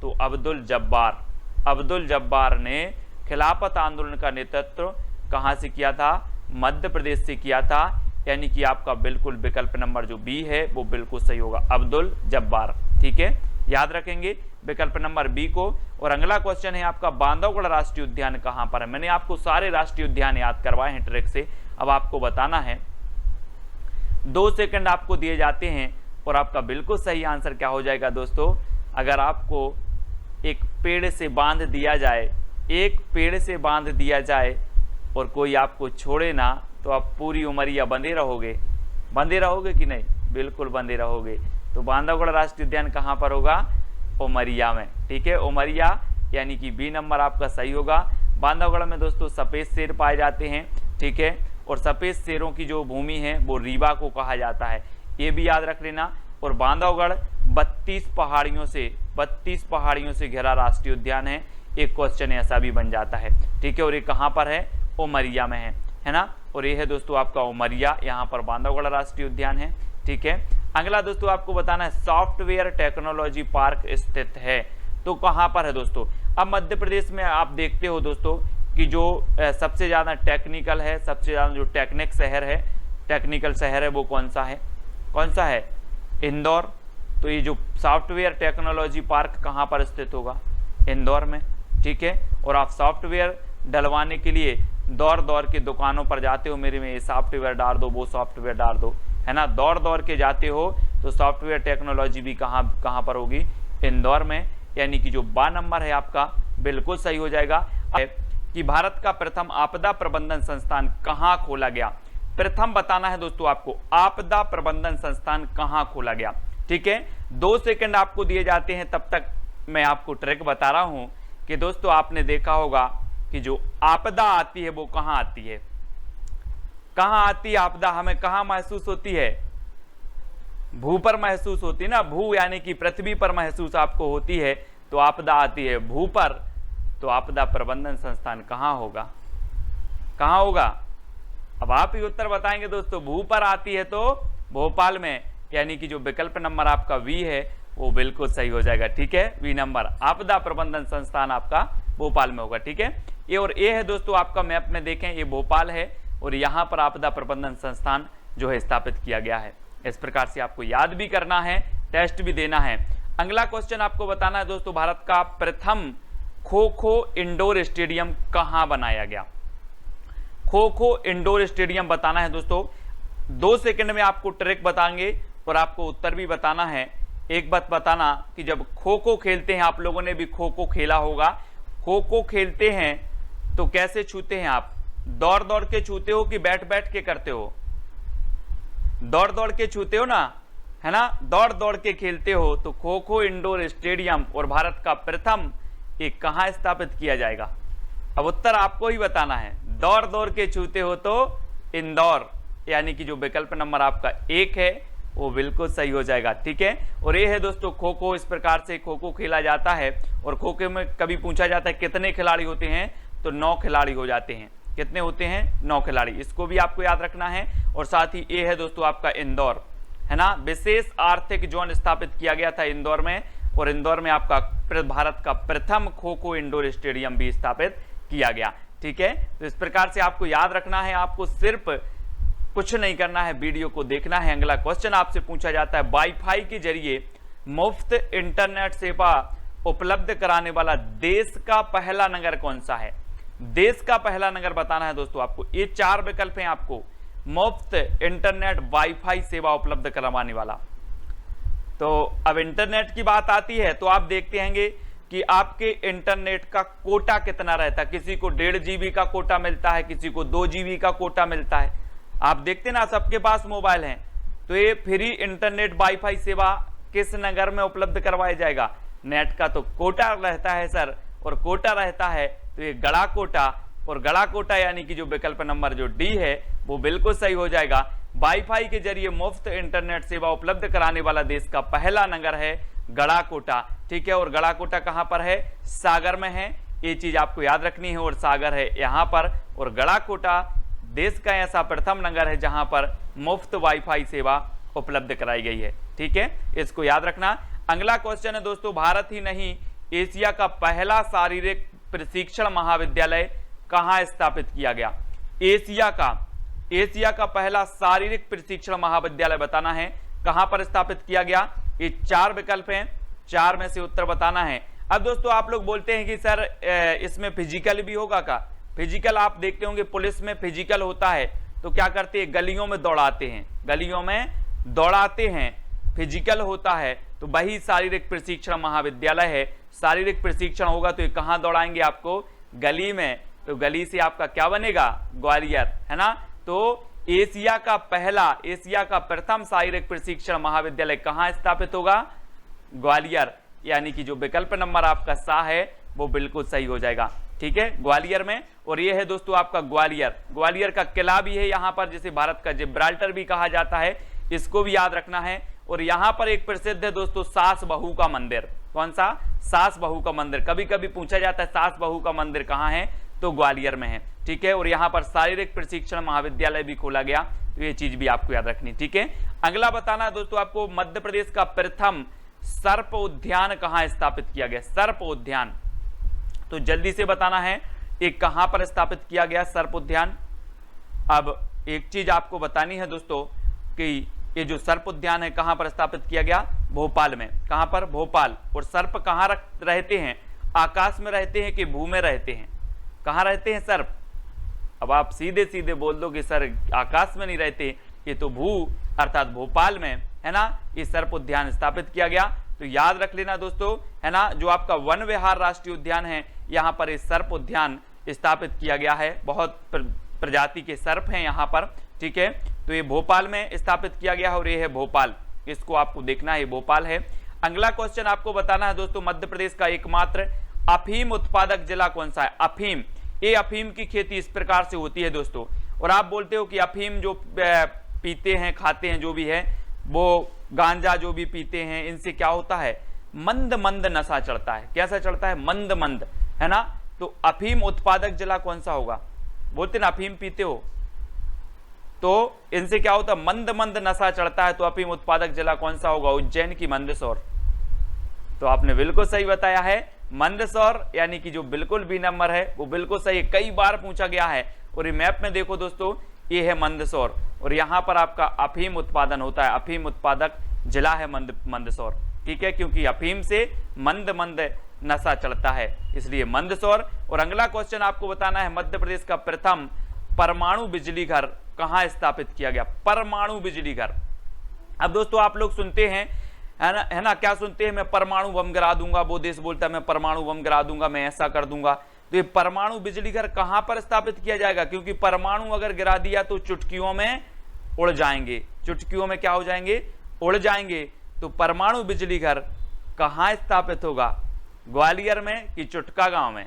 तो अब्दुल जब्बार, अब्दुल जब्बार ने खिलाफत आंदोलन का नेतृत्व कहां से किया था? मध्य प्रदेश से किया था, यानी कि आपका बिल्कुल विकल्प नंबर जो बी है वो बिल्कुल सही होगा, अब्दुल जब्बार। ठीक है, याद रखेंगे विकल्प नंबर बी को। और अगला क्वेश्चन है आपका बांधवगढ़ राष्ट्रीय उद्यान कहां पर है? मैंने आपको सारे राष्ट्रीय उद्यान याद करवाए हैं ट्रिक से, अब आपको बताना है। 2 सेकंड आपको दिए जाते हैं और आपका बिल्कुल सही आंसर क्या हो जाएगा दोस्तों? अगर आपको एक पेड़ से बांध दिया जाए, एक पेड़ से बांध दिया जाए और कोई आपको छोड़े ना, तो आप पूरी उमरिया बंधे रहोगे? बंधे रहोगे कि नहीं? बिल्कुल बंधे रहोगे। तो बांधवगढ़ राष्ट्रीय उद्यान कहाँ पर होगा? उमरिया में। ठीक है, उमरिया, यानी कि बी नंबर आपका सही होगा। बांधवगढ़ में दोस्तों सफ़ेद शेर पाए जाते हैं। ठीक है, और सफ़ेद शेरों की जो भूमि है वो रीवा को कहा जाता है, ये भी याद रख लेना। और बांधवगढ़ 32 पहाड़ियों से घिरा राष्ट्रीय उद्यान है। एक क्वेश्चन ऐसा भी बन जाता है। ठीक है, और ये कहाँ पर है? उमरिया में है ना। और ये है दोस्तों आपका उमरिया, यहाँ पर बांधवगढ़ राष्ट्रीय उद्यान है। ठीक है, अगला दोस्तों आपको बताना है सॉफ्टवेयर टेक्नोलॉजी पार्क स्थित है, तो कहाँ पर है दोस्तों? अब मध्य प्रदेश में आप देखते हो दोस्तों कि जो सबसे ज़्यादा टेक्निकल है, सबसे ज़्यादा जो टेक्निकल शहर है वो कौन सा है? इंदौर। तो ये जो सॉफ्टवेयर टेक्नोलॉजी पार्क कहाँ पर स्थित होगा? इंदौर में। ठीक है, और आप सॉफ्टवेयर डलवाने के लिए दौड़ के दुकानों पर जाते हो, मेरे में ये सॉफ्टवेयर डाल दो, वो सॉफ्टवेयर डाल दो, है ना, दौड़ के जाते हो, तो सॉफ्टवेयर टेक्नोलॉजी भी कहाँ पर होगी? इंदौर में, यानी कि जो बा नंबर है आपका बिल्कुल सही हो जाएगा। कि भारत का प्रथम आपदा प्रबंधन संस्थान कहाँ खोला गया? प्रथम बताना है दोस्तों आपको, आपदा प्रबंधन संस्थान कहाँ खोला गया। ठीक है, 2 सेकंड आपको दिए जाते हैं, तब तक मैं आपको ट्रिक बता रहा हूं कि दोस्तों आपने देखा होगा कि जो आपदा आती है वो कहाँ आती है? कहाँ आती है आपदा? हमें कहाँ महसूस होती है? भू पर महसूस होती है ना, भू यानी कि पृथ्वी पर महसूस आपको होती है, तो आपदा आती है भू पर। तो आपदा प्रबंधन संस्थान कहाँ होगा? कहाँ होगा? अब आप ही उत्तर बताएंगे दोस्तों। भू पर आती है तो भोपाल में, यानी कि जो विकल्प नंबर आपका वी है वो बिल्कुल सही हो जाएगा। ठीक है, वी नंबर, आपदा प्रबंधन संस्थान आपका भोपाल में होगा। ठीक है, ये और ये है दोस्तों आपका मैप में देखें, ये भोपाल है और यहाँ पर आपदा प्रबंधन संस्थान जो है स्थापित किया गया है। इस प्रकार से आपको याद भी करना है, टेस्ट भी देना है। अगला क्वेश्चन आपको बताना है दोस्तों, भारत का प्रथम खो खो इंडोर स्टेडियम कहाँ बनाया गया? खो खो इंडोर स्टेडियम बताना है दोस्तों। 2 सेकंड में आपको ट्रिक बताएंगे और आपको उत्तर भी बताना है। एक बात बताना कि जब खो खो खेलते हैं, आप लोगों ने भी खो खो खेला होगा, खो खो खेलते हैं तो कैसे छूते हैं आप? दौड़ दौड़ के छूते हो कि बैठ बैठ के करते हो? दौड़ दौड़ के छूते हो ना, है ना, दौड़ दौड़ के खेलते हो। तो खो खो इंडोर स्टेडियम और भारत का प्रथम एक कहां स्थापित किया जाएगा? अब उत्तर आपको ही बताना है। दौड़ दौड़ के छूते हो तो इंदौर, यानी कि जो विकल्प नंबर आपका 1 है वो बिल्कुल सही हो जाएगा। ठीक है, और ये है दोस्तों खो खो। इस प्रकार से खो खो खेला जाता है। और खो खो में कभी पूछा जाता है कितने खिलाड़ी होते हैं, तो 9 खिलाड़ी हो जाते हैं। कितने होते हैं? 9 खिलाड़ी। इसको भी आपको याद रखना है। और साथ ही ये है दोस्तों आपका इंदौर, है ना, विशेष आर्थिक जोन स्थापित किया गया था इंदौर में। और इंदौर में आपका भारत का प्रथम खो खो इंडोर स्टेडियम भी स्थापित किया गया। ठीक है, तो इस प्रकार से आपको याद रखना है। आपको सिर्फ कुछ नहीं करना है, वीडियो को देखना है। अगला क्वेश्चन आपसे पूछा जाता है, वाईफाई के जरिए मुफ्त इंटरनेट सेवा उपलब्ध कराने वाला देश का पहला नगर कौन सा है? देश का पहला नगर बताना है दोस्तों आपको। ये 4 विकल्प हैं आपको, मुफ्त इंटरनेट वाईफाई सेवा उपलब्ध करवाने वाला। तो अब इंटरनेट की बात आती है तो आप देखते हैं कि आपके इंटरनेट का कोटा कितना रहता है। किसी को 1.5 GB का कोटा मिलता है, किसी को 2 GB का कोटा मिलता है। आप देखते ना, सबके पास मोबाइल हैं। तो ये फ्री इंटरनेट वाईफाई सेवा किस नगर में उपलब्ध करवाया जाएगा? नेट का तो कोटा रहता है सर, और कोटा रहता है तो ये गड़ा कोटा, और गड़ा कोटा यानी कि जो विकल्प नंबर जो डी है वो बिल्कुल सही हो जाएगा। वाईफाई के जरिए मुफ्त इंटरनेट सेवा उपलब्ध कराने वाला देश का पहला नगर है गड़ा कोटा। ठीक है, और गड़ा कोटा कहां पर है? सागर में है। ये चीज आपको याद रखनी है। और सागर है यहां पर, और गड़ा कोटा देश का ऐसा प्रथम नगर है जहां पर मुफ्त वाईफाई सेवा उपलब्ध कराई गई है। ठीक है, इसको याद रखना। अगला क्वेश्चन है दोस्तों, भारत ही नहीं एशिया का पहला शारीरिक प्रशिक्षण महाविद्यालय कहां स्थापित किया गया? एशिया का पहला शारीरिक प्रशिक्षण महाविद्यालय बताना है, कहां पर स्थापित किया गया? ये 4 विकल्प हैं, 4 में से उत्तर बताना है। अब दोस्तों आप लोग बोलते हैं कि सर इसमें फिजिकल भी होगा का? फिजिकल आप देखते होंगे पुलिस में फिजिकल होता है तो क्या करते हैं? गलियों में दौड़ाते हैं, गलियों में दौड़ाते हैं, फिजिकल होता है। तो वही शारीरिक प्रशिक्षण महाविद्यालय है। शारीरिक प्रशिक्षण होगा तो ये कहां दौड़ाएंगे आपको? गली में। तो गली से आपका क्या बनेगा? ग्वालियर, है ना। तो एशिया का प्रथम शारीरिक प्रशिक्षण महाविद्यालय कहां स्थापित होगा? ग्वालियर, यानी कि जो विकल्प नंबर आपका सा है वो बिल्कुल सही हो जाएगा। ठीक है, ग्वालियर में। और ये है दोस्तों आपका ग्वालियर का किला भी है यहाँ पर, जिसे भारत का जिब्राल्टर भी कहा जाता है। इसको भी याद रखना है। और यहाँ पर एक प्रसिद्ध है दोस्तों सास बहू का मंदिर। कौन सा? सास बहू का मंदिर। कभी कभी पूछा जाता है सास बहू का मंदिर कहाँ है, तो ग्वालियर में है। ठीक है, और यहाँ पर शारीरिक प्रशिक्षण महाविद्यालय भी खोला गया। तो ये चीज भी आपको याद रखनी। ठीक है, अगला बताना है दोस्तों आपको, मध्य प्रदेश का प्रथम सर्प उद्यान कहाँ स्थापित किया गया? सर्प उद्यान, तो जल्दी से बताना है एक कहां पर स्थापित किया गया सर्प उद्यान। अब एक चीज आपको बतानी है दोस्तों कि ये जो सर्प उद्यान है कहां पर स्थापित किया गया? भोपाल में। कहां पर? भोपाल। और सर्प कहां रहते हैं? आकाश में रहते हैं कि भू में रहते हैं? कहां रहते हैं सर्प? अब आप सीधे सीधे बोल दो कि सर आकाश में नहीं रहते, ये तो भू अर्थात भोपाल में, है ना, ये सर्प उद्यान स्थापित किया गया। तो याद रख लेना दोस्तों, है ना, जो आपका वन विहार राष्ट्रीय उद्यान है यहाँ पर ये सर्प उद्यान स्थापित किया गया है। बहुत प्रजाति के सर्प हैं यहाँ पर। ठीक है, तो ये भोपाल में स्थापित किया गया है, और ये है भोपाल। इसको आपको देखना है, भोपाल है। अगला क्वेश्चन आपको बताना है दोस्तों, मध्य प्रदेश का एकमात्र अफीम उत्पादक जिला कौन सा है? अफीम, ये अफीम की खेती इस प्रकार से होती है दोस्तों। और आप बोलते हो कि अफीम जो पीते हैं, खाते हैं, जो भी है वो गांजा जो भी पीते हैं, इनसे क्या होता है? मंद मंद नशा चढ़ता है। कैसा चढ़ता है? मंद मंद, है ना। तो अफीम उत्पादक जिला कौन सा होगा? बोलते ना अफीम पीते हो तो इनसे क्या होता है? मंद मंद नशा चढ़ता है। तो अफीम उत्पादक जिला कौन सा होगा? उज्जैन की मंदसौर। तो आपने बिल्कुल सही बताया है, मंदसौर, यानी कि जो बिल्कुल बी नंबर है वो बिल्कुल सही। कई बार पूछा गया है। और ये मैप में देखो दोस्तों, ये है मंदसौर, और यहां पर आपका अफीम उत्पादन होता है। अफीम उत्पादक जिला है मंदसौर। ठीक है, क्योंकि अफीम से मंद मंद नशा चढ़ता है, इसलिए मंदसौर। और अगला क्वेश्चन आपको बताना है, मध्य प्रदेश का प्रथम परमाणु बिजली घर कहां स्थापित किया गया? परमाणु बिजली घर। अब दोस्तों आप लोग सुनते हैं, है ना, क्या सुनते हैं? मैं परमाणु बम गिरा दूंगा। वो देश बोलता है मैं परमाणु बम गिरा दूंगा, मैं ऐसा कर दूंगा। तो ये परमाणु बिजली घर कहां पर स्थापित किया जाएगा, क्योंकि परमाणु अगर गिरा दिया तो चुटकियों में उड़ जाएंगे, चुटकियों में क्या हो जाएंगे, उड़ जाएंगे। तो परमाणु बिजली घर कहां स्थापित होगा, ग्वालियर में कि चुटका गांव में।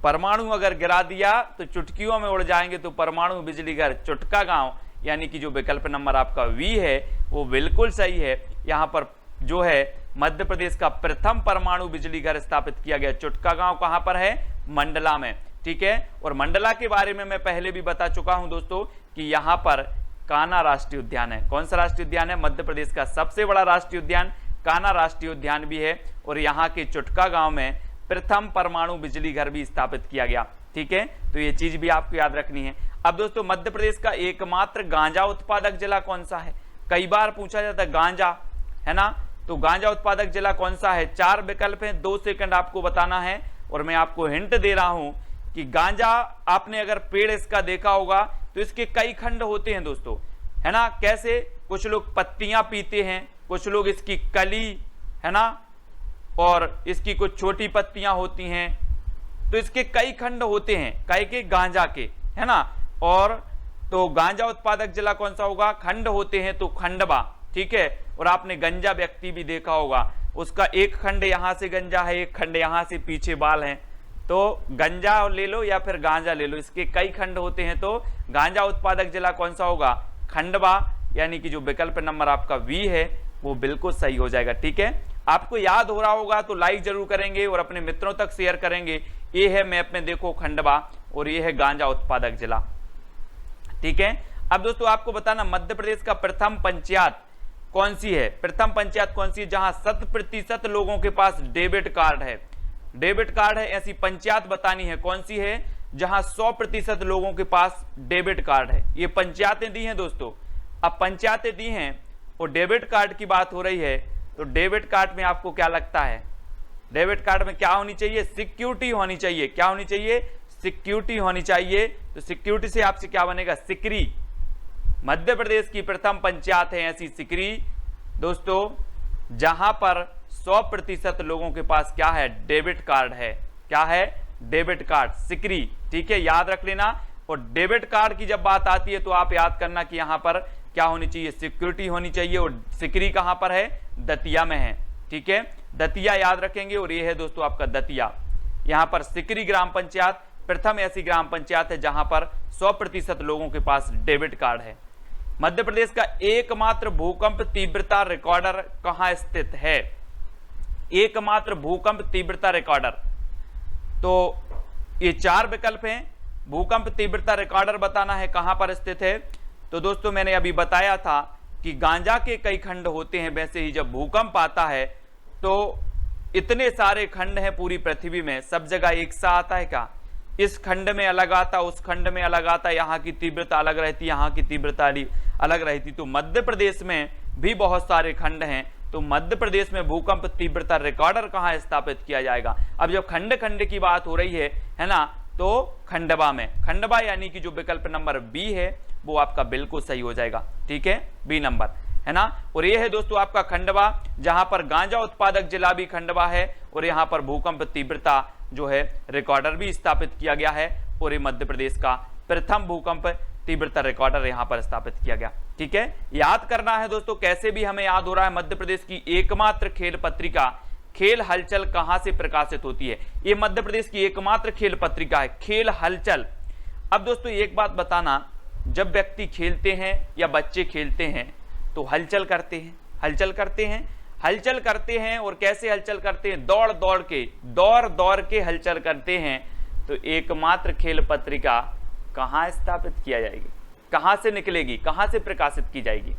परमाणु अगर गिरा दिया तो चुटकियों में उड़ जाएंगे, तो परमाणु बिजली घर चुटका गांव, यानी कि जो विकल्प नंबर आपका वी है वो बिल्कुल सही है। यहां पर जो है मध्य प्रदेश का प्रथम परमाणु बिजली घर स्थापित किया गया। चुटका गांव कहां पर है, मंडला में, ठीक है। और मंडला के बारे में मैं पहले भी बता चुका हूं दोस्तों कि यहां पर कान्हा राष्ट्रीय उद्यान है। कौन सा राष्ट्रीय उद्यान है, मध्य प्रदेश का सबसे बड़ा राष्ट्रीय उद्यान कान्हा राष्ट्रीय उद्यान भी है। और यहाँ के चुटका गांव में प्रथम परमाणु बिजली घर भी स्थापित किया गया, ठीक है। तो ये चीज भी आपको याद रखनी है। अब दोस्तों मध्य प्रदेश का एकमात्र गांजा उत्पादक जिला कौन सा है, कई बार पूछा जाता है गांजा, है ना। तो गांजा उत्पादक जिला कौन सा है, 4 विकल्प हैं, 2 सेकंड आपको बताना है। और मैं आपको हिंट दे रहा हूं कि गांजा आपने अगर पेड़ इसका देखा होगा तो इसके कई खंड होते हैं दोस्तों, है ना। कैसे, कुछ लोग पत्तियां पीते हैं, कुछ लोग इसकी कली, है ना, और इसकी कुछ छोटी पत्तियां होती हैं। तो इसके कई खंड होते हैं, कई के गांजा के, है ना। और तो गांजा उत्पादक जिला कौन सा होगा, खंड होते हैं तो खंडवा, ठीक है। और आपने गंजा व्यक्ति भी देखा होगा, उसका एक खंड यहां से गंजा है, एक खंड यहां से पीछे बाल हैं। तो गंजा ले लो या फिर गांजा ले लो, इसके कई खंड होते हैं। तो गांजा उत्पादक जिला कौन सा होगा, खंडवा, यानी कि जो विकल्प नंबर आपका वी है वो बिल्कुल सही हो जाएगा, ठीक है। आपको याद हो रहा होगा तो लाइक जरूर करेंगे और अपने मित्रों तक शेयर करेंगे। ये है मैप में देखो खंडवा और ये है गांजा उत्पादक जिला, ठीक है। अब दोस्तों आपको बताना मध्य प्रदेश का प्रथम पंचायत कौन सी है, प्रथम पंचायत कौन सी है जहां 100% लोगों के पास डेबिट कार्ड है। डेबिट कार्ड है, ऐसी पंचायत बतानी है कौन सी है जहां 100% लोगों के पास डेबिट कार्ड है। ये पंचायतें दी हैं दोस्तों। अब पंचायतें दी हैं और डेबिट कार्ड की बात हो रही है, तो डेबिट कार्ड में आपको क्या लगता है, डेबिट कार्ड में क्या होनी चाहिए, सिक्योरिटी होनी चाहिए। क्या होनी चाहिए, सिक्योरिटी होनी चाहिए। तो सिक्योरिटी से आपसे क्या बनेगा, सिकरी। मध्य प्रदेश की प्रथम पंचायत है ऐसी सिकरी दोस्तों जहां पर 100% लोगों के पास क्या है, डेबिट कार्ड है। क्या है, डेबिट कार्ड, सिकरी, ठीक है, याद रख लेना। और डेबिट कार्ड की जब बात आती है तो आप याद करना कि यहां पर क्या होनी चाहिए, सिक्योरिटी होनी चाहिए। और सिकरी कहां पर है, दतिया में है, ठीक है, दतिया याद रखेंगे। और ये है दोस्तों आपका दतिया। यहां पर सिकरी ग्राम पंचायत प्रथम ऐसी ग्राम पंचायत है जहां पर 100% लोगों के पास डेबिट कार्ड है। मध्य प्रदेश का एकमात्र भूकंप तीव्रता रिकॉर्डर कहां स्थित है, एकमात्र भूकंप तीव्रता रिकॉर्डर। तो ये 4 विकल्प हैं। भूकंप तीव्रता रिकॉर्डर बताना है कहां पर स्थित है। तो दोस्तों मैंने अभी बताया था कि गांजा के कई खंड होते हैं, वैसे ही जब भूकंप आता है तो इतने सारे खंड हैं पूरी पृथ्वी में, सब जगह एक सा आता है क्या, इस खंड में अलग आता, उस खंड में अलग आता, यहाँ की तीव्रता अलग रहती, यहाँ की तीव्रता अलग रहती। तो मध्य प्रदेश में भी बहुत सारे खंड हैं। तो मध्य प्रदेश में भूकंप तीव्रता रिकॉर्डर कहाँ स्थापित किया जाएगा। अब जब खंड खंड की बात हो रही है ना, तो खंडवा में, खंडवा यानी कि जो विकल्प नंबर बी है वो आपका बिल्कुल सही हो जाएगा, ठीक है, बी नंबर, है ना। और ये है दोस्तों आपका खंडवा जहां पर गांजा उत्पादक जिला भी खंडवा है और यहां पर भूकंप तीव्रता जो है रिकॉर्डर भी स्थापित किया गया है। और ये मध्य प्रदेश का प्रथम भूकंप तीव्रता रिकॉर्डर यहां पर स्थापित किया गया, ठीक है। याद करना है दोस्तों, कैसे भी हमें याद हो रहा है, मध्य प्रदेश की एकमात्र खेल पत्रिका खेल हलचल कहां से प्रकाशित होती है। ये मध्य प्रदेश की एकमात्र खेल पत्रिका है, खेल हलचल। अब दोस्तों एक बात बताना, जब व्यक्ति खेलते हैं या बच्चे खेलते हैं तो हलचल करते हैं, हलचल करते हैं, हलचल करते हैं। और कैसे हलचल करते हैं, दौड़ दौड़ के हलचल करते हैं। तो एकमात्र खेल पत्रिका कहां स्थापित किया जाएगी, कहां से निकलेगी, कहां से प्रकाशित की जाएगी।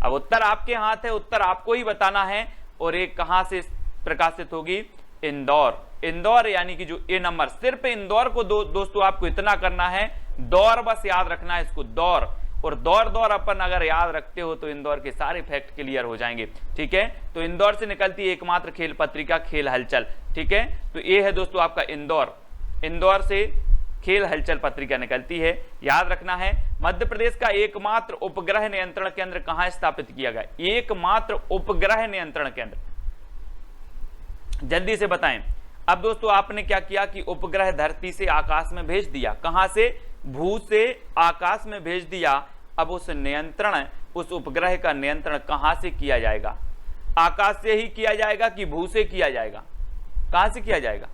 अब उत्तर आपके हाथ है, उत्तर आपको ही बताना है। और एक कहां से प्रकाशित होगी, इंदौर, इंदौर यानी कि जो ए नंबर, सिर्फ इंदौर को दोस्तों आपको इतना करना है, दौर बस याद रखना है इसको, दौर। और दौर अपन अगर याद रखते हो तो इंदौर के सारे फैक्ट क्लियर हो जाएंगे, ठीक है। तो इंदौर से निकलती है एकमात्र खेल पत्रिका खेल हलचल, ठीक है। तो ये है दोस्तों आपका इंदौर, इंदौर से खेल हलचल पत्रिका निकलती है, याद रखना है। मध्य प्रदेश का एकमात्र उपग्रह नियंत्रण केंद्र कहां स्थापित किया गया, एकमात्र उपग्रह नियंत्रण केंद्र, जल्दी से बताएं। अब दोस्तों आपने क्या किया कि उपग्रह धरती से आकाश में भेज दिया, कहां से, भू से आकाश में भेज दिया। अब उस नियंत्रण, उस उपग्रह का नियंत्रण कहां से किया जाएगा, आकाश से ही किया जाएगा कि भू से किया जाएगा, कहां से किया जाएगा?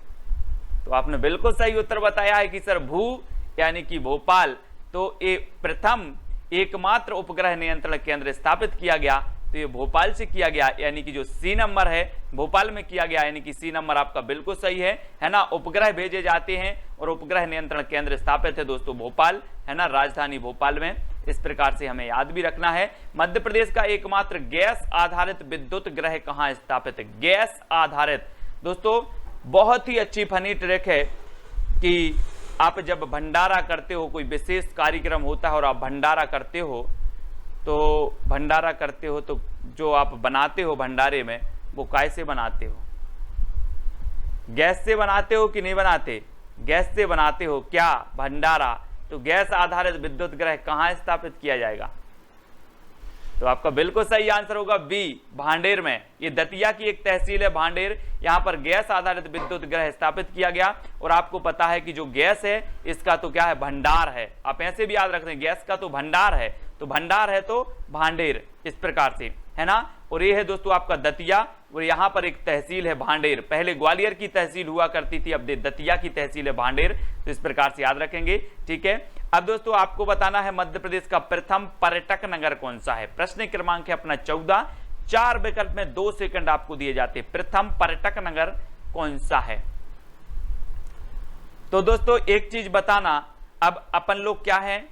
तो आपने बिल्कुल सही उत्तर बताया है कि सर भू यानी कि भोपाल। तो ये प्रथम एकमात्र उपग्रह नियंत्रण केंद्र स्थापित किया गया, तो ये भोपाल से किया गया, यानी कि जो सी नंबर है भोपाल में किया गया, यानी कि सी नंबर आपका बिल्कुल सही है ना। उपग्रह भेजे जाते हैं और उपग्रह नियंत्रण केंद्र स्थापित है दोस्तों भोपाल, है ना, राजधानी भोपाल में। इस प्रकार से हमें याद भी रखना है। मध्य प्रदेश का एकमात्र गैस आधारित विद्युत ग्रह कहां स्थित है? गैस आधारित दोस्तों बहुत ही अच्छी फनी ट्रिक है कि आप जब भंडारा करते हो, कोई विशेष कार्यक्रम होता है और आप भंडारा करते हो, तो जो आप बनाते हो भंडारे में, वो कैसे बनाते हो? गैस से बनाते हो कि नहीं बनाते? गैस से बनाते हो क्या भंडारा? तो गैस आधारित विद्युत ग्रह कहां स्थापित किया जाएगा? तो आपका बिल्कुल सही आंसर होगा बी, भांडेर में। ये दतिया की एक तहसील है भांडेर, यहां पर गैस आधारित विद्युत ग्रह स्थापित किया गया। और आपको पता है कि जो गैस है इसका तो क्या है, भंडार है। आप ऐसे भी याद रखते हैं, गैस का तो भंडार है, तो भंडार है तो भांडेर, इस प्रकार से, है ना। और ये है दोस्तों आपका दतिया, और यहाँ पर एक तहसील है भांडेर। पहले ग्वालियर की तहसील हुआ करती थी, अब दतिया की तहसील है भांडेर। तो इस प्रकार से याद रखेंगे, ठीक है। अब दोस्तों आपको बताना है मध्य प्रदेश का प्रथम पर्यटक नगर कौन सा है। प्रश्न क्रमांक है अपना 14, 4 विकल्प में 2 सेकंड आपको दिए जाते हैं। प्रथम पर्यटक नगर कौन सा है? तो दोस्तों एक चीज बताना, अब अपन लोग क्या है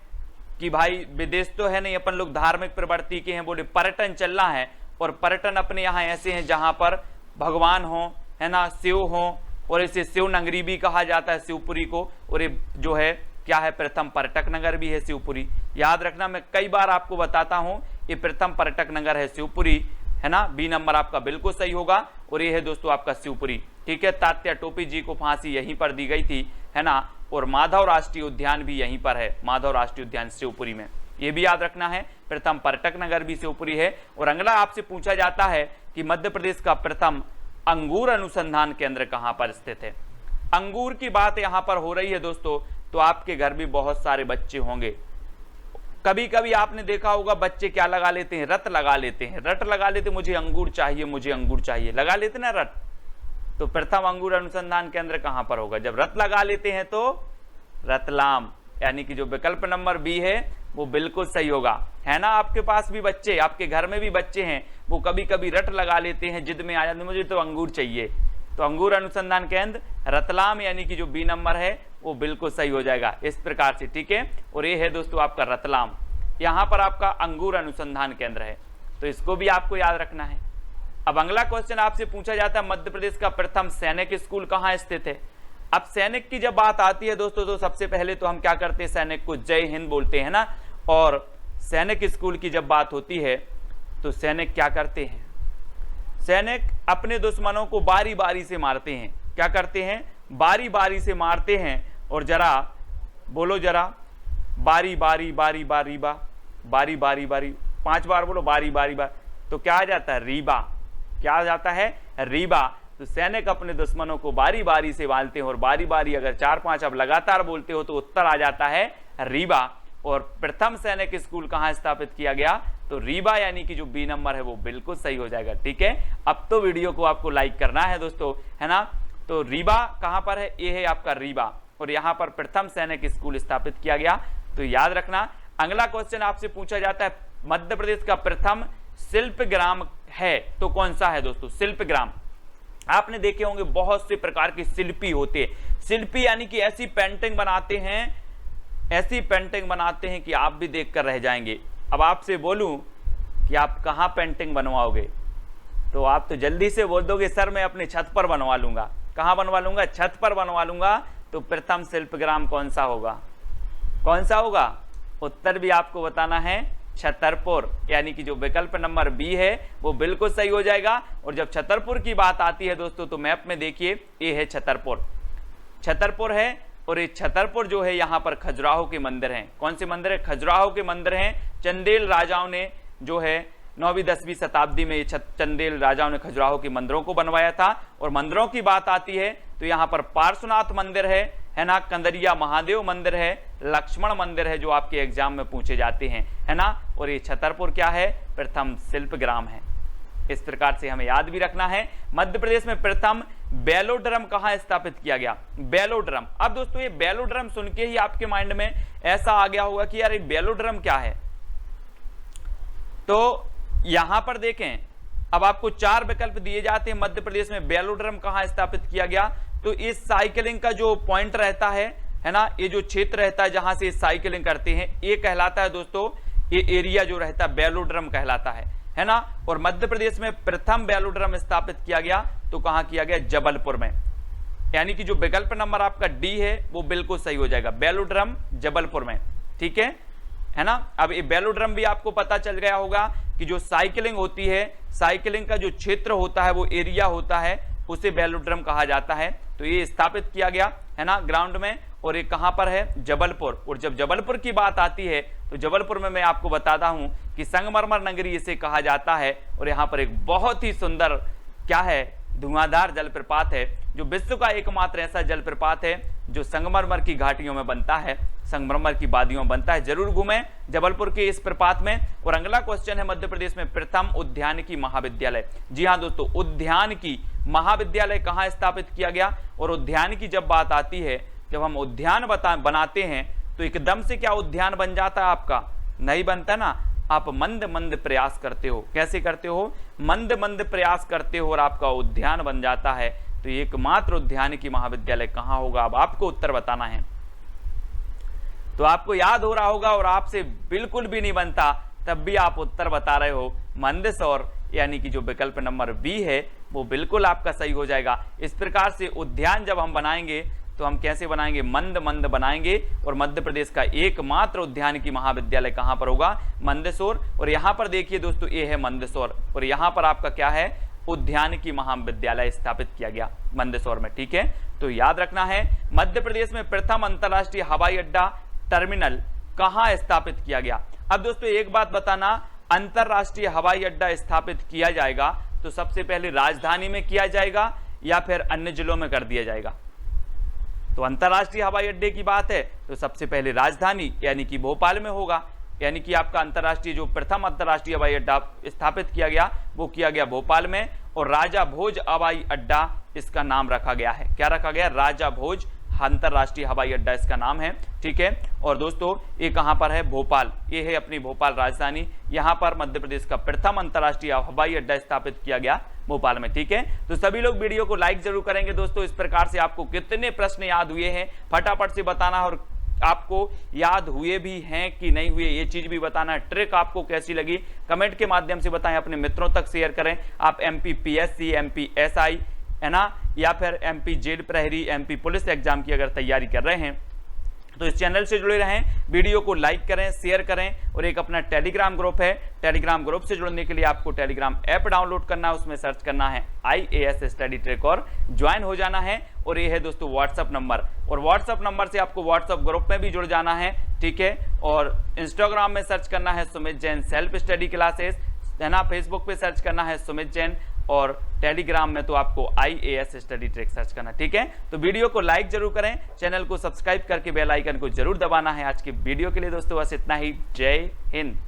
कि भाई विदेश तो है नहीं, अपन लोग धार्मिक प्रवृत्ति के हैं, बोले पर्यटन चल रहा है। और पर्यटन अपने यहाँ ऐसे हैं जहां पर भगवान हो, है ना, शिव हो, और इसे शिव नगरी भी कहा जाता है, शिवपुरी को। और ये जो है क्या है, प्रथम पर्यटक नगर भी है शिवपुरी। याद रखना, मैं कई बार आपको बताता हूं, ये प्रथम पर्यटक नगर है शिवपुरी, है ना। बी नंबर आपका बिल्कुल सही होगा। और ये है दोस्तों आपका शिवपुरी, ठीक है। तात्या टोपी जी को फांसी यहीं पर दी गई थी, है ना। और माधव राष्ट्रीय उद्यान भी यहीं पर है, माधव राष्ट्रीय उद्यान शिवपुरी में, ये भी याद रखना है। प्रथम पर्यटक नगर भी शिवपुरी है। और अगला आपसे पूछा जाता है कि मध्य प्रदेश का प्रथम अंगूर अनुसंधान केंद्र कहां पर स्थित है। अंगूर की बात यहां पर हो रही है दोस्तों, तो आपके घर भी बहुत सारे बच्चे होंगे। कभी कभी आपने देखा होगा बच्चे क्या लगा लेते हैं, रट लगा लेते हैं, रट लगा लेते, मुझे अंगूर चाहिए, मुझे अंगूर चाहिए, लगा लेते ना रट। तो प्रथम अंगूर अनुसंधान केंद्र कहां पर होगा? जब रत लगा लेते हैं तो रतलाम, यानी कि जो विकल्प नंबर बी है वो बिल्कुल सही होगा, है ना। आपके पास भी बच्चे, आपके घर में भी बच्चे हैं, वो कभी कभी रट लगा लेते हैं, जिद में आ जाते हैं, मुझे तो अंगूर चाहिए। तो अंगूर अनुसंधान केंद्र रतलाम, यानी कि जो बी नंबर है वो बिल्कुल सही हो जाएगा, इस प्रकार से, ठीक है। और ये है दोस्तों आपका रतलाम, यहां पर आपका अंगूर अनुसंधान केंद्र है, तो इसको भी आपको याद रखना है। अब अगला क्वेश्चन आपसे पूछा जाता है, मध्य प्रदेश का प्रथम सैनिक स्कूल कहां स्थित है। अब सैनिक की जब बात आती है दोस्तों, तो सबसे पहले तो हम क्या करते हैं, सैनिक को जय हिंद बोलते हैं ना। और सैनिक स्कूल की जब बात होती है तो सैनिक क्या करते हैं, सैनिक अपने दुश्मनों को बारी बारी से मारते हैं। क्या करते हैं, बारी बारी से मारते हैं। और जरा बोलो, जरा बारी बारी बारी बारी बा, बारी बारी बारी, 5 बार बोलो, बारी बारी बार। तो क्या आ जाता है, रीबा। क्या आ जाता है, रीबा। तो सैनिक अपने दुश्मनों को बारी बारी से मारते हैं, और बारी बारी अगर 4-5 अब लगातार बोलते हो तो उत्तर आ जाता है रीबा। और प्रथम सैनिक स्कूल कहां स्थापित किया गया, तो रीबा, यानी कि जो बी नंबर है वो बिल्कुल सही हो जाएगा, ठीक है। अब तो वीडियो को आपको लाइक करना है दोस्तों, है ना। तो रीबा कहां पर है, ये है आपका रीबा, और यहां पर प्रथम सैनिक स्कूल स्थापित किया गया, तो याद रखना। अगला क्वेश्चन आपसे पूछा जाता है, मध्य प्रदेश का प्रथम शिल्प ग्राम है तो कौन सा है दोस्तों। शिल्प ग्राम आपने देखे होंगे, बहुत से प्रकार के शिल्पी होते हैं। शिल्पी यानी कि ऐसी पेंटिंग बनाते हैं, ऐसी पेंटिंग बनाते हैं कि आप भी देखकर रह जाएंगे। अब आपसे बोलूं कि आप कहां पेंटिंग बनवाओगे, तो आप तो जल्दी से बोल दोगे सर मैं अपने छत पर बनवा लूंगा। कहां बनवा लूंगा, छत पर बनवा लूंगा। तो प्रथम शिल्पग्राम कौन सा होगा, कौन सा होगा, उत्तर भी आपको बताना है, छतरपुर, यानी कि जो विकल्प नंबर बी है वो बिल्कुल सही हो जाएगा। और जब छतरपुर की बात आती है दोस्तों, तो मैप में देखिए ये है छतरपुर, छतरपुर है। और ये छतरपुर जो है यहाँ पर खजुराहो के मंदिर हैं। कौन से मंदिर है, खजुराहो के मंदिर हैं। चंदेल राजाओं ने जो है 9वीं 10वीं शताब्दी में ये चंदेल राजाओं ने खजुराहो के मंदिरों को बनवाया था। और मंदिरों की बात आती है तो यहाँ पर पार्श्वनाथ मंदिर है ना, कंदरिया महादेव मंदिर है, लक्ष्मण मंदिर है जो आपके एग्जाम में पूछे जाते हैं, है ना। और ये छतरपुर क्या है, प्रथम शिल्पग्राम है। इस प्रकार से हमें याद भी रखना है। मध्य प्रदेश में प्रथम बेलोड्रम कहां स्थापित किया गया, बेलोड्रम। अब दोस्तों ये बेलोड्रम सुन के ही आपके माइंड में ऐसा आ गया होगा कि यार ये बेलोड्रम क्या है। तो यहां पर देखें, अब आपको 4 विकल्प दिए जाते हैं। मध्य प्रदेश में बेलोड्रम कहां स्थापित किया गया, तो इस साइकिलिंग का जो पॉइंट रहता है ना, ये जो क्षेत्र रहता है जहां से साइकिलिंग करते हैं, ये कहलाता है दोस्तों, ये एरिया जो रहता है बेलोड्रम कहलाता है ना। और मध्य प्रदेश में प्रथम बेलोड्रम स्थापित किया गया तो कहां किया गया, जबलपुर में। यानी कि जो विकल्प नंबर आपका डी है वो बिल्कुल सही हो जाएगा, बेलोड्रम जबलपुर में, ठीक है ना। अब ये बेलोड्रम भी आपको पता चल गया होगा कि जो साइकिलिंग होती है, साइकिलिंग का जो क्षेत्र होता है, वो एरिया होता है, उसे बेलोड्रम कहा जाता है। तो ये स्थापित किया गया है ना ग्राउंड में, और ये कहां पर है, जबलपुर। और जब जबलपुर की बात आती है तो जबलपुर में मैं आपको बताता हूं कि संगमरमर नगरी इसे कहा जाता है। और यहां पर एक बहुत ही सुंदर क्या है, धुआंधार जलप्रपात है, जो विश्व का एकमात्र ऐसा जलप्रपात है जो संगमरमर की घाटियों में बनता है, संगमरमर की वादियों में बनता है। जरूर घूमें जबलपुर के इस प्रपात में। और अगला क्वेश्चन है, मध्य प्रदेश में प्रथम उद्यानिकी महाविद्यालय। जी हाँ दोस्तों, उद्यानिकी महाविद्यालय कहां स्थापित किया गया। और उद्यानिकी जब बात आती है, जब हम उद्यान बनाते हैं तो एकदम से क्या उद्यान बन जाता है आपका, नहीं बनता ना। आप मंद मंद प्रयास करते हो, कैसे करते हो, मंद मंद प्रयास करते हो और आपका उद्यान बन जाता है। तो एकमात्र उद्यानिकी महाविद्यालय कहां होगा, अब आपको उत्तर बताना है। तो आपको याद हो रहा होगा और आपसे बिल्कुल भी नहीं बनता तब भी आप उत्तर बता रहे हो, मंदसौर। यानी कि जो विकल्प नंबर बी है वो बिल्कुल आपका सही हो जाएगा। इस प्रकार से उद्यान जब हम बनाएंगे तो हम कैसे बनाएंगे, मंद मंद बनाएंगे। और मध्य प्रदेश का एकमात्र उद्यानिकी महाविद्यालय कहां पर होगा, मंदसौर। और यहां पर देखिए दोस्तों, ये है मंदसौर, और यहां पर आपका क्या है, उद्यानिकी महाविद्यालय स्थापित किया गया मंदसौर में, ठीक है। तो याद रखना है, मध्य प्रदेश में प्रथम अंतरराष्ट्रीय हवाई अड्डा टर्मिनल कहां स्थापित किया गया। अब दोस्तों एक बात बताना, अंतरराष्ट्रीय हवाई अड्डा स्थापित किया जाएगा तो सबसे पहले राजधानी में किया जाएगा या फिर अन्य जिलों में कर दिया जाएगा। तो अंतरराष्ट्रीय हवाई अड्डे की बात है तो सबसे पहले राजधानी यानी कि भोपाल में होगा। यानी कि आपका अंतरराष्ट्रीय जो प्रथम अंतरराष्ट्रीय हवाई अड्डा स्थापित किया गया वो किया गया भोपाल में। और राजा भोज हवाई अड्डा इसका नाम रखा गया है, क्या रखा गया, राजा भोज अंतरराष्ट्रीय हवाई अड्डा इसका नाम है, ठीक है। और दोस्तों ये कहां पर है, भोपाल, ये है अपनी भोपाल राजधानी। यहां पर मध्य प्रदेश का प्रथम अंतरराष्ट्रीय हवाई अड्डा स्थापित किया गया भोपाल में, ठीक है। तो सभी लोग वीडियो को लाइक जरूर करेंगे दोस्तों। इस प्रकार से आपको कितने प्रश्न याद हुए हैं फटाफट से बताना, और आपको याद हुए भी हैं कि नहीं हुए ये चीज भी बताना। ट्रिक आपको कैसी लगी कमेंट के माध्यम से बताएं, अपने मित्रों तक शेयर करें। आप MPPSC, MPSI है ना, या फिर MP जेल प्रहरी, MP पुलिस एग्जाम की अगर तैयारी कर रहे हैं तो इस चैनल से जुड़े रहें, वीडियो को लाइक करें, शेयर करें। और एक अपना टेलीग्राम ग्रुप है, टेलीग्राम ग्रुप से जुड़ने के लिए आपको टेलीग्राम ऐप डाउनलोड करना है, उसमें सर्च करना है IAS स्टडी ट्रिक और ज्वाइन हो जाना है। और ये है दोस्तों व्हाट्सअप नंबर, और व्हाट्सअप नंबर से आपको व्हाट्सअप ग्रुप में भी जुड़ जाना है, ठीक है। और इंस्टाग्राम में सर्च करना है Sumit Jain self study classes, है ना। फेसबुक पे सर्च करना है सुमित जैन, और टेलीग्राम में तो आपको IAS स्टडी ट्रिक सर्च करना, ठीक है। तो वीडियो को लाइक जरूर करें, चैनल को सब्सक्राइब करके बेल आइकन को जरूर दबाना है। आज की वीडियो के लिए दोस्तों बस इतना ही। जय Hind.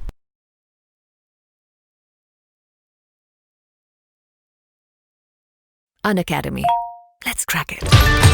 Unacademy. Let's crack it.